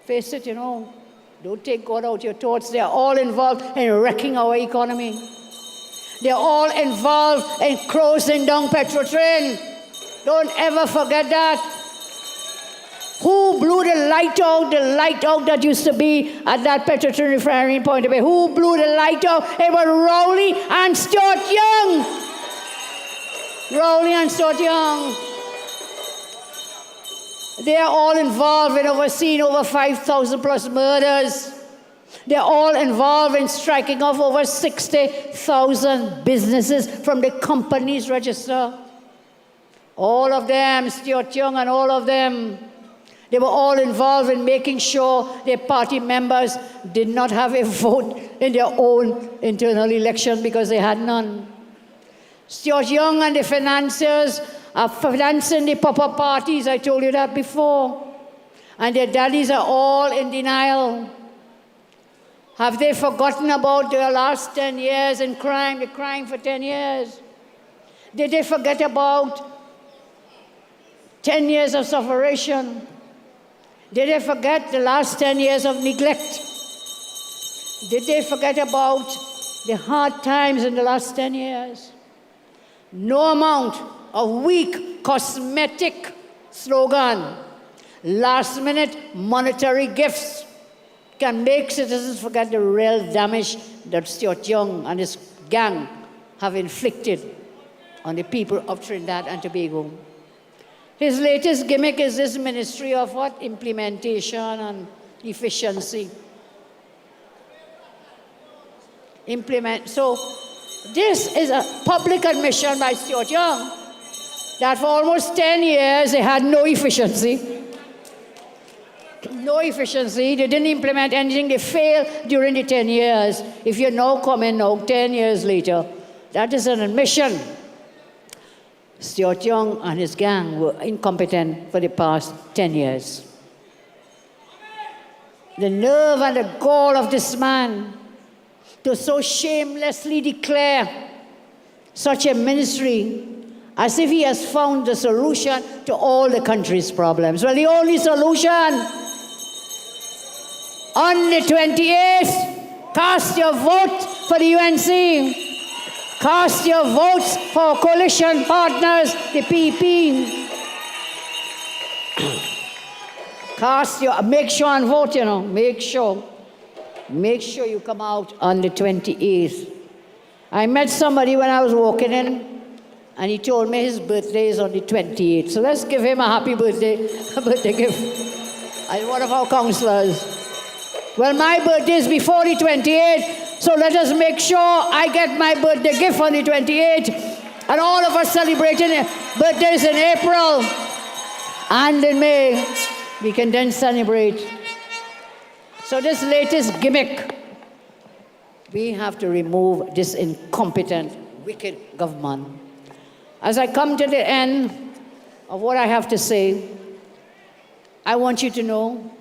Speaker 10: Face it, you know. Don't take God out your thoughts. They're all involved in wrecking our economy. They're all involved in closing down Petrotrain. Don't ever forget that. Who blew the light out that used to be at that Petrotrain refinery in Point Bay? Who blew the light out? It was Rowley and Stuart Young. Rowley and Stuart Young. They are all involved in overseeing over 5,000 plus murders. They're all involved in striking off over 60,000 businesses from the company's register. All of them, Stuart Young and all of them, they were all involved in making sure their party members did not have a vote in their own internal election because they had none. Stuart Young and the financiers are financing the pop-up parties. I told you that before. And their daddies are all in denial. Have they forgotten about their last 10 years in crime, the crime for 10 years? Did they forget about 10 years of suffering? Did they forget the last 10 years of neglect? Did they forget about the hard times in the last 10 years? No amount of weak, cosmetic slogan, last-minute monetary gifts can make citizens forget the real damage that Stuart Young and his gang have inflicted on the people of Trinidad and Tobago. His latest gimmick is this ministry of what? Implementation and efficiency. So this is a public admission by Stuart Young that for almost 10 years they had no efficiency. No efficiency. They didn't implement anything. They failed during the 10 years. If you're now coming now, 10 years later, that is an admission. Stuart Young and his gang were incompetent for the past 10 years. The nerve and the gall of this man to so shamelessly declare such a ministry as if he has found the solution to all the country's problems. Well, the only solution, on the 28th, cast your vote for the UNC. Cast your votes for coalition partners, the PP. Make sure and vote, you know, make sure. Make sure you come out on the 28th. I met somebody when I was walking in, and he told me his birthday is on the 28th. So let's give him a happy birthday gift. And one of our councillors. Well, my birthday is before the 28th, so let us make sure I get my birthday gift on the 28th. And all of us celebrating birthdays in April and in May. We can then celebrate. So this latest gimmick, we have to remove this incompetent, wicked government. As I come to the end of what I have to say, I want you to know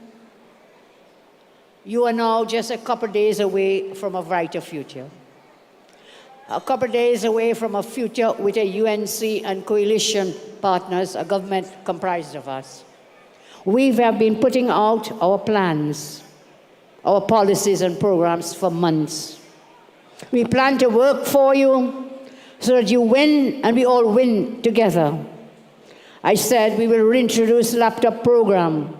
Speaker 10: you are now just a couple days away from a brighter future. A couple days away from a future with a UNC and coalition partners, a government comprised of us. We have been putting out our plans, our policies and programs for months. We plan to work for you so that you win and we all win together. I said we will reintroduce laptop program.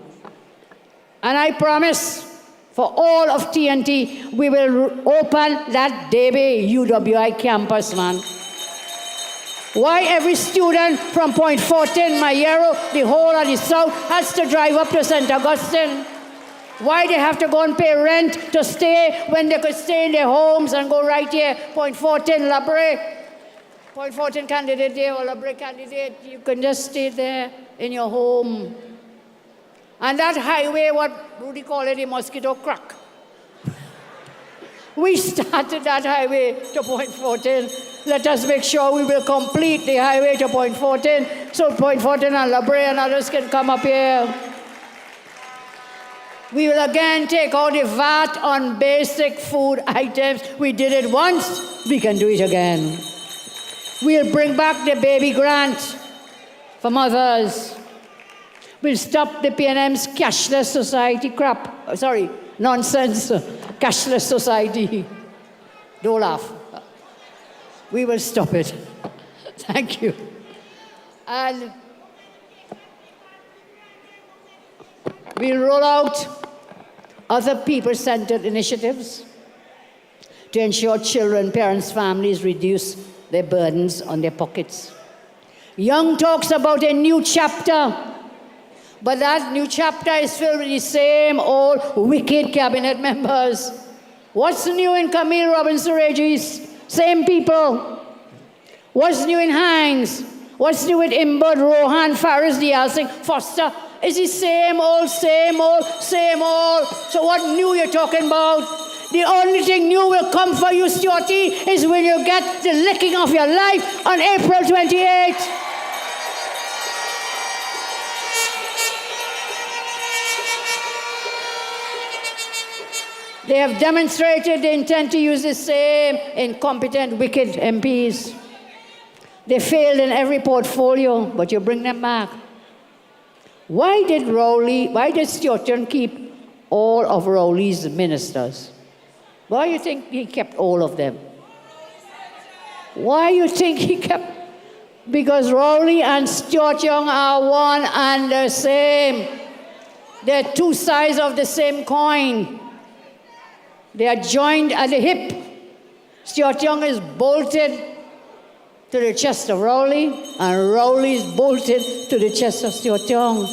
Speaker 10: And I promise for all of TNT, we will open that Debe UWI campus, man. Why every student from Point Fortin, Mayero, the whole of the South has to drive up to St. Augustine? Why they have to go and pay rent to stay when they could stay in their homes and go right here, Point Fortin, Labre? Point Fortin candidate there or Labre candidate, you can just stay there in your home. And that highway, what Rudy called it, a mosquito crack. We started that highway to Point Fortin. Let us make sure we will complete the highway to Point Fortin so Point Fortin and Labre and others can come up here. We will again take out the VAT on basic food items. We did it once, we can do it again. We'll bring back the baby grant for mothers. We'll stop the PNM's cashless society crap. Sorry, nonsense. Cashless society. Don't laugh. We will stop it. Thank you. And we'll roll out other people-centered initiatives to ensure children, parents, families reduce their burdens on their pockets. Young talks about a new chapter. But that new chapter is filled with the same old wicked cabinet members. What's new in Camille Robinson Regis? Same people. What's new in Hines? What's new with Imbud, Rohan, Faris, Diaz, Foster? It's the same old, same old, same old. So what new you're talking about? The only thing new will come for you, Stuarty, is when you get the licking of your life on April 28th. They have demonstrated they intend to use the same incompetent, wicked MPs. They failed in every portfolio, but you bring them back. Why did Stuart Young keep all of Rowley's ministers? Why do you think he kept all of them? Why do you think he kept? Because Rowley and Stuart Young are one and the same. They're two sides of the same coin. They are joined at the hip. Stuart Young is bolted to the chest of Rowley, and Rowley is bolted to the chest of Stuart Young.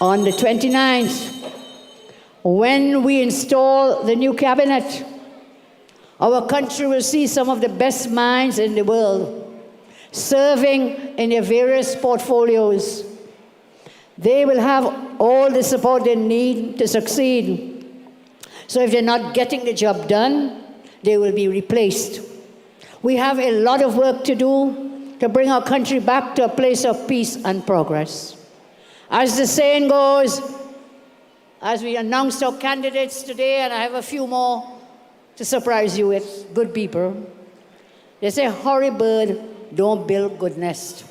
Speaker 10: On the 29th, when we install the new cabinet, our country will see some of the best minds in the world serving in their various portfolios. They will have all the support they need to succeed. So if they're not getting the job done, they will be replaced. We have a lot of work to do to bring our country back to a place of peace and progress. As the saying goes, as we announced our candidates today, and I have a few more to surprise you with, good people, they say, hurry bird, don't build good nest.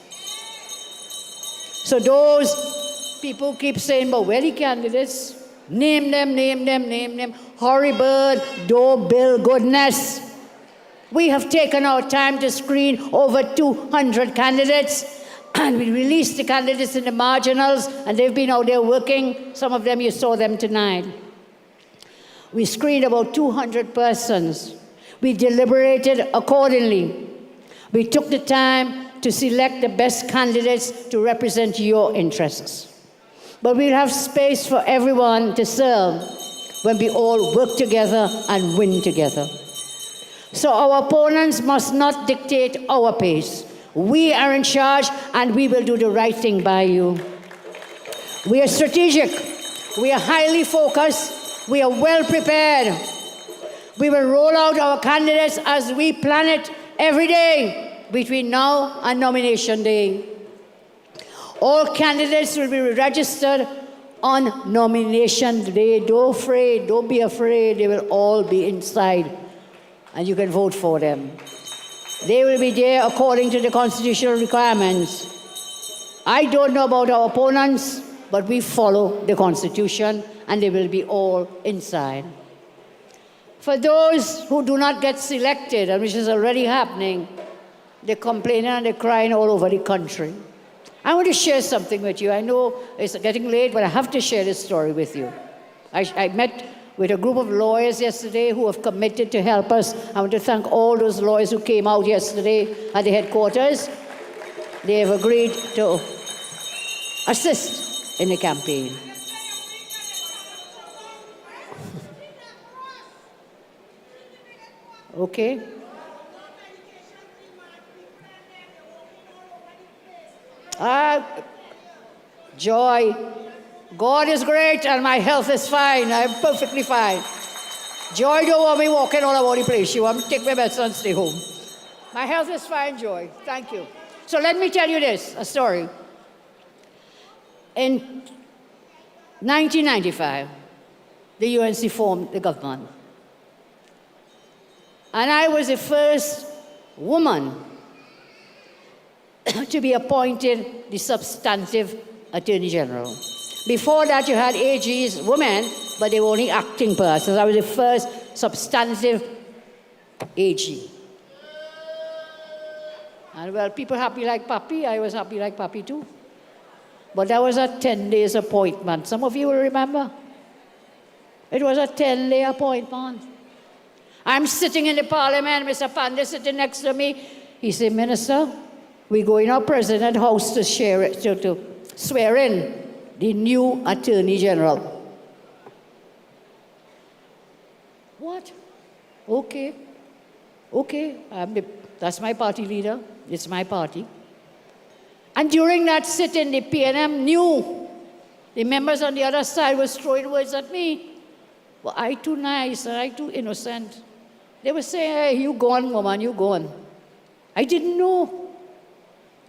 Speaker 10: So those people keep saying, but where are the candidates? Name them, name them, name them. Hurry bird, don't build good nest. We have taken our time to screen over 200 candidates, and we released the candidates in the marginals, and they've been out there working. Some of them, you saw them tonight. We screened about 200 persons. We deliberated accordingly. We took the time to select the best candidates to represent your interests. But we'll have space for everyone to serve when we all work together and win together. So our opponents must not dictate our pace. We are in charge, and we will do the right thing by you. We are strategic. We are highly focused. We are well prepared. We will roll out our candidates as we plan it every day between now and nomination day. All candidates will be registered on nomination day. Don't be afraid. They will all be inside and you can vote for them. They will be there according to the constitutional requirements. I don't know about our opponents, but we follow the Constitution and they will be all inside. For those who do not get selected, and which is already happening, they're complaining and they're crying all over the country. I want to share something with you. I know it's getting late, but I have to share this story with you. I met with a group of lawyers yesterday who have committed to help us. I want to thank all those lawyers who came out yesterday at the headquarters. They have agreed to assist in the campaign. Okay? Joy. God is great and my health is fine. I'm perfectly fine. Joy don't want me walking all over the place. She want me to take my medicine and stay home. My health is fine, Joy. Thank you. So let me tell you this, a story. In 1995, the UNC formed the government. And I was the first woman to be appointed the substantive Attorney General. Before that, you had AGs, women, but they were only acting persons. I was the first substantive AG. And well, people happy like Papi, I was happy like Papi too. But that was a 10-day appointment. Some of you will remember. It was a 10-day appointment. I'm sitting in the parliament, Mr. Pandey sitting next to me. He said, Minister, we go in our president house to swear in the new Attorney General. What? Okay. That's my party leader. It's my party. And during that sit-in, the PNM knew the members on the other side were throwing words at me. Well, I too nice and I too innocent. They were saying, hey, you go on, woman, you go on. I didn't know.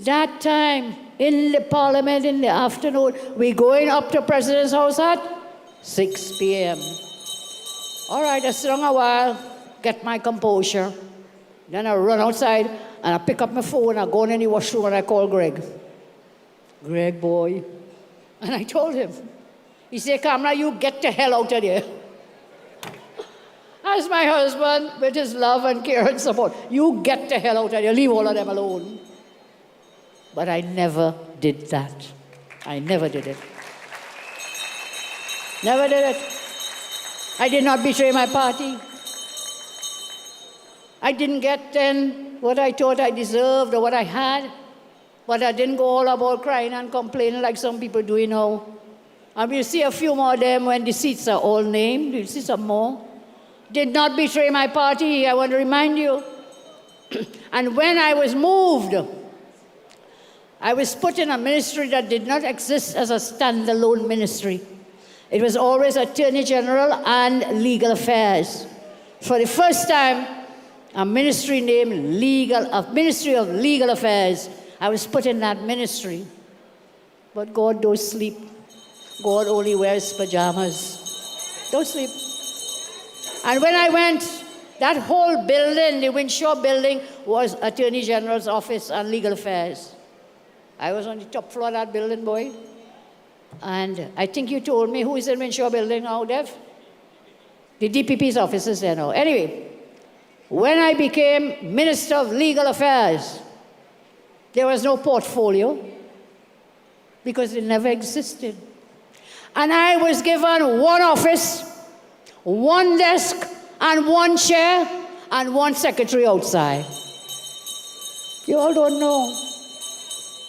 Speaker 10: That time, in the parliament in the afternoon, we're going up to President's house at 6 p.m. All right, I sit down a while, get my composure. Then I run outside and I pick up my phone, I go in the washroom and I call Greg. Greg, boy. And I told him. He said, Kamala, you get the hell out of there. As my husband, with his love and care and support, you get the hell out of there, leave all of them alone. But I never did that. I never did it. Never did it. I did not betray my party. I didn't get then what I thought I deserved or what I had. But I didn't go all about crying and complaining like some people do now. And we'll see a few more of them when the seats are all named. You'll see some more. Did not betray my party, I want to remind you. And when I was moved, I was put in a ministry that did not exist as a standalone ministry. It was always Attorney General and Legal Affairs. For the first time, a ministry named Ministry of Legal Affairs. I was put in that ministry. But God don't sleep. God only wears pajamas. Don't sleep. And when I went, that whole building, the Winshaw building, was Attorney General's office and Legal Affairs. I was on the top floor of that building, boy. And I think you told me who is in Winshaw building now, Dev? The DPP's office is there now. Anyway, when I became Minister of Legal Affairs, there was no portfolio because it never existed. And I was given one office, one desk, and one chair, and one secretary outside. You all don't know.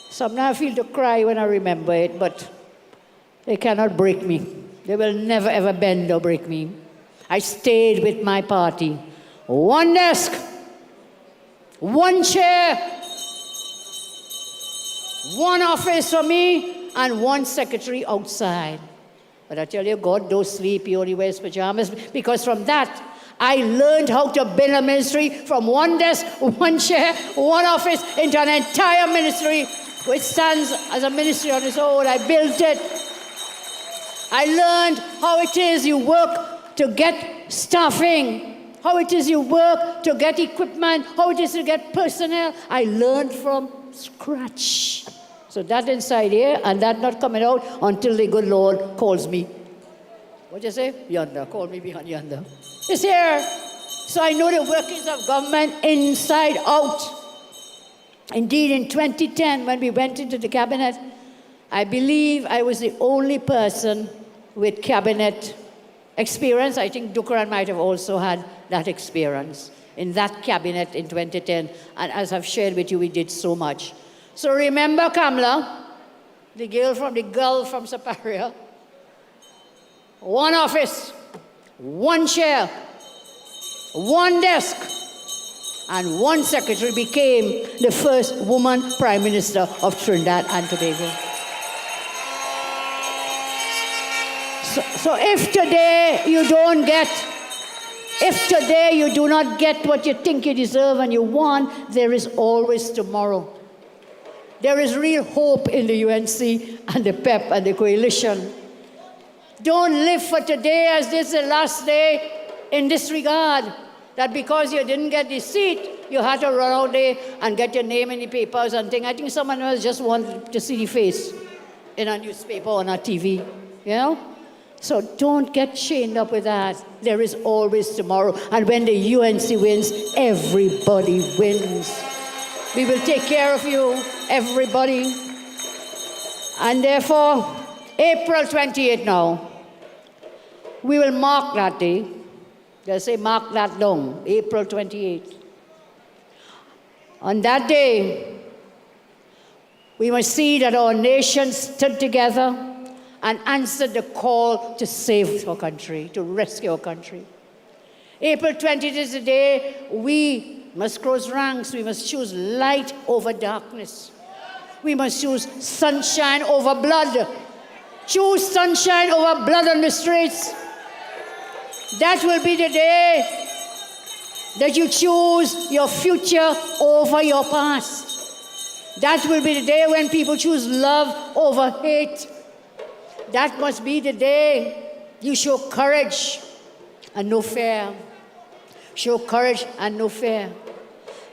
Speaker 10: Sometimes I feel to cry when I remember it, but they cannot break me. They will never ever bend or break me. I stayed with my party. One desk, one chair, one office for me, and one secretary outside. But I tell you, God don't sleep, he only wears pajamas, because from that, I learned how to build a ministry from one desk, one chair, one office, into an entire ministry which stands as a ministry on its own. I built it. I learned how it is you work to get staffing, how it is you work to get equipment, how it is to get personnel. I learned from scratch. So that inside here, and that not coming out until the good Lord calls me. What you say? Yonder. Call me behind yonder. It's here. So I know the workings of government inside out. Indeed, in 2010, when we went into the cabinet, I believe I was the only person with cabinet experience. I think Dukran might have also had that experience in that cabinet in 2010. And as I've shared with you, we did so much. So remember Kamla, the girl from Saparia, one office, one chair, one desk, and one secretary became the first woman Prime Minister of Trinidad and Tobago. So if today you do not get what you think you deserve and you want, there is always tomorrow. There is real hope in the UNC and the PEP and the coalition. Don't live for today as this is the last day in this regard. That because you didn't get the seat, you had to run out there and get your name in the papers and things. I think someone else just wanted to see the face in a newspaper or on a TV, you know? So don't get chained up with that. There is always tomorrow. And when the UNC wins, everybody wins. We will take care of you, everybody. And therefore, April 28th now, we will mark that day. They say mark that down, April 28th. On that day, we must see that our nation stood together and answered the call to save our country, to rescue our country. April 20th is the day we must cross ranks. We must choose light over darkness. We must choose sunshine over blood. Choose sunshine over blood on the streets. That will be the day that you choose your future over your past. That will be the day when people choose love over hate. That must be the day you show courage and no fear. Show courage and no fear.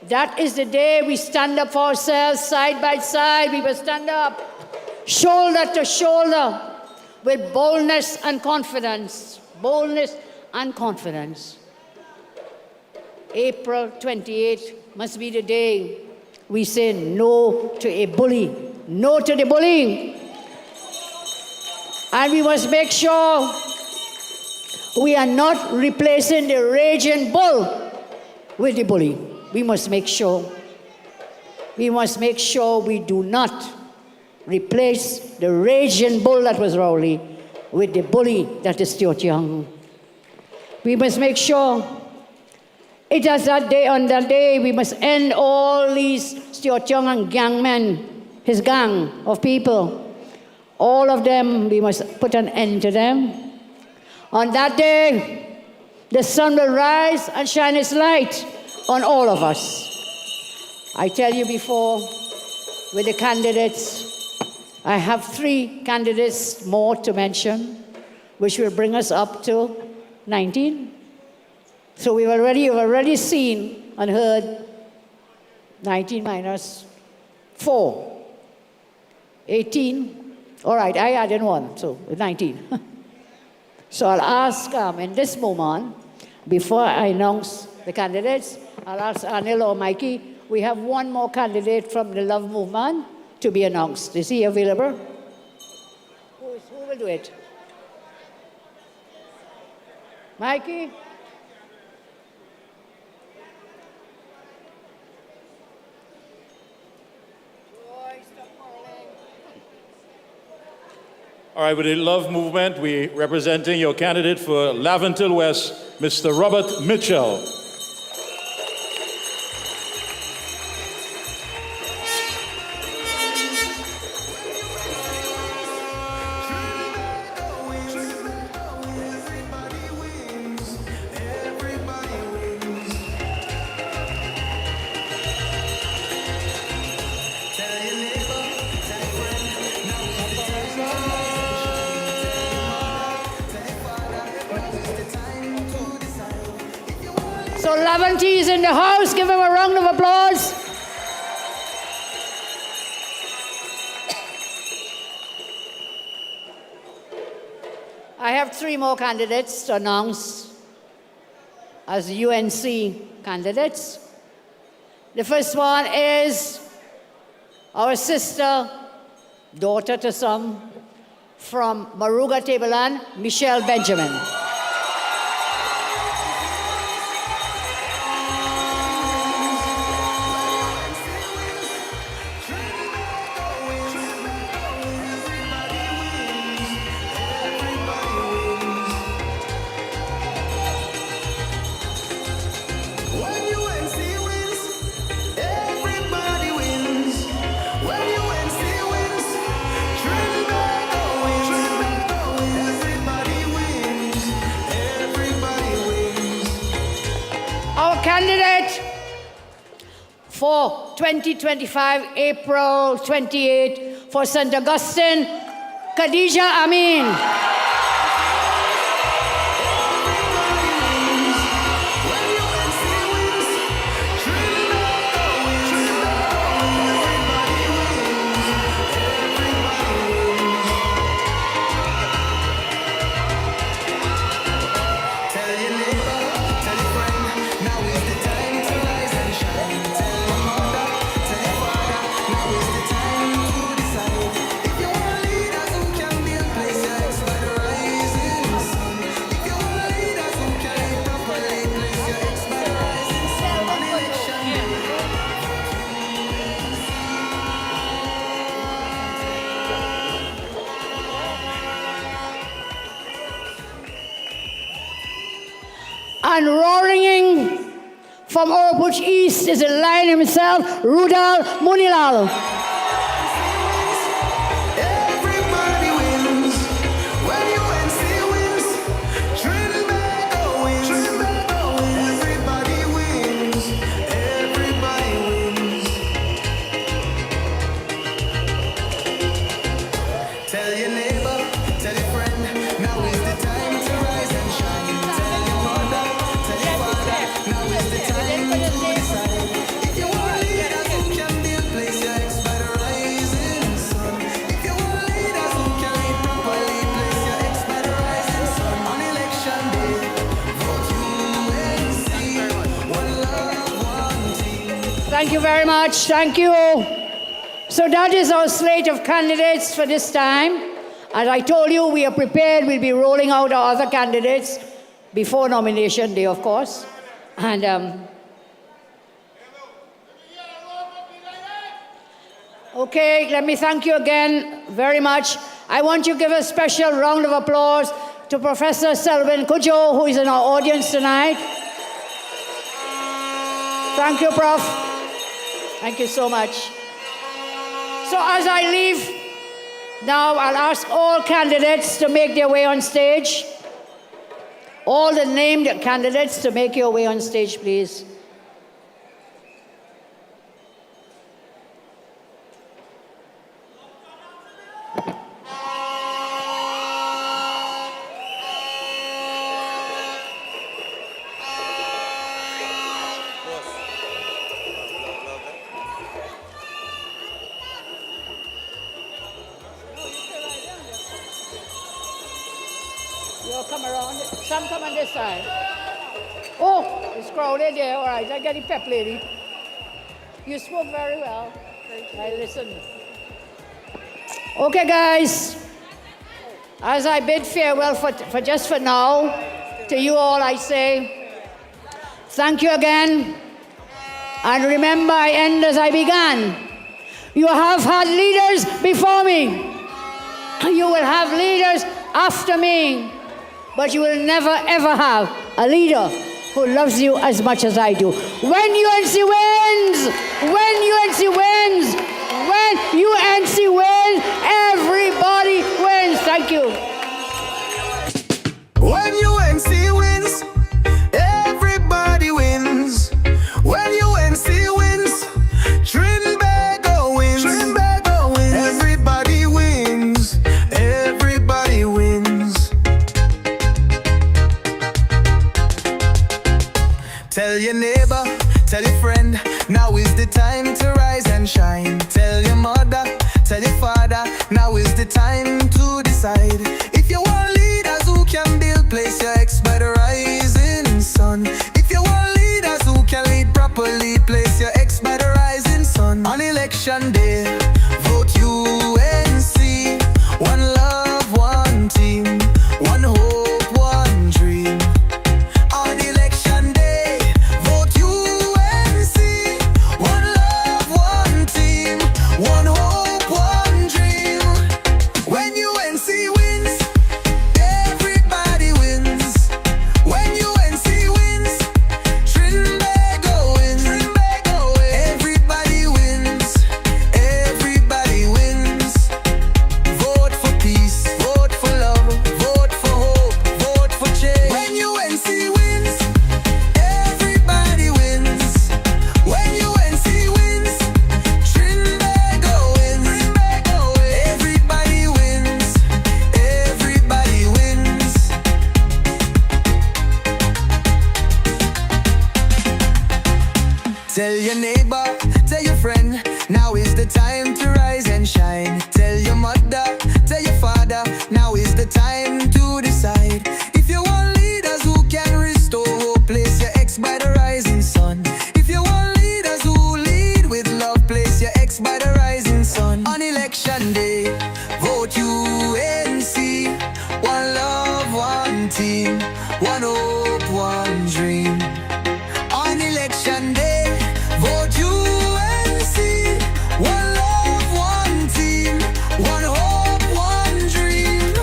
Speaker 10: That is the day we stand up for ourselves side by side. We will stand up shoulder to shoulder with boldness and confidence. Boldness and confidence. April 28th must be the day we say no to a bully. No to the bullying. And we must make sure we are not replacing the raging bull with the bully. We must make sure. We must make sure we do not replace the raging bull that was Rowley with the bully that is Stuart Young. We must make sure it is that day, on that day, we must end all these Stuart Young and gangmen, his gang of people. All of them, we must put an end to them. On that day, the sun will rise and shine its light on all of us. I tell you before, with the candidates, I have 3 candidates more to mention, which will bring us up to 19. So you've already seen and heard 19 minus 4, 18. All right, I added 1, so 19. So I'll ask in this moment, before I announce the candidates, I'll ask Anil or Mikey, we have 1 more candidate from the Love Movement to be announced. Is he available? Who will do it? Mikey?
Speaker 4: All right, with the Love Movement, we're representing your candidate for Laventille West, Mr. Robert Mitchell.
Speaker 7: Tell your neighbor,
Speaker 10: So Lavanti is in the house. Give him a round of applause. I have 3 more candidates to announce as UNC candidates. The first one is our sister, daughter to some, from Maruga Tableland, Michelle Benjamin. Candidate for 2025, April 28 for St. Augustine, Khadija Amin. And roaring in from Oropouche East is the lion himself, Rudal Munilal.
Speaker 7: Everybody wins. When UNC wins, Trinbago wins. Everybody wins. Everybody wins. Tell your neighbor, tell your friend, now is the time to rise and shine. Tell your mother, tell your father, now is the time to decide. If you want leaders who can build, place your ex by the rising sun. If you want leaders who can lead properly, place your ex by the rising sun. On election day, vote UNC. One love, one team.
Speaker 10: Thank you very much. Thank you. So that is our slate of candidates for this time. As I told you, we are prepared. We'll be rolling out our other candidates before nomination day, of course. And okay, let me thank you again very much. I want you to give a special round of applause to Professor Selwyn Cudjoe, who is in our audience tonight. Thank you, Prof. Thank you so much. So as I leave, now I'll ask all candidates to make their way on stage. All the named candidates to make your way on stage, please. You'll come around. Some come on this side. Oh, it's crowded there. All right, I get the pep lady. You spoke very well. I listened. Okay, guys. As I bid farewell for just for now, to you all I say, thank you again. And remember, I end as I began. You have had leaders before me. You will have leaders after me. But you will never, ever have a leader who loves you as much as I do. When UNC wins, everybody wins. Thank you.
Speaker 7: When UNC wins, everybody wins. When UNC wins, Trinbago wins. Everybody wins. Everybody wins. Tell time to decide. If you want leaders who can build, place your ex by the rising sun. If you want leaders who can lead properly, place your ex by the rising sun. On election day, vote UNC. One love, one team, one hope, one dream. On election day, vote UNC. One love, one team, one hope, one dream. When UNC wins, everybody wins. When UNC wins, Trinbago wins. Everybody wins. Everybody wins. Vote for peace. Vote for love. Vote for hope. Vote for change. When UNC wins, everybody wins. When UNC wins, Trinbago wins. Everybody wins. Everybody wins. Tell your neighbor, tell your friend, now is the time to rise and shine. Tell your mother, tell your father, now is the time to decide. If you want leaders who can restore hope, place your ex by the rising sun. If you want leaders who lead with love, place your ex by the rising sun. On election day, vote UNC. One love, one team, one hope, one dream. On election day, vote UNC. One love, one team, one hope, one dream.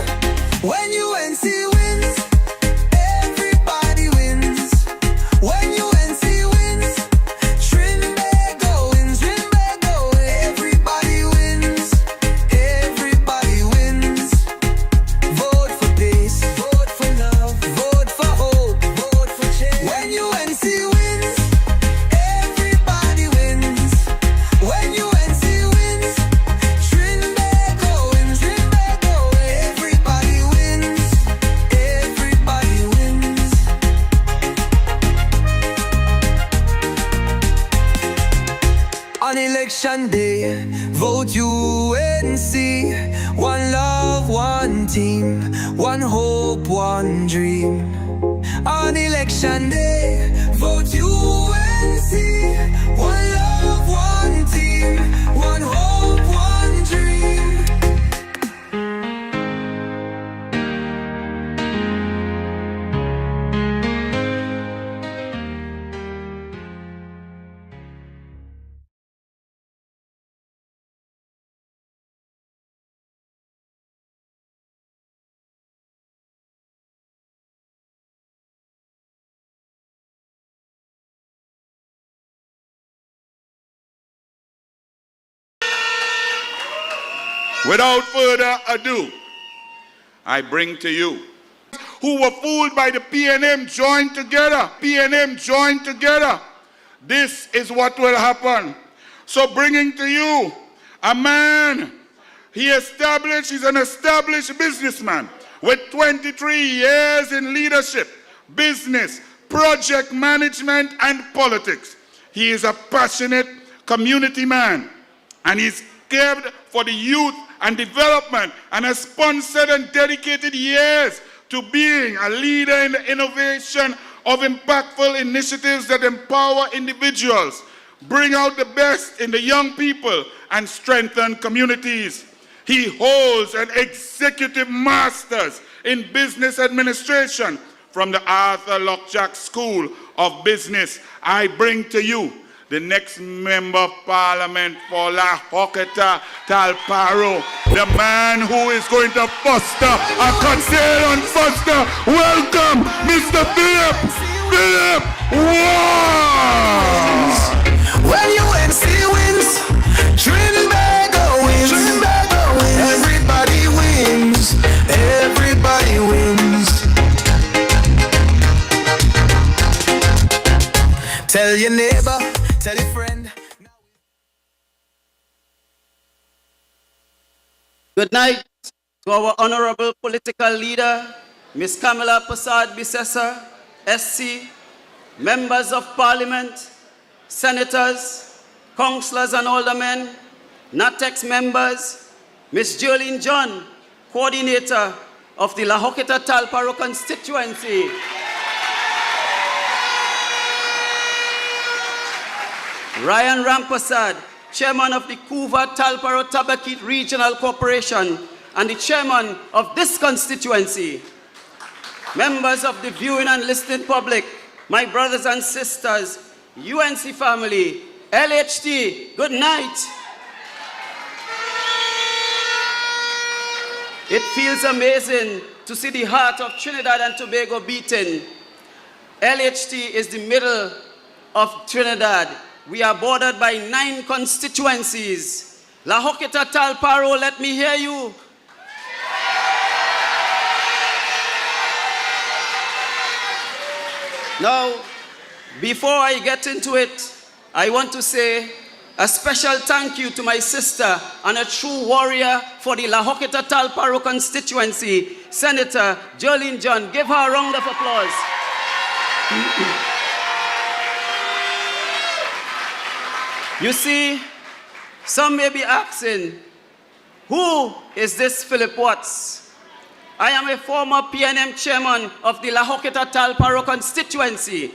Speaker 7: When UNC wins, everybody wins. When UNC wins, Trinbago wins. Everybody wins. Everybody wins. Vote for peace. Vote for love. Vote for hope. Vote for change. When UNC wins, everybody wins. When UNC wins, Trinbago wins. Everybody wins. Everybody wins. On election day, vote UNC. One love, one team, one hope, one dream. On election day, vote UNC. One love, one team, one hope, one dream.
Speaker 3: Without further ado, I bring to you who were fooled by the PNM join together. PNM join together. This is what will happen. So bringing to you a man, he's an established businessman with 23 years in leadership, business, project management, and politics. He is a passionate community man, and he's cared for the youth and development, and has sponsored and dedicated years to being a leader in the innovation of impactful initiatives that empower individuals, bring out the best in the young people, and strengthen communities. He holds an executive master's in business administration from the Arthur Lockjack School of Business. I bring to you the next Member of Parliament for La Hoketa Talparo, the man who is going to foster a curtail and foster. Welcome, Mr. Philip Wars!
Speaker 7: When UNC wins, Trinbago wins. Everybody wins. Everybody wins. Tell your neighbor, tell your friend.
Speaker 11: Good night to our honorable political leader, Ms. Kamala Persad-Bissessar, SC, members of parliament, senators, councillors and aldermen, NATEX members, Ms. Jolene John, coordinator of the La Hoqueta Talparo constituency. Ryan Rampersad, chairman of the Couva Talparo Tabakit Regional Corporation and the chairman of this constituency. Members of the viewing and listening public, my brothers and sisters, UNC family, LHT, good night. It feels amazing to see the heart of Trinidad and Tobago beating. LHT is the middle of Trinidad. We are bordered by 9 constituencies. La Hoqueta Talparo, let me hear you. Now, before I get into it, I want to say a special thank you to my sister and a true warrior for the La Hoqueta Talparo constituency, Senator Jolene John. Give her a round of applause. You see, some may be asking, who is this Philip Watts? I am a former PNM chairman of the La Hoqueta Talparo constituency.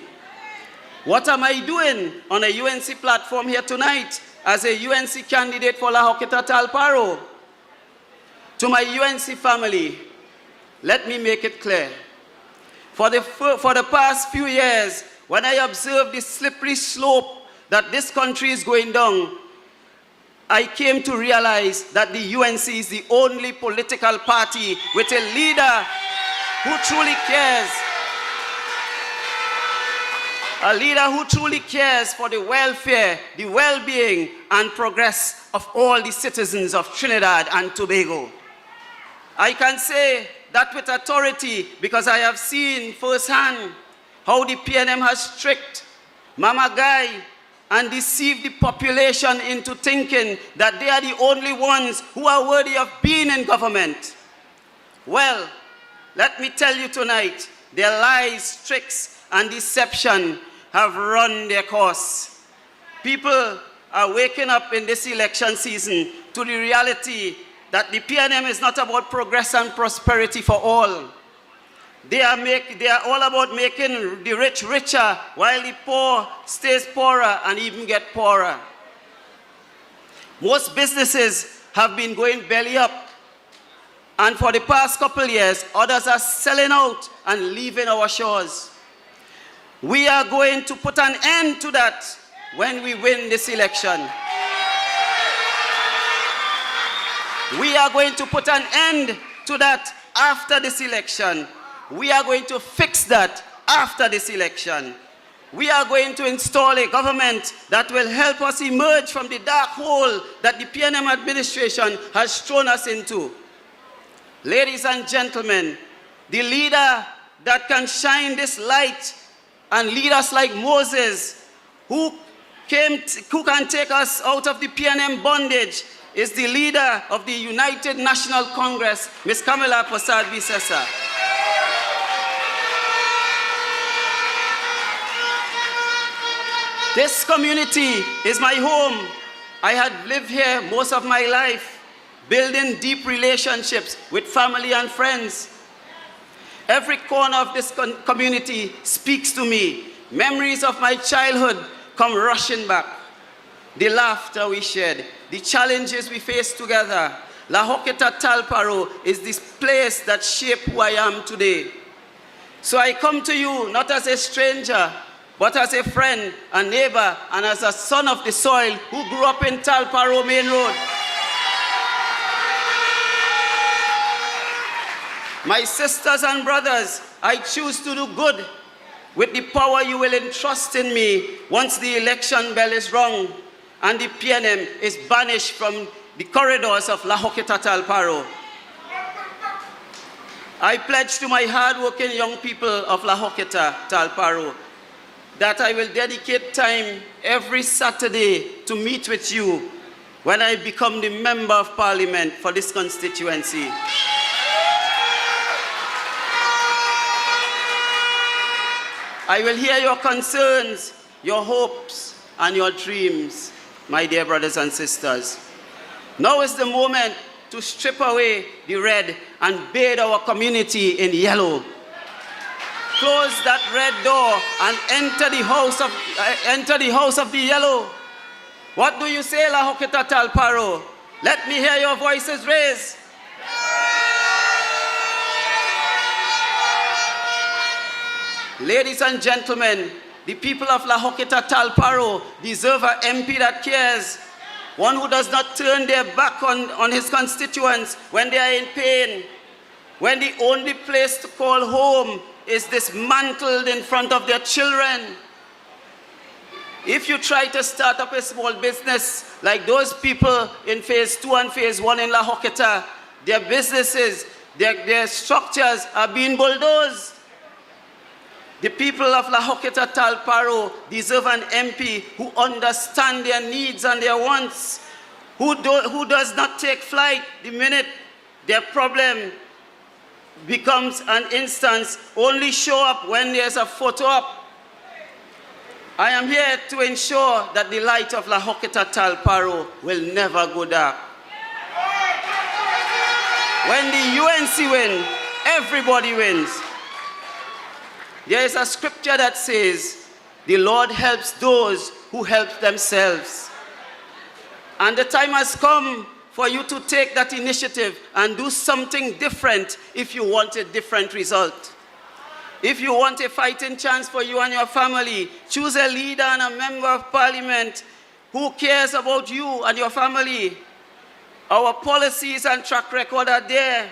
Speaker 11: What am I doing on a UNC platform here tonight as a UNC candidate for La Hoqueta Talparo? To my UNC family, let me make it clear. For the past few years, when I observed the slippery slope that this country is going down, I came to realize that the UNC is the only political party with a leader who truly cares. A leader who truly cares for the welfare, the well-being, and progress of all the citizens of Trinidad and Tobago. I can say that with authority because I have seen firsthand how the PNM has tricked Mama Guy and deceived the population into thinking that they are the only ones who are worthy of being in government. Well, let me tell you tonight, their lies, tricks, and deception have run their course. People are waking up in this election season to the reality that the PNM is not about progress and prosperity for all. They are all about making the rich richer while the poor stays poorer and even get poorer. Most businesses have been going belly up, and for the past couple years, others are selling out and leaving our shores. We are going to put an end to that when we win this election. We are going to put an end to that after this election. We are going to fix that after this election. We are going to install a government that will help us emerge from the dark hole that the PNM administration has thrown us into. Ladies and gentlemen, the leader that can shine this light and lead us like Moses, who can take us out of the PNM bondage, is the leader of the United National Congress, Ms. Kamala Persad-Bissessar. This community is my home. I had lived here most of my life, building deep relationships with family and friends. Every corner of this community speaks to me. Memories of my childhood come rushing back. The laughter we shared, the challenges we faced together. La Hoqueta Talparo is this place that shaped who I am today. So I come to you not as a stranger, but as a friend, a neighbor, and as a son of the soil who grew up in Talparo Main Road. My sisters and brothers, I choose to do good with the power you will entrust in me once the election bell is rung and the PNM is banished from the corridors of La Hoqueta Talparo. I pledge to my hard-working young people of La Hoqueta Talparo that I will dedicate time every Saturday to meet with you when I become the Member of Parliament for this constituency. I will hear your concerns, your hopes, and your dreams, my dear brothers and sisters. Now is the moment to strip away the red and bathe our community in yellow. Close that red door and enter the house of the yellow. What do you say, La Hoketa Talparo? Let me hear your voices raised. Ladies and gentlemen, the people of La Hoketa Talparo deserve an MP that cares, one who does not turn their back on his constituents when they are in pain, when the only place to call home is dismantled in front of their children. If you try to start up a small business like those people in phase 2 and phase 1 in La Hoketa, their businesses, their structures are being bulldozed. The people of La Hoketa Talparo deserve an MP who understands their needs and their wants, who does not take flight the minute their problem becomes an instance, only show up when there's a photo op. I am here to ensure that the light of La Hoketa Talparo will never go dark. When the UNC win, everybody wins. There is a scripture that says, the Lord helps those who help themselves. And the time has come for you to take that initiative and do something different if you want a different result. If you want a fighting chance for you and your family, choose a leader and a member of parliament who cares about you and your family. Our policies and track record are there.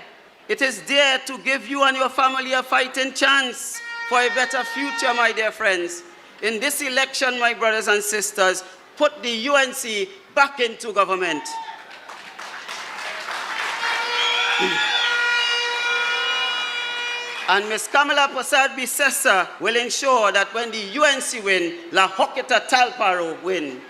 Speaker 11: It is there to give you and your family a fighting chance for a better future, my dear friends. In this election, my brothers and sisters, put the UNC back into government. And Ms. Kamala Persad-Bissessar will ensure that when the UNC win, La Hoketa Talparo win.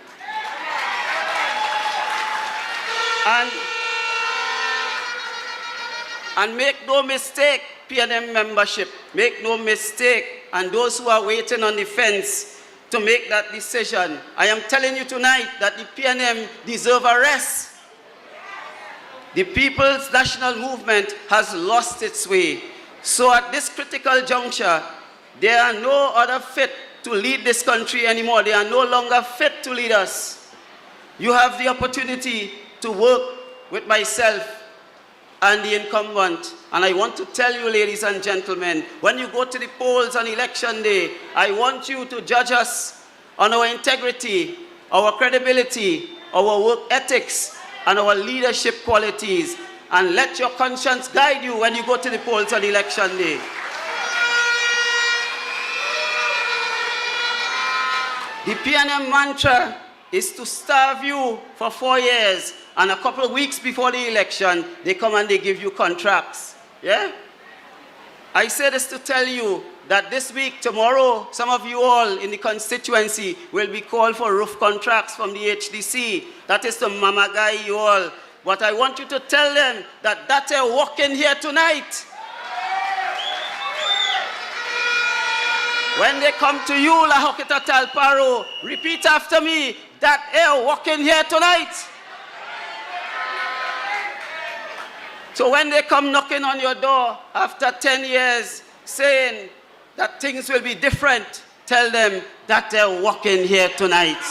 Speaker 11: And make no mistake, PNM membership, make no mistake, and those who are waiting on the fence to make that decision, I am telling you tonight that the PNM deserve a rest. The People's National Movement has lost its way. So at this critical juncture, there are no other fit to lead this country anymore. They are no longer fit to lead us. You have the opportunity to work with myself and the incumbent. And I want to tell you, ladies and gentlemen, when you go to the polls on election day, I want you to judge us on our integrity, our credibility, our work ethics, and our leadership qualities. And let your conscience guide you when you go to the polls on election day. The PNM mantra is to starve you for 4 years, and a couple of weeks before the election, they come and they give you contracts. Yeah? I say this to tell you that this week, tomorrow, some of you all in the constituency will be called for roof contracts from the HDC. That is to mamagai you all. But I want you to tell them that that's a walk in here tonight. When they come to you, La Hoketa Talparo, repeat after me, that air walk in here tonight. So when they come knocking on your door after 10 years saying that things will be different, tell them that they're walking here tonight.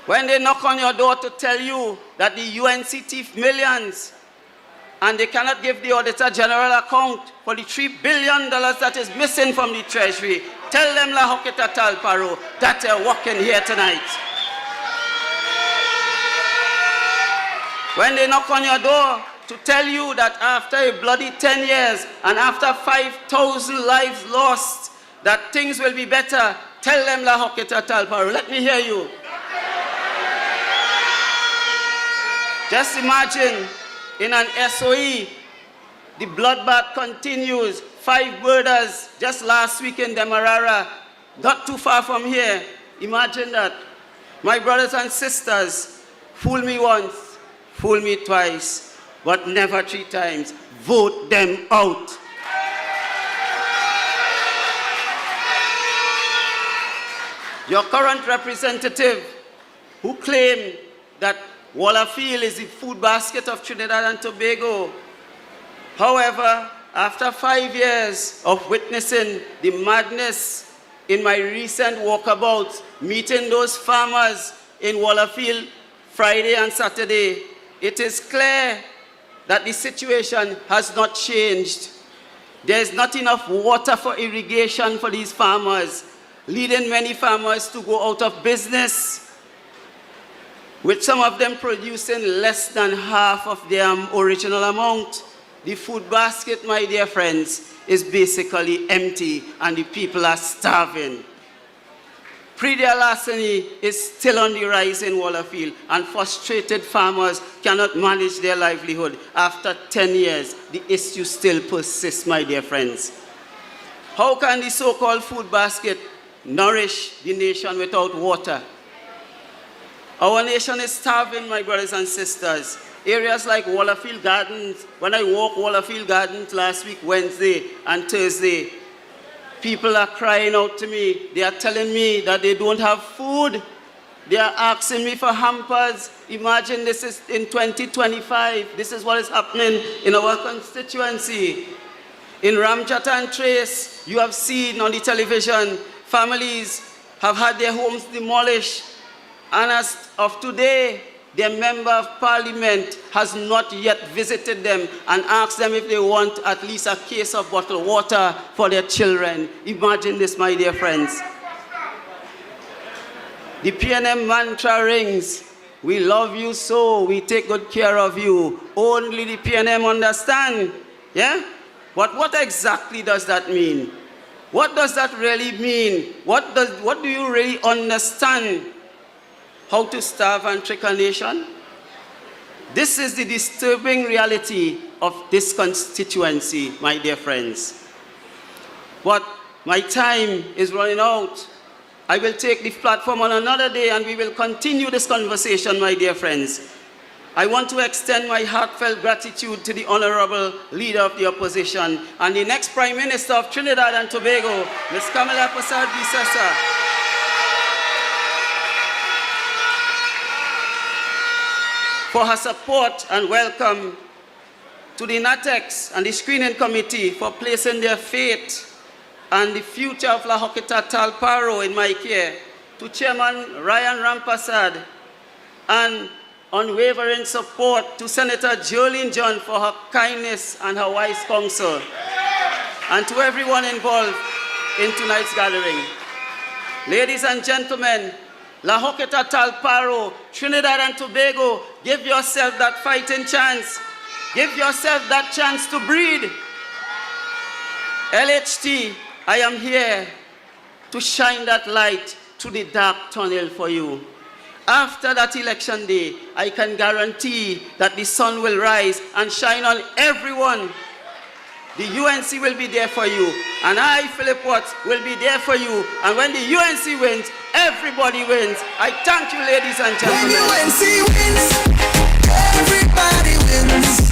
Speaker 11: When they knock on your door to tell you that the UNC thief millions and they cannot give the Auditor General account for the $3 billion that is missing from the Treasury, tell them, La Hoketa Talparo, that they're walking here tonight. When they knock on your door to tell you that after a bloody 10 years and after 5,000 lives lost, that things will be better, tell them, La Hoketa Talparo. Let me hear you. Just imagine, in an SOE, the bloodbath continues. 5 murders just last week in Demerara, not too far from here. Imagine that. My brothers and sisters, fool me once, fool me twice, but never 3 times. Vote them out. Your current representative, who claimed that Wallafield is the food basket of Trinidad and Tobago. However, after 5 years of witnessing the madness in my recent walkabout, meeting those farmers in Wallafield Friday and Saturday, it is clear that the situation has not changed. There is not enough water for irrigation for these farmers, leading many farmers to go out of business, with some of them producing less than half of their original amount. The food basket, my dear friends, is basically empty and the people are starving. Pre-deal larceny is still on the rise in Wallafield, and frustrated farmers cannot manage their livelihood. After 10 years, the issue still persists, my dear friends. How can the so-called food basket nourish the nation without water? Our nation is starving, my brothers and sisters. Areas like Wallafield Gardens, when I walked Wallafield Gardens last week, Wednesday and Thursday, people are crying out to me. They are telling me that they don't have food. They are asking me for hampers. Imagine this is in 2025. This is what is happening in our constituency. In Ramjata and Trace, you have seen on the television, families have had their homes demolished. And as of today, their member of parliament has not yet visited them and asked them if they want at least a case of bottled water for their children. Imagine this, my dear friends. The PNM mantra rings, we love you so, we take good care of you. Only the PNM understand, yeah? But what exactly does that mean? What does that really mean? What do you really understand? How to starve and trick a nation? This is the disturbing reality of this constituency, my dear friends. But my time is running out. I will take the platform on another day and we will continue this conversation, my dear friends. I want to extend my heartfelt gratitude to the Honorable Leader of the Opposition and the next Prime Minister of Trinidad and Tobago, Ms. Kamala Persad-Bissessar, for her support and welcome, to the NATEX and the Screening Committee for placing their faith and the future of La Hoqueta Talparo in my care, to Chairman Ryan Rampersad, and unwavering support to Senator Jolene John for her kindness and her wise counsel, and to everyone involved in tonight's gathering. Ladies and gentlemen, La Hoqueta Talparo, Trinidad and Tobago, give yourself that fighting chance. Give yourself that chance to breed. LHT, I am here to shine that light through the dark tunnel for you. After that election day, I can guarantee that the sun will rise and shine on everyone. The UNC will be there for you, and I, Philip Watts, will be there for you. And when the UNC wins, everybody wins. I thank you, ladies and gentlemen.
Speaker 7: When UNC wins, everybody wins.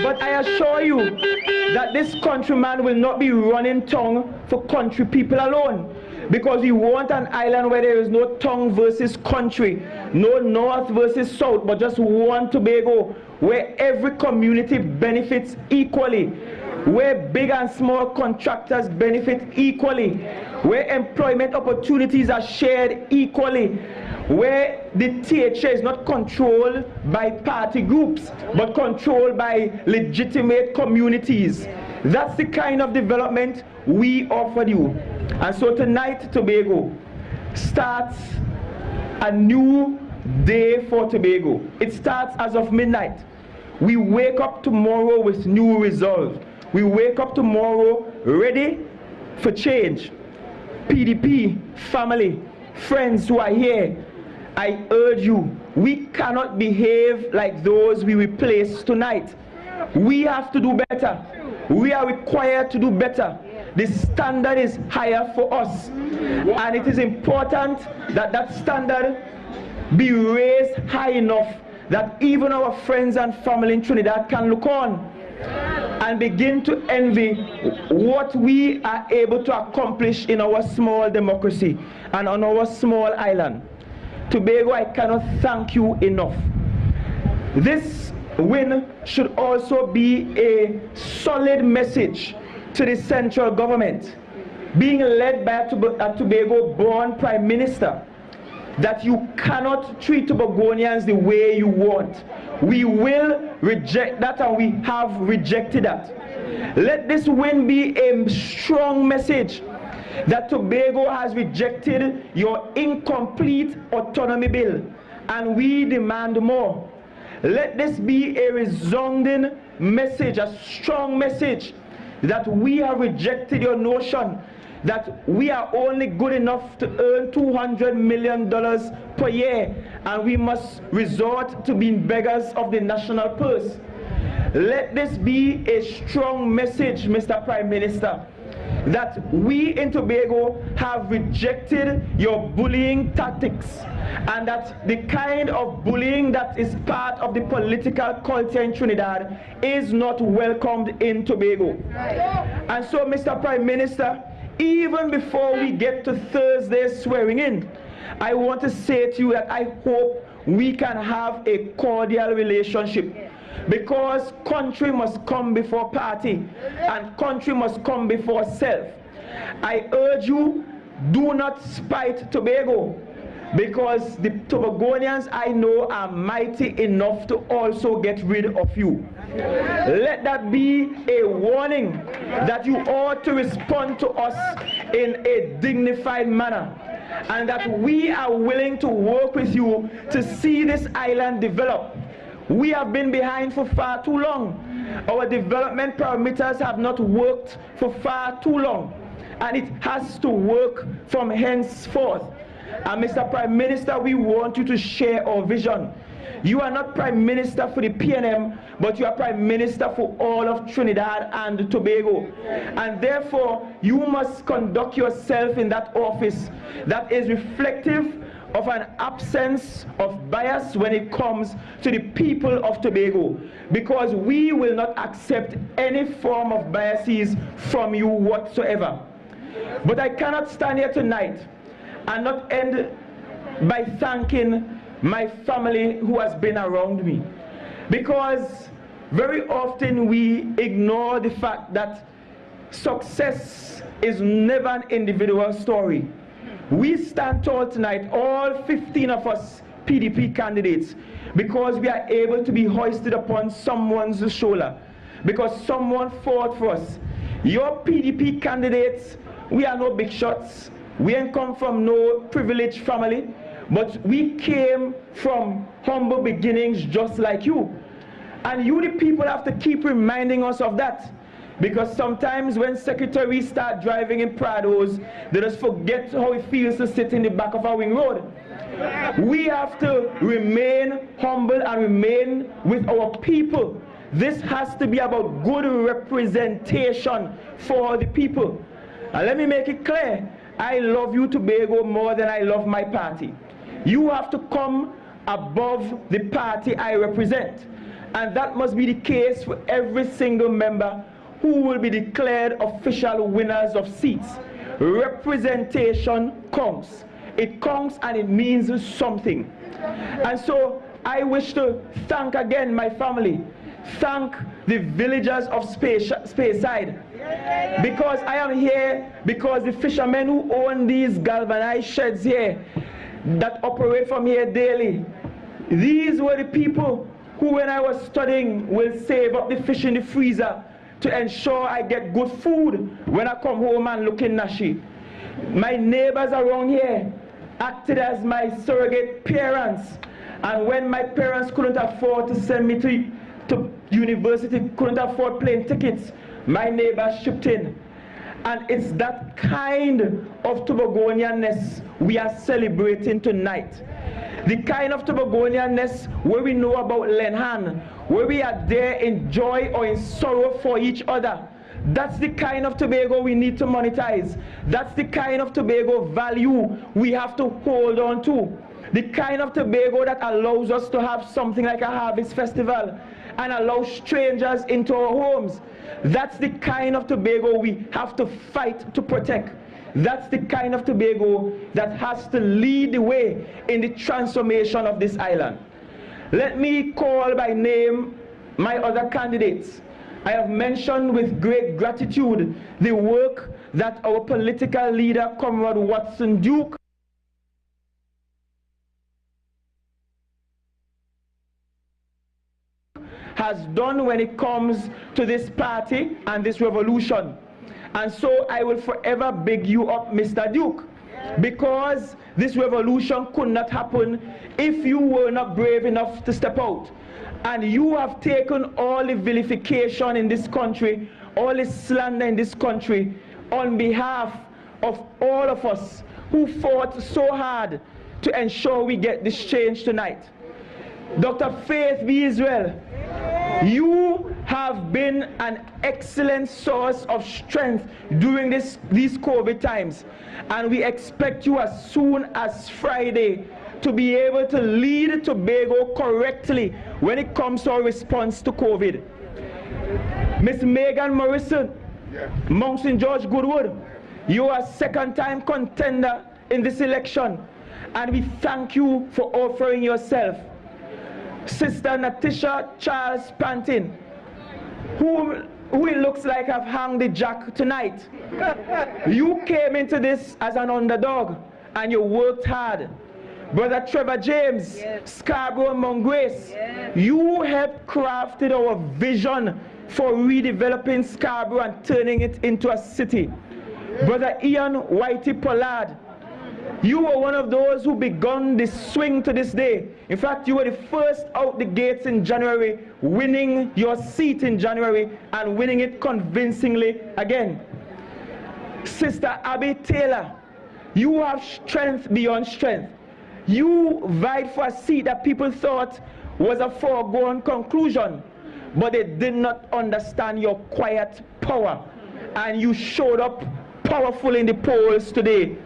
Speaker 12: But I assure you that this countryman will not be running tongue for country people alone. Because we want an island where there is no tongue versus country, no north versus south, but just one Tobago, where every community benefits equally, where big and small contractors benefit equally, where employment opportunities are shared equally, where the THA is not controlled by party groups, but controlled by legitimate communities. That's the kind of development we offer you. And so tonight, Tobago starts a new day for Tobago. It starts as of midnight. We wake up tomorrow with new resolve. We wake up tomorrow ready for change. PDP, family, friends who are here, I urge you, we cannot behave like those we replaced tonight. We have to do better. We are required to do better. The standard is higher for us, and it is important that that standard be raised high enough that even our friends and family in Trinidad can look on. and begin to envy what we are able to accomplish in our small democracy and on our small island. Tobago, I cannot thank you enough. This win should also be a solid message to the central government, being led by a Tobago-born Prime Minister, that you cannot treat Tobagonians the way you want. We will reject that, and we have rejected that. Let this win be a strong message that Tobago has rejected your incomplete autonomy bill, and we demand more. Let this be a resounding message, a strong message, that we have rejected your notion that we are only good enough to earn $200 million per year, and we must resort to being beggars of the national purse. Let this be a strong message, Mr. Prime Minister, that we in Tobago have rejected your bullying tactics, and that the kind of bullying that is part of the political culture in Trinidad is not welcomed in Tobago. And so, Mr. Prime Minister, even before we get to Thursday's swearing in, I want to say to you that I hope we can have a cordial relationship, because country must come before party and country must come before self. I urge you, do not spite Tobago, because the Tobagonians I know are mighty enough to also get rid of you. Let that be a warning that you ought to respond to us in a dignified manner, and that we are willing to work with you to see this island develop. We have been behind for far too long. Our development parameters have not worked for far too long, and it has to work from henceforth. And Mr. Prime Minister, we want you to share our vision. You are not Prime Minister for the PNM, but you are Prime Minister for all of Trinidad and Tobago. And therefore, you must conduct yourself in that office that is reflective of an absence of bias when it comes to the people of Tobago, because we will not accept any form of biases from you whatsoever. But I cannot stand here tonight and not end by thanking my family who has been around me, because very often we ignore the fact that success is never an individual story. We stand tall tonight, all 15 of us PDP candidates, because we are able to be hoisted upon someone's shoulder, because someone fought for us. Your PDP candidates, we are no big shots. We ain't come from no privileged family, but we came from humble beginnings just like you. And you, the people, have to keep reminding us of that. Because sometimes when secretaries start driving in Prados, they just forget how it feels to sit in the back of a wing road. We have to remain humble and remain with our people. This has to be about good representation for the people. And let me make it clear, I love you, Tobago, more than I love my party. You have to come above the party I represent. And that must be the case for every single member who will be declared official winners of seats. Representation counts. It counts and it means something. And so I wish to thank again my family, thank the villagers of Speyside, because I am here because the fishermen who own these galvanized sheds here that operate from here daily, these were the people who, when I was studying, will save up the fish in the freezer to ensure I get good food when I come home and look in Nashi. My neighbors around here acted as my surrogate parents, and when my parents couldn't afford to send me to university, couldn't afford plane tickets, my neighbors shipped in. And it's that kind of Tobagonianness we are celebrating tonight. The kind of Tobagonianness where we know about Lenhan, where we are there in joy or in sorrow for each other. That's the kind of Tobago we need to monetize. That's the kind of Tobago value we have to hold on to. The kind of Tobago that allows us to have something like a harvest festival and allow strangers into our homes. That's the kind of Tobago we have to fight to protect. That's the kind of Tobago that has to lead the way in the transformation of this island. Let me call by name my other candidates. I have mentioned with great gratitude the work that our political leader, Comrade Watson Duke, has done when it comes to this party and this revolution. And so I will forever big you up, Mr. Duke, because this revolution could not happen if you were not brave enough to step out. And you have taken all the vilification in this country, all the slander in this country, on behalf of all of us who fought so hard to ensure we get this change tonight. Dr. Faith B. Israel, you have been an excellent source of strength during these COVID times, and we expect you as soon as Friday to be able to lead Tobago correctly when it comes to our response to COVID. Ms. Megan Morrison, Mount St. George Goodwood, you are a second-time contender in this election, and we thank you for offering yourself. Sister Natisha Charles Pantin, who it looks like have hung the jack tonight. You came into this as an underdog and you worked hard. Brother Trevor James, Scarborough and Mount Grace, you helped crafted our vision for redeveloping Scarborough and turning it into a city. Brother Ian Whitey Pollard, you were one of those who begun the swing to this day. In fact, you were the first out the gates in January, winning your seat in January and winning it convincingly again. Sister Abby Taylor, you have strength beyond strength. You vied for a seat that people thought was a foregone conclusion, but they did not understand your quiet power, and you showed up powerful in the polls today.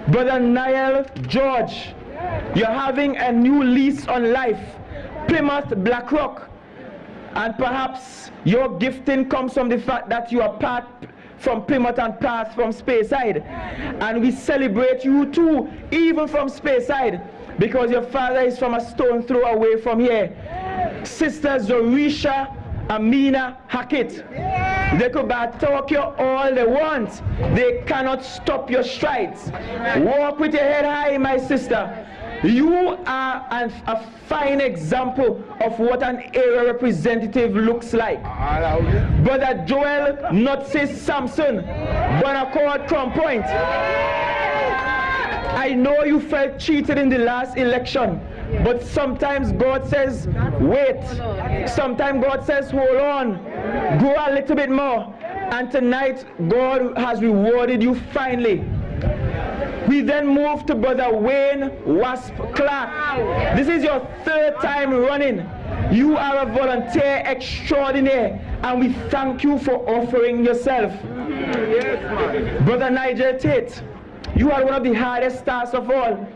Speaker 12: Brother Niall George, you're having a new lease on life. Plymouth Blackrock, and perhaps your gifting comes from the fact that you are part from Plymouth and part from Speyside, and we celebrate you too, even from Speyside, because your father is from a stone throw away from here. Sister Zorisha Amina Hackett, they could talk you all they want, they cannot stop your strides. Walk with your head high, my sister. You are a fine example of what an area representative looks like. Brother Joel Nutsis Sampson, Bonaccord Crown Point, I know you felt cheated in the last election, but sometimes God says, wait. Sometimes God says, hold on. Grow a little bit more. And tonight, God has rewarded you finally. We then move to Brother Wayne Wasp Clark. This is your third time running. You are a volunteer extraordinaire, and we thank you for offering yourself. Brother Nigel Tate, you are one of the hardest tasks of all,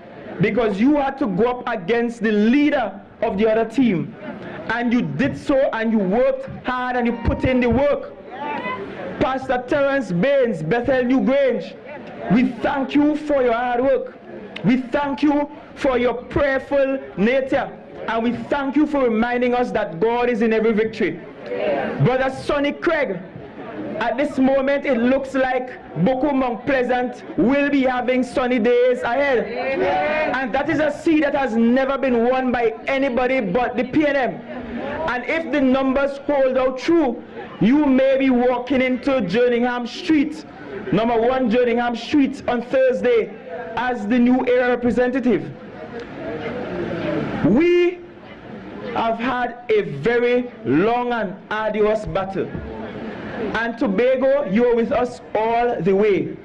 Speaker 12: because you had to go up against the leader of the other team. And you did so, and you worked hard, and you put in the work. Pastor Terence Baines, Bethel New Grange, we thank you for your hard work. We thank you for your prayerful nature. And we thank you for reminding us that God is in every victory. Brother Sonny Craig, at this moment it looks like Boku Mount Pleasant will be having sunny days ahead. And that is a seat that has never been won by anybody but the PNM. And if the numbers hold out true, you may be walking into Jerningham Street, number 1 Jerningham Street on Thursday as the new area representative. We have had a very long and arduous battle. And Tobago, you are with us all the way.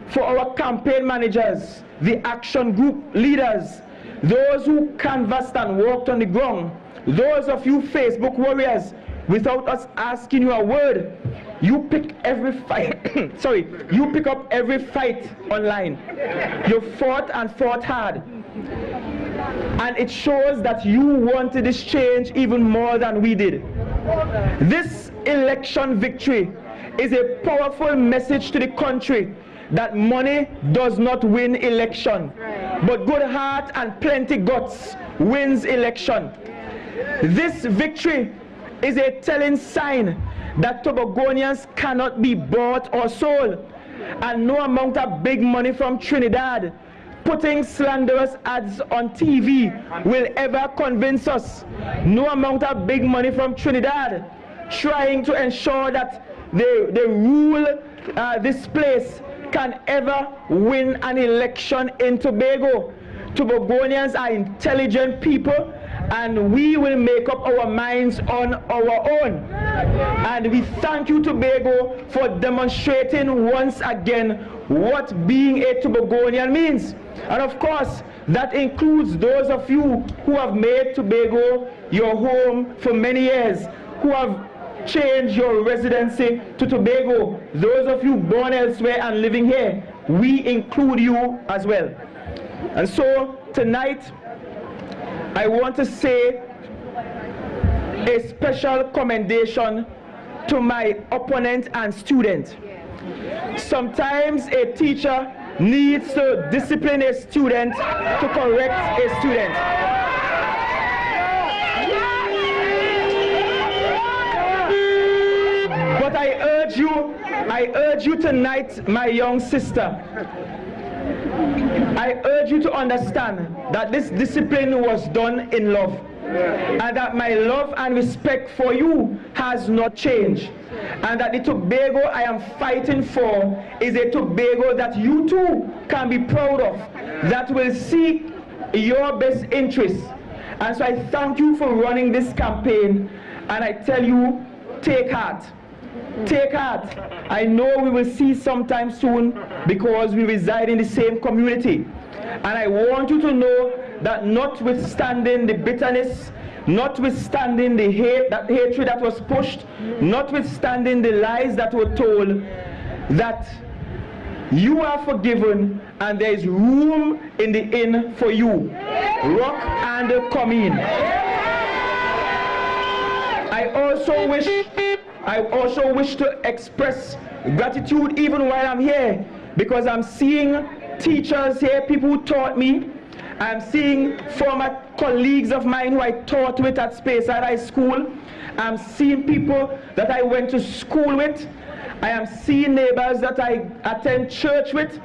Speaker 12: For our campaign managers, the action group leaders, those who canvassed and walked on the ground, those of you Facebook warriors, without us asking you a word, you pick every fight. Sorry, you pick up every fight online. You fought and fought hard. And it shows that you wanted this change even more than we did. This election victory is a powerful message to the country that money does not win election, but good heart and plenty guts wins election. This victory is a telling sign that Tobagonians cannot be bought or sold, and no amount of big money from Trinidad putting slanderous ads on TV will ever convince us. No amount of big money from Trinidad trying to ensure that they rule this place can ever win an election in Tobago. Tobagonians are intelligent people, and we will make up our minds on our own. And we thank you, Tobago, for demonstrating once again what being a Tobagonian means. And of course, that includes those of you who have made Tobago your home for many years, who have changed your residency to Tobago. Those of you born elsewhere and living here, we include you as well. And so tonight, I want to say a special commendation to my opponent and student. Sometimes a teacher needs to discipline a student to correct a student. But I urge you tonight, my young sister, I urge you to understand that this discipline was done in love, and that my love and respect for you has not changed, and that the Tobago I am fighting for is a Tobago that you too can be proud of, that will seek your best interests. And so I thank you for running this campaign, and I tell you, take heart. Take heart. I know we will see sometime soon because we reside in the same community. And I want you to know that notwithstanding the bitterness, notwithstanding the hatred that was pushed, notwithstanding the lies that were told, that you are forgiven and there is room in the inn for you. Rock and come in. I also wish to express gratitude even while I'm here, because I'm seeing teachers here, people who taught me. I'm seeing former colleagues of mine who I taught with at Speyside High School. I'm seeing people that I went to school with. I am seeing neighbors that I attend church with.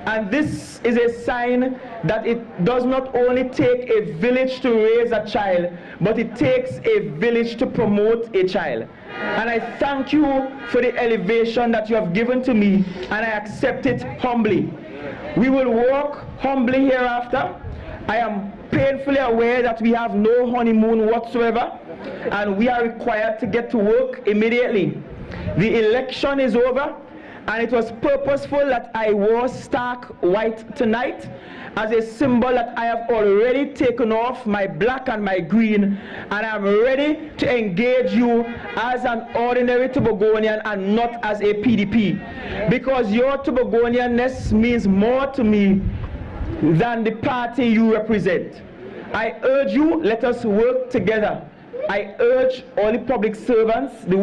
Speaker 12: And this is a sign that it does not only take a village to raise a child, but it takes a village to promote a child. And I thank you for the elevation that you have given to me, and I accept it humbly. We will walk humbly hereafter. I am painfully aware that we have no honeymoon whatsoever, and we are required to get to work immediately. The election is over, and it was purposeful that I wore stark white tonight as a symbol that I have already taken off my black and my green, and I'm ready to engage you as an ordinary Tobagonian and not as a PDP, because your Tobagonianness means more to me than the party you represent. I urge you, let us work together. I urge all the public servants, the